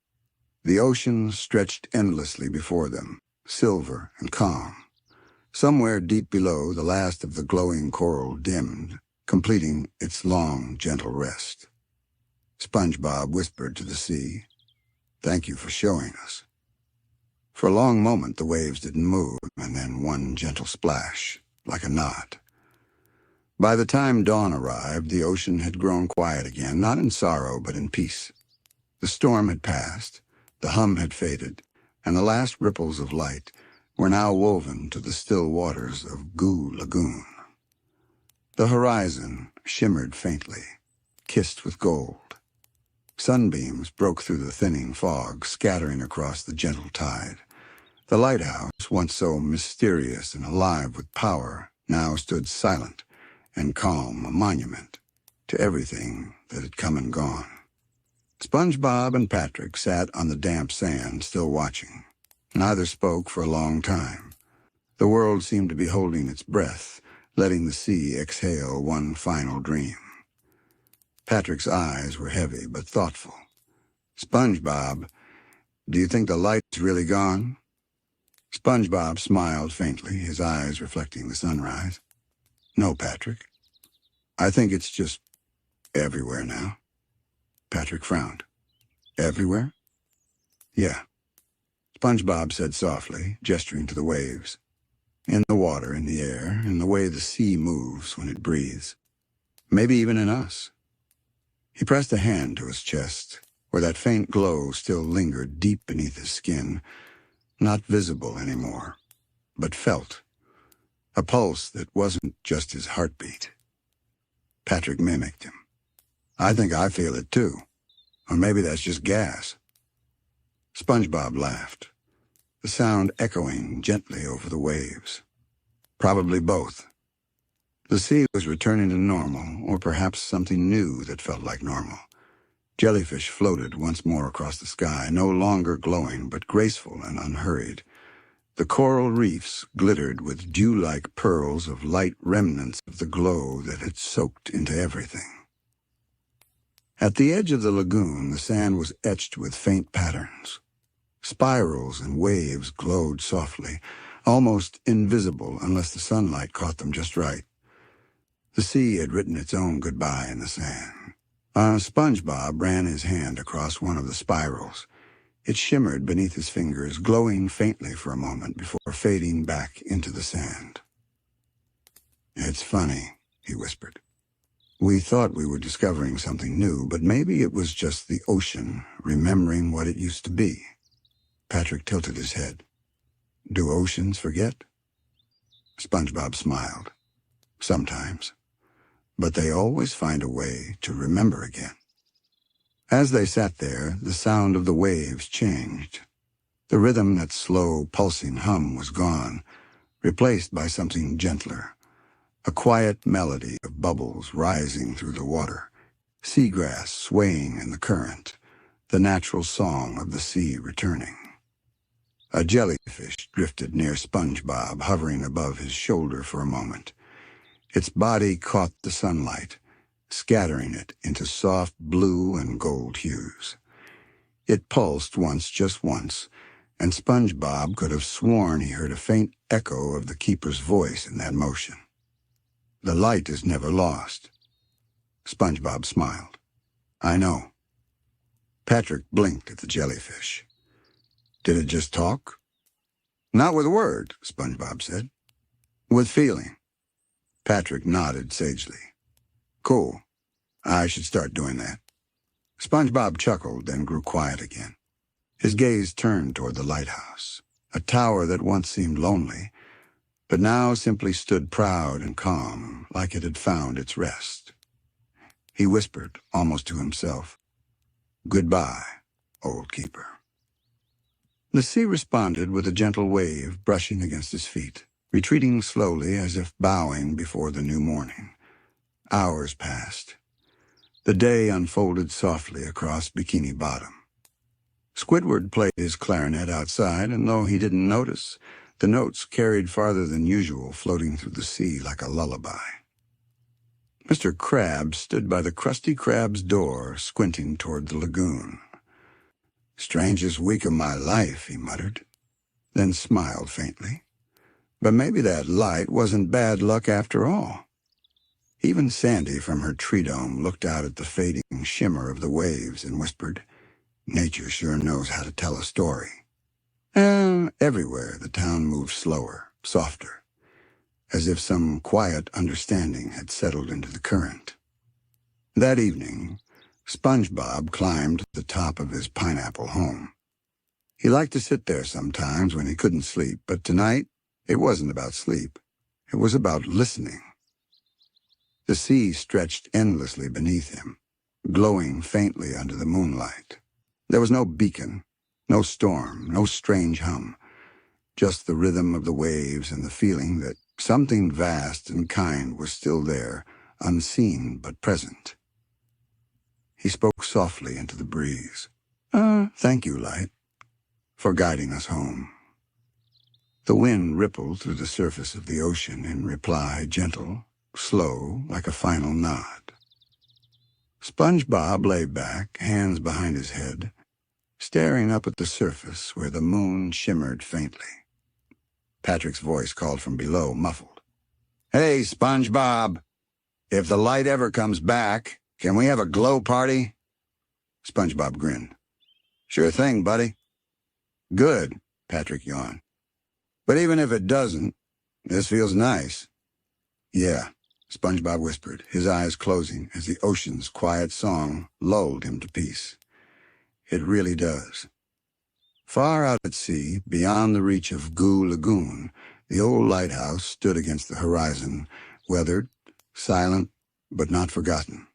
The ocean stretched endlessly before them, silver and calm. Somewhere deep below, the last of the glowing coral dimmed, completing its long, gentle rest. SpongeBob whispered to the sea, "Thank you for showing us." For a long moment, the waves didn't move, and then one gentle splash, like a nod. By the time dawn arrived, the ocean had grown quiet again, not in sorrow, but in peace. The storm had passed, the hum had faded, and the last ripples of light were now woven to the still waters of Goo Lagoon. The horizon shimmered faintly, kissed with gold. Sunbeams broke through the thinning fog, scattering across the gentle tide. The lighthouse, once so mysterious and alive with power, now stood silent and calm, a monument to everything that had come and gone. SpongeBob and Patrick sat on the damp sand, still watching. Neither spoke for a long time. The world seemed to be holding its breath, letting the sea exhale one final dream. Patrick's eyes were heavy but thoughtful. "SpongeBob, do you think the light's really gone?" SpongeBob smiled faintly, his eyes reflecting the sunrise. "No, Patrick. I think it's just everywhere now." Patrick frowned. "Everywhere?" "Yeah," SpongeBob said softly, gesturing to the waves. "In the water, in the air, in the way the sea moves when it breathes. Maybe even in us." He pressed a hand to his chest, where that faint glow still lingered deep beneath his skin, not visible anymore, but felt. A pulse that wasn't just his heartbeat. Patrick mimicked him. "I think I feel it too. Or maybe that's just gas." SpongeBob laughed, the sound echoing gently over the waves. "Probably both." The sea was returning to normal, or perhaps something new that felt like normal. Jellyfish floated once more across the sky, no longer glowing, but graceful and unhurried. The coral reefs glittered with dew-like pearls of light remnants of the glow that had soaked into everything. At the edge of the lagoon, the sand was etched with faint patterns. Spirals and waves glowed softly, almost invisible unless the sunlight caught them just right. The sea had written its own goodbye in the sand. SpongeBob ran his hand across one of the spirals. It shimmered beneath his fingers, glowing faintly for a moment before fading back into the sand. "It's funny," he whispered. "We thought we were discovering something new, but maybe it was just the ocean remembering what it used to be." Patrick tilted his head. "Do oceans forget?" SpongeBob smiled. "Sometimes. But they always find a way to remember again." As they sat there, the sound of the waves changed. The rhythm, that slow, pulsing hum, was gone, replaced by something gentler, a quiet melody of bubbles rising through the water, seagrass swaying in the current, the natural song of the sea returning. A jellyfish drifted near SpongeBob, hovering above his shoulder for a moment. Its body caught the sunlight, scattering it into soft blue and gold hues. It pulsed once, just once, and SpongeBob could have sworn he heard a faint echo of the keeper's voice in that motion. "The light is never lost." SpongeBob smiled. "I know." Patrick blinked at the jellyfish. "Did it just talk?" "Not with a word," SpongeBob said. "With feeling." Patrick nodded sagely. "Cool. I should start doing that." SpongeBob chuckled, then grew quiet again. His gaze turned toward the lighthouse, a tower that once seemed lonely, but now simply stood proud and calm, like it had found its rest. He whispered, almost to himself, "Goodbye, old keeper." The sea responded with a gentle wave brushing against his feet, retreating slowly as if bowing before the new morning. Hours passed. The day unfolded softly across Bikini Bottom. Squidward played his clarinet outside, and though he didn't notice, the notes carried farther than usual, floating through the sea like a lullaby. Mr. Krabs stood by the Krusty Krab's door, squinting toward the lagoon. "Strangest week of my life," he muttered, then smiled faintly. But maybe that light wasn't bad luck after all. Even Sandy from her tree dome looked out at the fading shimmer of the waves and whispered, "Nature sure knows how to tell a story." Everywhere the town moved slower, softer, as if some quiet understanding had settled into the current. That evening, SpongeBob climbed to the top of his pineapple home. He liked to sit there sometimes when he couldn't sleep, but tonight it wasn't about sleep. It was about listening. The sea stretched endlessly beneath him, glowing faintly under the moonlight. There was no beacon, no storm, no strange hum, just the rhythm of the waves and the feeling that something vast and kind was still there, unseen but present. He spoke softly into the breeze. Thank you, light, for guiding us home." The wind rippled through the surface of the ocean in reply, gentle, slow, like a final nod. SpongeBob lay back, hands behind his head, staring up at the surface where the moon shimmered faintly. Patrick's voice called from below, muffled. "Hey, SpongeBob, if the light ever comes back, can we have a glow party?" SpongeBob grinned. "Sure thing, buddy." "Good," Patrick yawned. "But even if it doesn't, this feels nice." "Yeah," SpongeBob whispered, his eyes closing as the ocean's quiet song lulled him to peace. "It really does." Far out at sea, beyond the reach of Goo Lagoon, the old lighthouse stood against the horizon, weathered, silent, but not forgotten.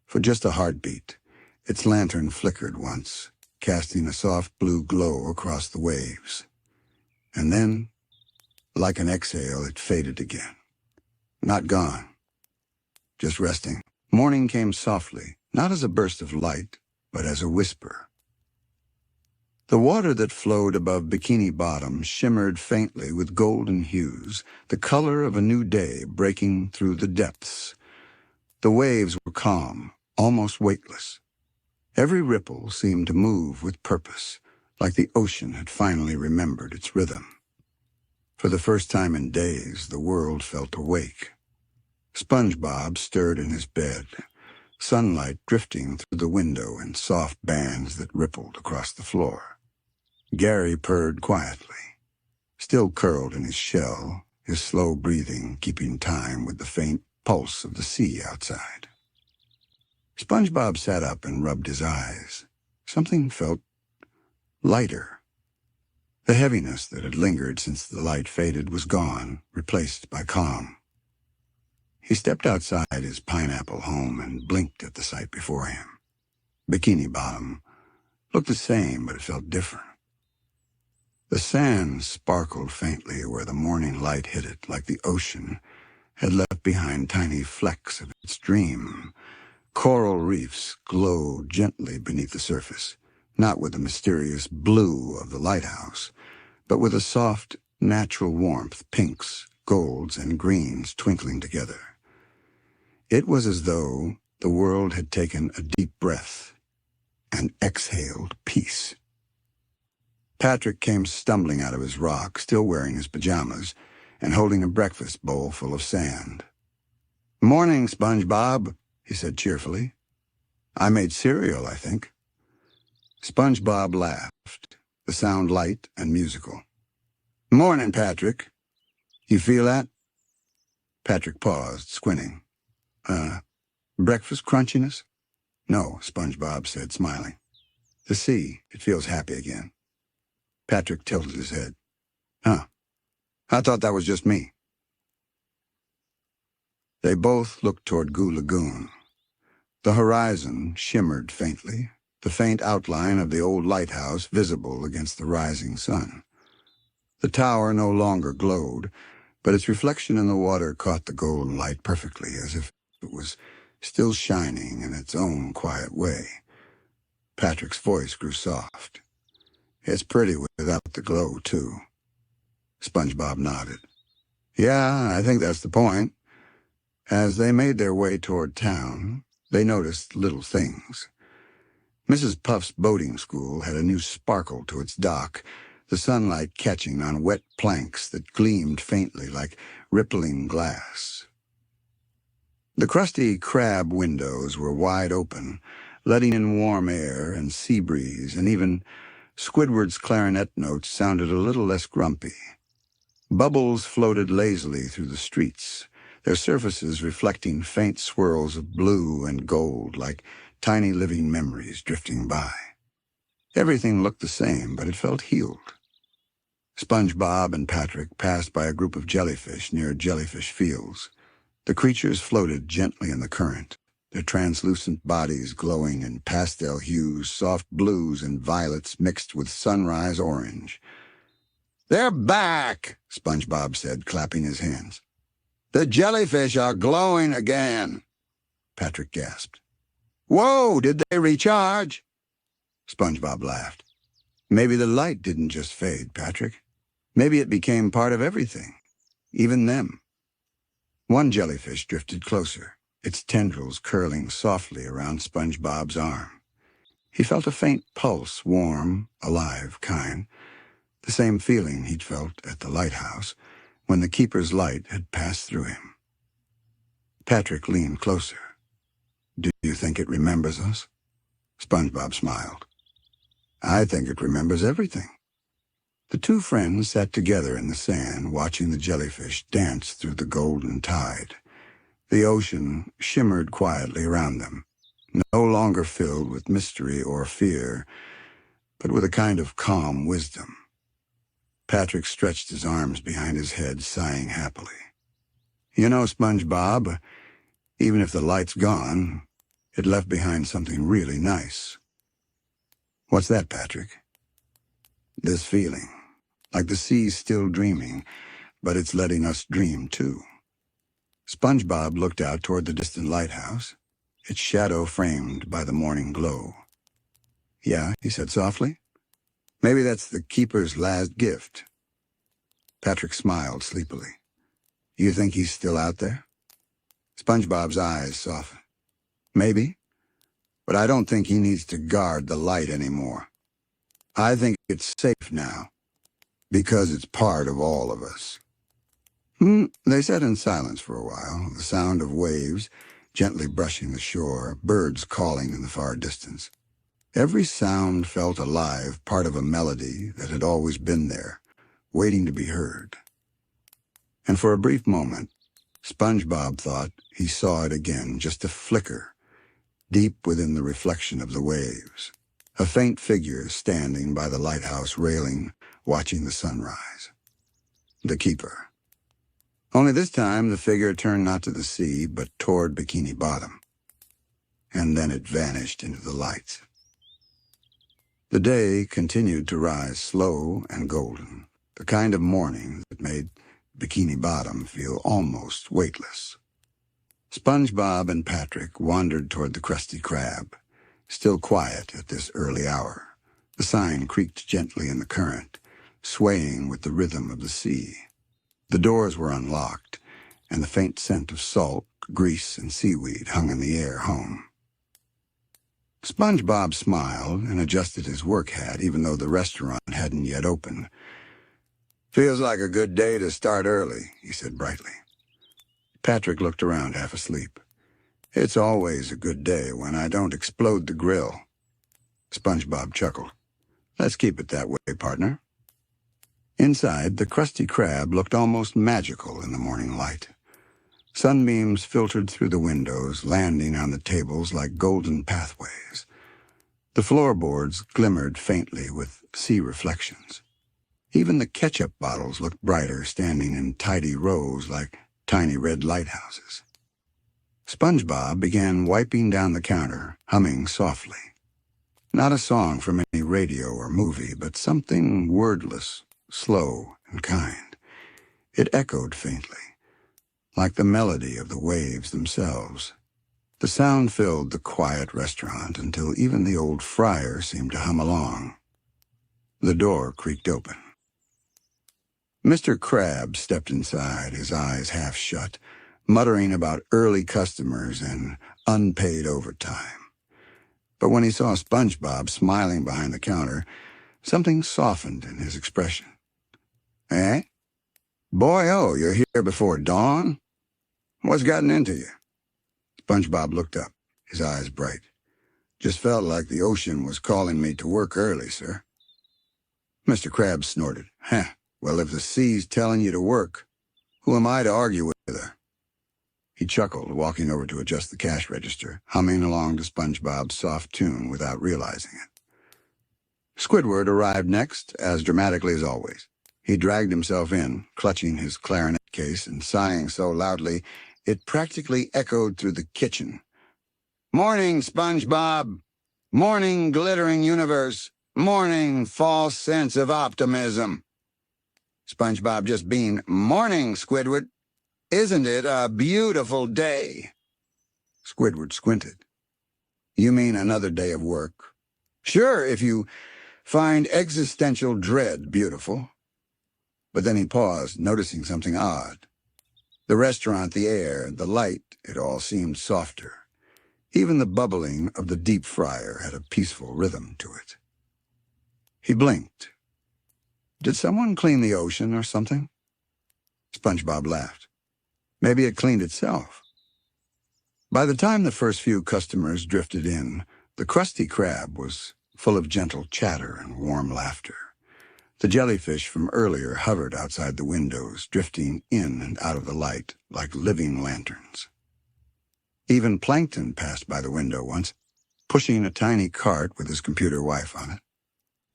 For just a heartbeat, its lantern flickered once, casting a soft blue glow across the waves. And then, like an exhale, it faded again. Not gone, just resting. Morning came softly, not as a burst of light, but as a whisper. The water that flowed above Bikini Bottom shimmered faintly with golden hues, the color of a new day breaking through the depths. The waves were calm, almost weightless. Every ripple seemed to move with purpose, like the ocean had finally remembered its rhythm. For the first time in days, the world felt awake. SpongeBob stirred in his bed, sunlight drifting through the window in soft bands that rippled across the floor. Gary purred quietly, still curled in his shell, his slow breathing keeping time with the faint pulse of the sea outside. SpongeBob sat up and rubbed his eyes. Something felt lighter. The heaviness that had lingered since the light faded was gone, replaced by calm. He stepped outside his pineapple home and blinked at the sight before him. Bikini Bottom looked the same, but it felt different. The sand sparkled faintly where the morning light hit it, like the ocean had left behind tiny flecks of its dream. Coral reefs glowed gently beneath the surface, not with the mysterious blue of the lighthouse, but with a soft, natural warmth, pinks, golds, and greens twinkling together. It was as though the world had taken a deep breath and exhaled peace. Patrick came stumbling out of his rock, still wearing his pajamas, and holding a breakfast bowl full of sand. "Morning, SpongeBob," he said cheerfully. "I made cereal, I think." SpongeBob laughed, the sound light and musical. "Morning, Patrick. You feel that?" Patrick paused, squinting. Breakfast crunchiness?" "No," SpongeBob said, smiling. "The sea, it feels happy again." Patrick tilted his head. "Huh. I thought that was just me." They both looked toward Goo Lagoon. The horizon shimmered faintly, the faint outline of the old lighthouse visible against the rising sun. The tower no longer glowed, but its reflection in the water caught the golden light perfectly, as if it was still shining in its own quiet way. Patrick's voice grew soft. "It's pretty without the glow, too." SpongeBob nodded. "Yeah, I think that's the point." As they made their way toward town, they noticed little things. Mrs. Puff's boating school had a new sparkle to its dock, the sunlight catching on wet planks that gleamed faintly like rippling glass. The crusty crab windows were wide open, letting in warm air and sea breeze, and even Squidward's clarinet notes sounded a little less grumpy. Bubbles floated lazily through the streets, their surfaces reflecting faint swirls of blue and gold like tiny living memories drifting by. Everything looked the same, but it felt healed. SpongeBob and Patrick passed by a group of jellyfish near jellyfish fields. The creatures floated gently in the current, their translucent bodies glowing in pastel hues, soft blues and violets mixed with sunrise orange. "They're back," SpongeBob said, clapping his hands. "The jellyfish are glowing again," Patrick gasped. "Whoa, did they recharge?" SpongeBob laughed. "Maybe the light didn't just fade, Patrick. Maybe it became part of everything, even them." One jellyfish drifted closer, its tendrils curling softly around SpongeBob's arm. He felt a faint pulse, warm, alive, kind, the same feeling he'd felt at the lighthouse when the keeper's light had passed through him. Patrick leaned closer. "Do you think it remembers us?" SpongeBob smiled. "I think it remembers everything." The two friends sat together in the sand, watching the jellyfish dance through the golden tide. The ocean shimmered quietly around them, no longer filled with mystery or fear, but with a kind of calm wisdom. Patrick stretched his arms behind his head, sighing happily. "You know, SpongeBob, even if the light's gone, it left behind something really nice." "What's that, Patrick?" "This feeling. Like the sea's still dreaming, but it's letting us dream, too." SpongeBob looked out toward the distant lighthouse, its shadow framed by the morning glow. "Yeah," he said softly. "Maybe that's the keeper's last gift." Patrick smiled sleepily. "You think he's still out there?" SpongeBob's eyes softened. "Maybe, but I don't think he needs to guard the light anymore. I think it's safe now." Because it's part of all of us. They sat in silence for a while, the sound of waves gently brushing the shore, birds calling in the far distance. Every sound felt alive, part of a melody that had always been there, waiting to be heard. And for a brief moment, SpongeBob thought he saw it again, just a flicker, deep within the reflection of the waves. A faint figure standing by the lighthouse railing, watching the sunrise. The keeper. Only this time the figure turned not to the sea, but toward Bikini Bottom. And then it vanished into the light. The day continued to rise slow and golden, the kind of morning that made Bikini Bottom feel almost weightless. SpongeBob and Patrick wandered toward the Krusty Krab, still quiet at this early hour. The sign creaked gently in the current, swaying with the rhythm of the sea. The doors were unlocked, and the faint scent of salt, grease, and seaweed hung in the air home. SpongeBob smiled and adjusted his work hat, even though the restaurant hadn't yet opened. "Feels like a good day to start early," he said brightly. Patrick looked around, half asleep. "It's always a good day when I don't explode the grill." SpongeBob chuckled. "Let's keep it that way, partner." Inside, the Krusty Krab looked almost magical in the morning light. Sunbeams filtered through the windows, landing on the tables like golden pathways. The floorboards glimmered faintly with sea reflections. Even the ketchup bottles looked brighter, standing in tidy rows like tiny red lighthouses. SpongeBob began wiping down the counter, humming softly. Not a song from any radio or movie, but something wordless, slow and kind. It echoed faintly, like the melody of the waves themselves. The sound filled the quiet restaurant until even the old fryer seemed to hum along. The door creaked open. Mr. Krabs stepped inside, his eyes half shut, muttering about early customers and unpaid overtime. But when he saw SpongeBob smiling behind the counter, something softened in his expression. "Eh? Boy-oh, you're here before dawn? What's gotten into you?" SpongeBob looked up, his eyes bright. "Just felt like the ocean was calling me to work early, sir." Mr. Krabs snorted. Well, if the sea's telling you to work, who am I to argue with her?" He chuckled, walking over to adjust the cash register, humming along to SpongeBob's soft tune without realizing it. Squidward arrived next, as dramatically as always. He dragged himself in, clutching his clarinet case and sighing so loudly it practically echoed through the kitchen. "Morning, SpongeBob! Morning, glittering universe! Morning, false sense of optimism!" SpongeBob just beamed. "Morning, Squidward! Isn't it a beautiful day?" Squidward squinted. "You mean another day of work?" "Sure, if you find existential dread beautiful." But then he paused, noticing something odd. The restaurant, the air, the light, it all seemed softer. Even the bubbling of the deep fryer had a peaceful rhythm to it. He blinked. Did someone clean the ocean or something? SpongeBob laughed. Maybe it cleaned itself. By the time the first few customers drifted in, the Krusty Krab was full of gentle chatter and warm laughter. The jellyfish from earlier hovered outside the windows, drifting in and out of the light like living lanterns. Even Plankton passed by the window once, pushing a tiny cart with his computer wife on it.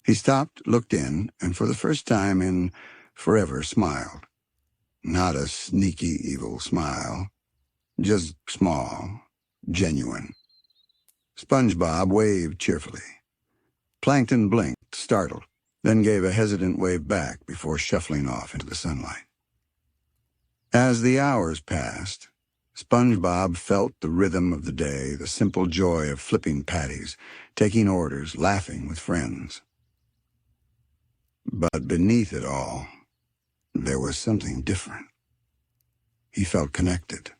He stopped, looked in, and for the first time in forever smiled. Not a sneaky, evil smile, just small, genuine. SpongeBob waved cheerfully. Plankton blinked, startled, then gave a hesitant wave back before shuffling off into the sunlight. As the hours passed, SpongeBob felt the rhythm of the day, the simple joy of flipping patties, taking orders, laughing with friends. But beneath it all, there was something different. He felt connected,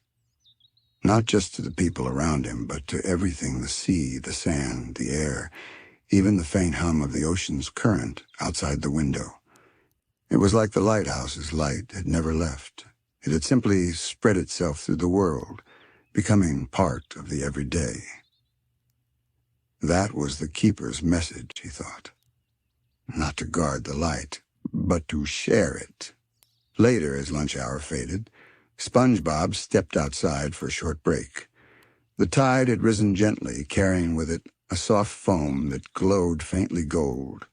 not just to the people around him, but to everything, the sea, the sand, the air, even the faint hum of the ocean's current outside the window. It was like the lighthouse's light had never left. It had simply spread itself through the world, becoming part of the everyday. That was the keeper's message, he thought. Not to guard the light, but to share it. Later, as lunch hour faded, SpongeBob stepped outside for a short break. The tide had risen gently, carrying with it a soft foam that glowed faintly gold.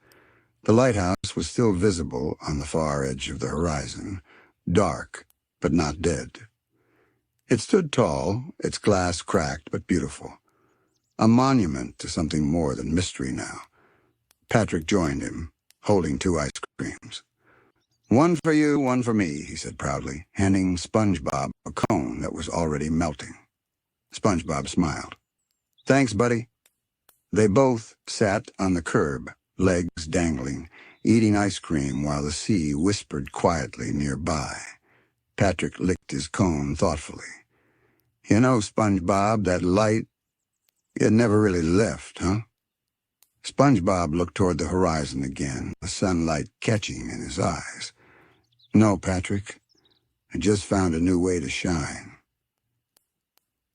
The lighthouse was still visible on the far edge of the horizon, dark but not dead. It stood tall, its glass cracked but beautiful, a monument to something more than mystery now. Patrick joined him, holding 2 ice creams. "One for you, one for me," he said proudly, handing SpongeBob a cone that was already melting. SpongeBob smiled. "Thanks, buddy." They both sat on the curb, legs dangling, eating ice cream while the sea whispered quietly nearby. Patrick licked his cone thoughtfully. "You know, SpongeBob, that light, it never really left, huh?" SpongeBob looked toward the horizon again, the sunlight catching in his eyes. "No, Patrick, I just found a new way to shine."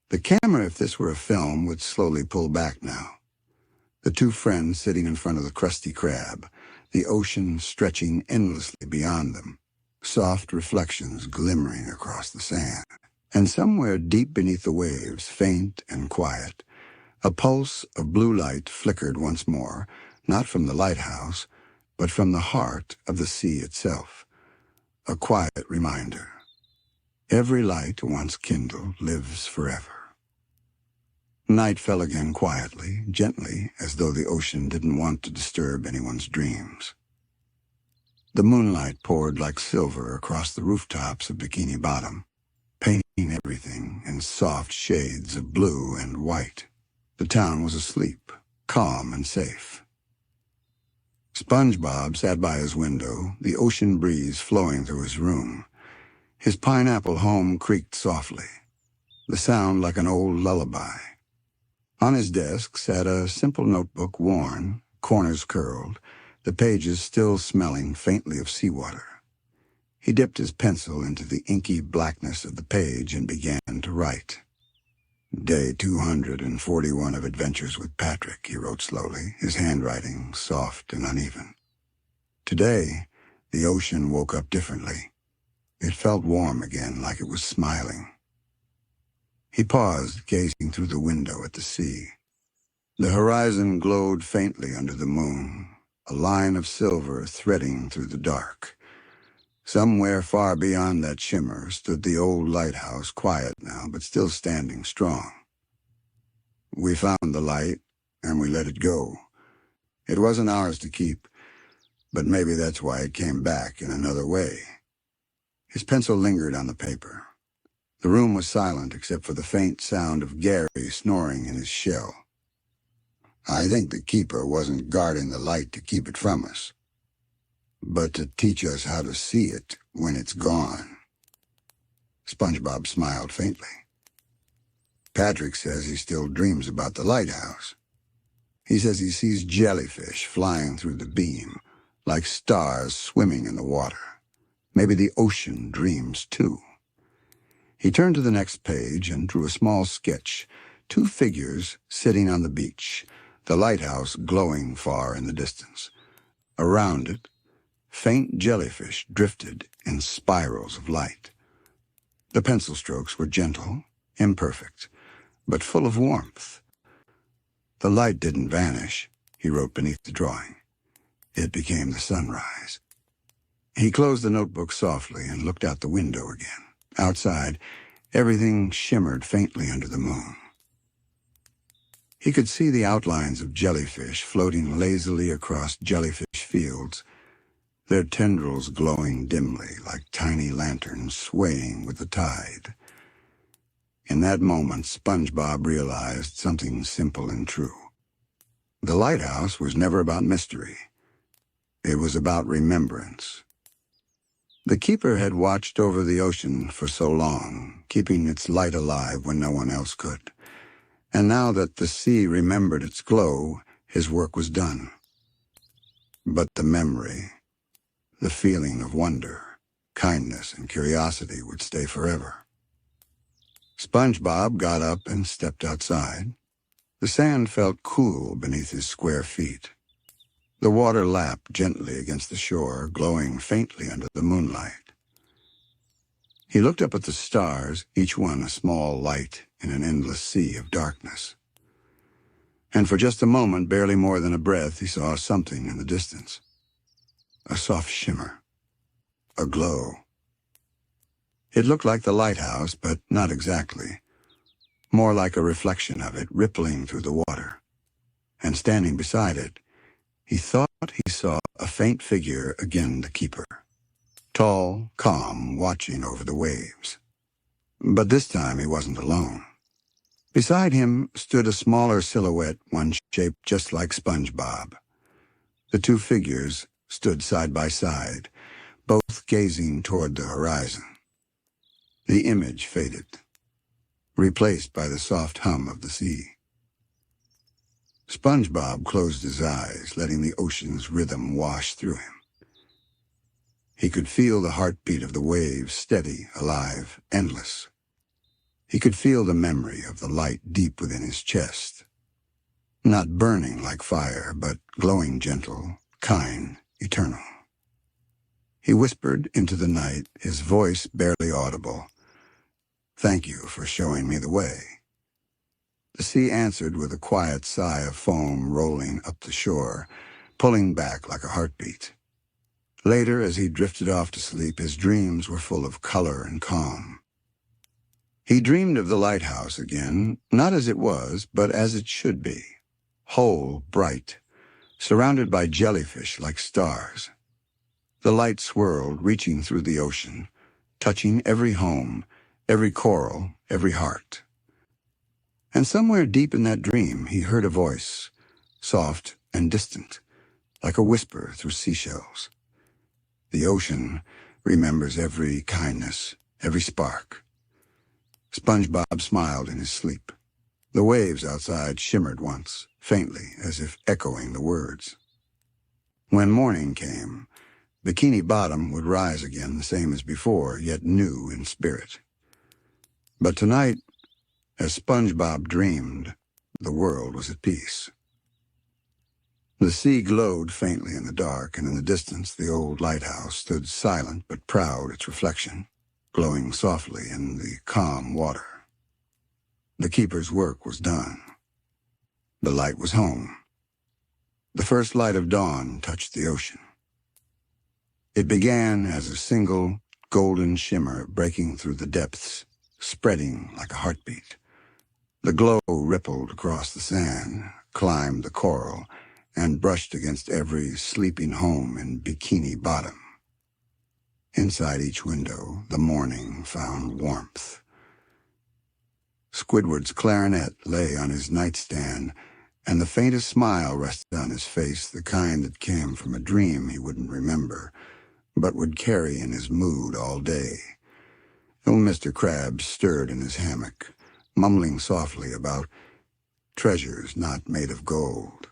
The camera, if this were a film, would slowly pull back now. The 2 friends sitting in front of the Krusty Krab, the ocean stretching endlessly beyond them, soft reflections glimmering across the sand. And somewhere deep beneath the waves, faint and quiet, a pulse of blue light flickered once more, not from the lighthouse, but from the heart of the sea itself. A quiet reminder. Every light once kindled lives forever. Night fell again quietly, gently, as though the ocean didn't want to disturb anyone's dreams. The moonlight poured like silver across the rooftops of Bikini Bottom, painting everything in soft shades of blue and white. The town was asleep, calm and safe. SpongeBob sat by his window, the ocean breeze flowing through his room. His pineapple home creaked softly, the sound like an old lullaby. On his desk sat a simple notebook, worn, corners curled, the pages still smelling faintly of seawater. He dipped his pencil into the inky blackness of the page and began to write. "Day 241 of adventures with Patrick," he wrote slowly, his handwriting soft and uneven. Today, the ocean woke up differently. It felt warm again, like it was smiling. He paused, gazing through the window at the sea. The horizon glowed faintly under the moon, a line of silver threading through the dark. Somewhere far beyond that shimmer stood the old lighthouse, quiet now, but still standing strong. "We found the light, and we let it go. It wasn't ours to keep, but maybe that's why it came back in another way." His pencil lingered on the paper. The room was silent except for the faint sound of Gary snoring in his shell. "I think the keeper wasn't guarding the light to keep it from us, but to teach us how to see it when it's gone." SpongeBob smiled faintly. "Patrick says he still dreams about the lighthouse. He says he sees jellyfish flying through the beam, like stars swimming in the water. Maybe the ocean dreams too." He turned to the next page and drew a small sketch, 2 figures sitting on the beach, the lighthouse glowing far in the distance. Around it, faint jellyfish drifted in spirals of light. The pencil strokes were gentle, imperfect, but full of warmth. "The light didn't vanish," he wrote beneath the drawing. "It became the sunrise." He closed the notebook softly and looked out the window again. Outside, everything shimmered faintly under the moon. He could see the outlines of jellyfish floating lazily across jellyfish fields, their tendrils glowing dimly like tiny lanterns swaying with the tide. In that moment, SpongeBob realized something simple and true. The lighthouse was never about mystery. It was about remembrance. The keeper had watched over the ocean for so long, keeping its light alive when no one else could. And now that the sea remembered its glow, his work was done. But the memory, The feeling of wonder, kindness, and curiosity would stay forever. SpongeBob got up and stepped outside. The sand felt cool beneath his square feet. The water lapped gently against the shore, glowing faintly under the moonlight. He looked up at the stars, each one a small light in an endless sea of darkness. And for just a moment, barely more than a breath, he saw something in the distance. A soft shimmer. A glow. It looked like the lighthouse, but not exactly. More like a reflection of it, rippling through the water. And standing beside it, he thought he saw a faint figure again, the keeper. Tall, calm, watching over the waves. But this time he wasn't alone. Beside him stood a smaller silhouette, one shaped just like SpongeBob. The two figures stood side by side, both gazing toward the horizon. The image faded, replaced by the soft hum of the sea. SpongeBob closed his eyes, letting the ocean's rhythm wash through him. He could feel the heartbeat of the waves, steady, alive, endless. He could feel the memory of the light deep within his chest. Not burning like fire, but glowing gentle, kind, eternal. He whispered into the night, his voice barely audible. "Thank you for showing me the way." The sea answered with a quiet sigh of foam rolling up the shore, pulling back like a heartbeat. Later, as he drifted off to sleep, his dreams were full of color and calm. He dreamed of the lighthouse again, not as it was, but as it should be. Whole, bright, surrounded by jellyfish like stars. The light swirled, reaching through the ocean, touching every home, every coral, every heart. And somewhere deep in that dream, he heard a voice, soft and distant, like a whisper through seashells. The ocean remembers every kindness, every spark. SpongeBob smiled in his sleep. The waves outside shimmered once, faintly, as if echoing the words. When morning came, Bikini Bottom would rise again the same as before, yet new in spirit. But tonight, as SpongeBob dreamed, the world was at peace. The sea glowed faintly in the dark, and in the distance the old lighthouse stood silent but proud, its reflection, glowing softly in the calm water. The keeper's work was done. The light was home. The first light of dawn touched the ocean. It began as a single golden shimmer breaking through the depths, spreading like a heartbeat. The glow rippled across the sand, climbed the coral, and brushed against every sleeping home in Bikini Bottom. Inside each window, the morning found warmth. Squidward's clarinet lay on his nightstand, and the faintest smile rested on his face, the kind that came from a dream he wouldn't remember, but would carry in his mood all day. Old Mr. Krabs stirred in his hammock, mumbling softly about treasures not made of gold.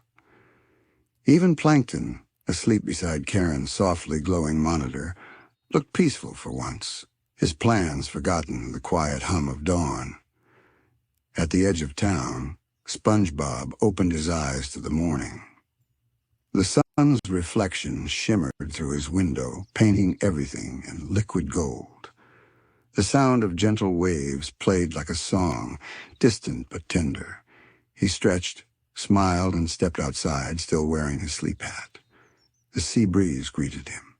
Even Plankton, asleep beside Karen's softly glowing monitor, looked peaceful for once, his plans forgotten in the quiet hum of dawn. At the edge of town, SpongeBob opened his eyes to the morning. The sun's reflection shimmered through his window, painting everything in liquid gold. The sound of gentle waves played like a song, distant but tender. He stretched, smiled, and stepped outside, still wearing his sleep hat. The sea breeze greeted him.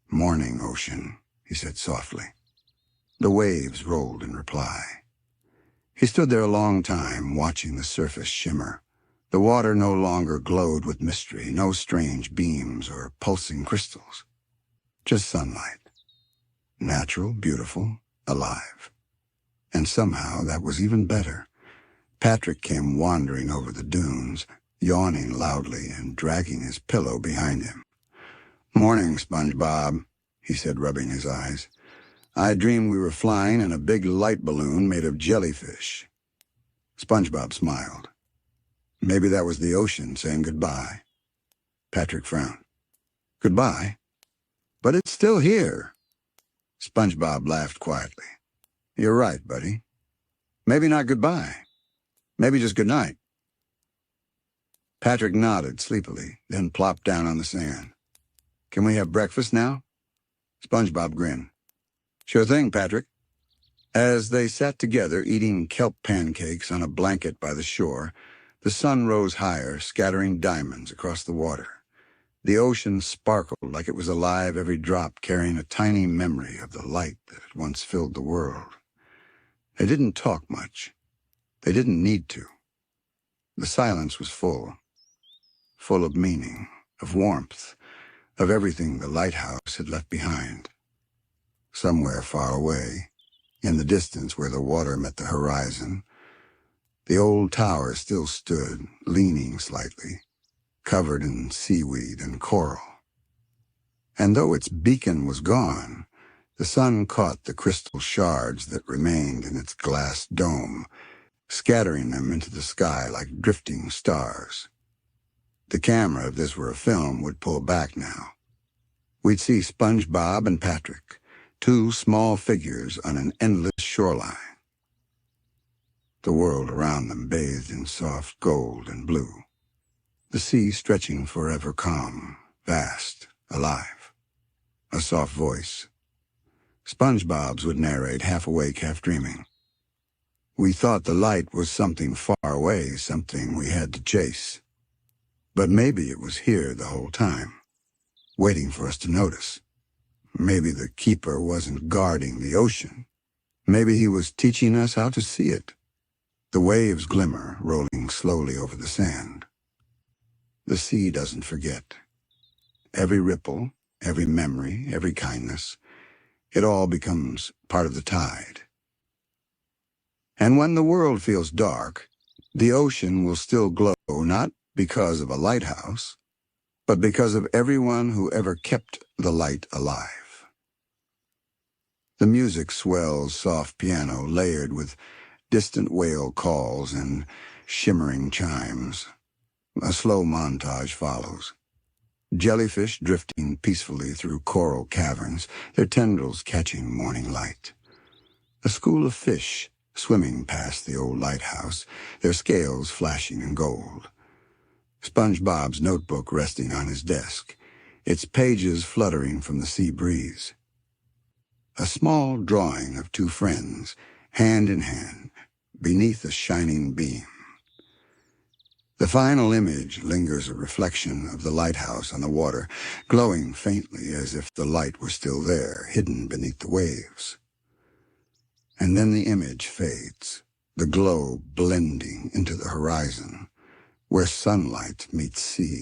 "Morning, ocean," he said softly. The waves rolled in reply. He stood there a long time, watching the surface shimmer. The water no longer glowed with mystery, no strange beams or pulsing crystals. Just sunlight. Natural, beautiful, alive. And somehow that was even better. Patrick came wandering over the dunes, yawning loudly and dragging his pillow behind him. "Morning, SpongeBob," he said, rubbing his eyes. "I dreamed we were flying in a big light balloon made of jellyfish." SpongeBob smiled. Maybe that was the ocean saying goodbye. Patrick frowned. "Goodbye? But it's still here. SpongeBob laughed quietly. You're right, buddy. Maybe not goodbye. Maybe just good night. Patrick nodded sleepily, then plopped down on the sand. Can we have breakfast now? SpongeBob grinned. Sure thing, Patrick. As they sat together eating kelp pancakes on a blanket by the shore, the sun rose higher, scattering diamonds across the water. The ocean sparkled like it was alive, every drop carrying a tiny memory of the light that had once filled the world. They didn't talk much. They didn't need to. The silence was full of meaning, of warmth, of everything the lighthouse had left behind. Somewhere far away, in the distance where the water met the horizon, the old tower still stood, leaning slightly, covered in seaweed and coral. And though its beacon was gone, the sun caught the crystal shards that remained in its glass dome, scattering them into the sky like drifting stars. The camera, if this were a film, would pull back now. We'd see SpongeBob and Patrick, two small figures on an endless shoreline. The world around them bathed in soft gold and blue. The sea stretching forever calm, vast, alive. A soft voice. SpongeBob's would narrate, half awake, half dreaming. We thought the light was something far away, something we had to chase. But maybe it was here the whole time, waiting for us to notice. Maybe the keeper wasn't guarding the ocean. Maybe he was teaching us how to see it. The waves glimmer, rolling slowly over the sand. The sea doesn't forget. Every ripple, every memory, every kindness, it all becomes part of the tide. And when the world feels dark, the ocean will still glow, not because of a lighthouse, but because of everyone who ever kept the light alive. The music swells soft piano layered with distant whale calls and shimmering chimes. A slow montage follows. Jellyfish drifting peacefully through coral caverns, their tendrils catching morning light. A school of fish swimming past the old lighthouse, their scales flashing in gold. SpongeBob's notebook resting on his desk, its pages fluttering from the sea breeze. A small drawing of two friends, hand in hand, beneath a shining beam. The final image lingers, a reflection of the lighthouse on the water, glowing faintly as if the light were still there, hidden beneath the waves. And then the image fades, the glow blending into the horizon, where sunlight meets sea.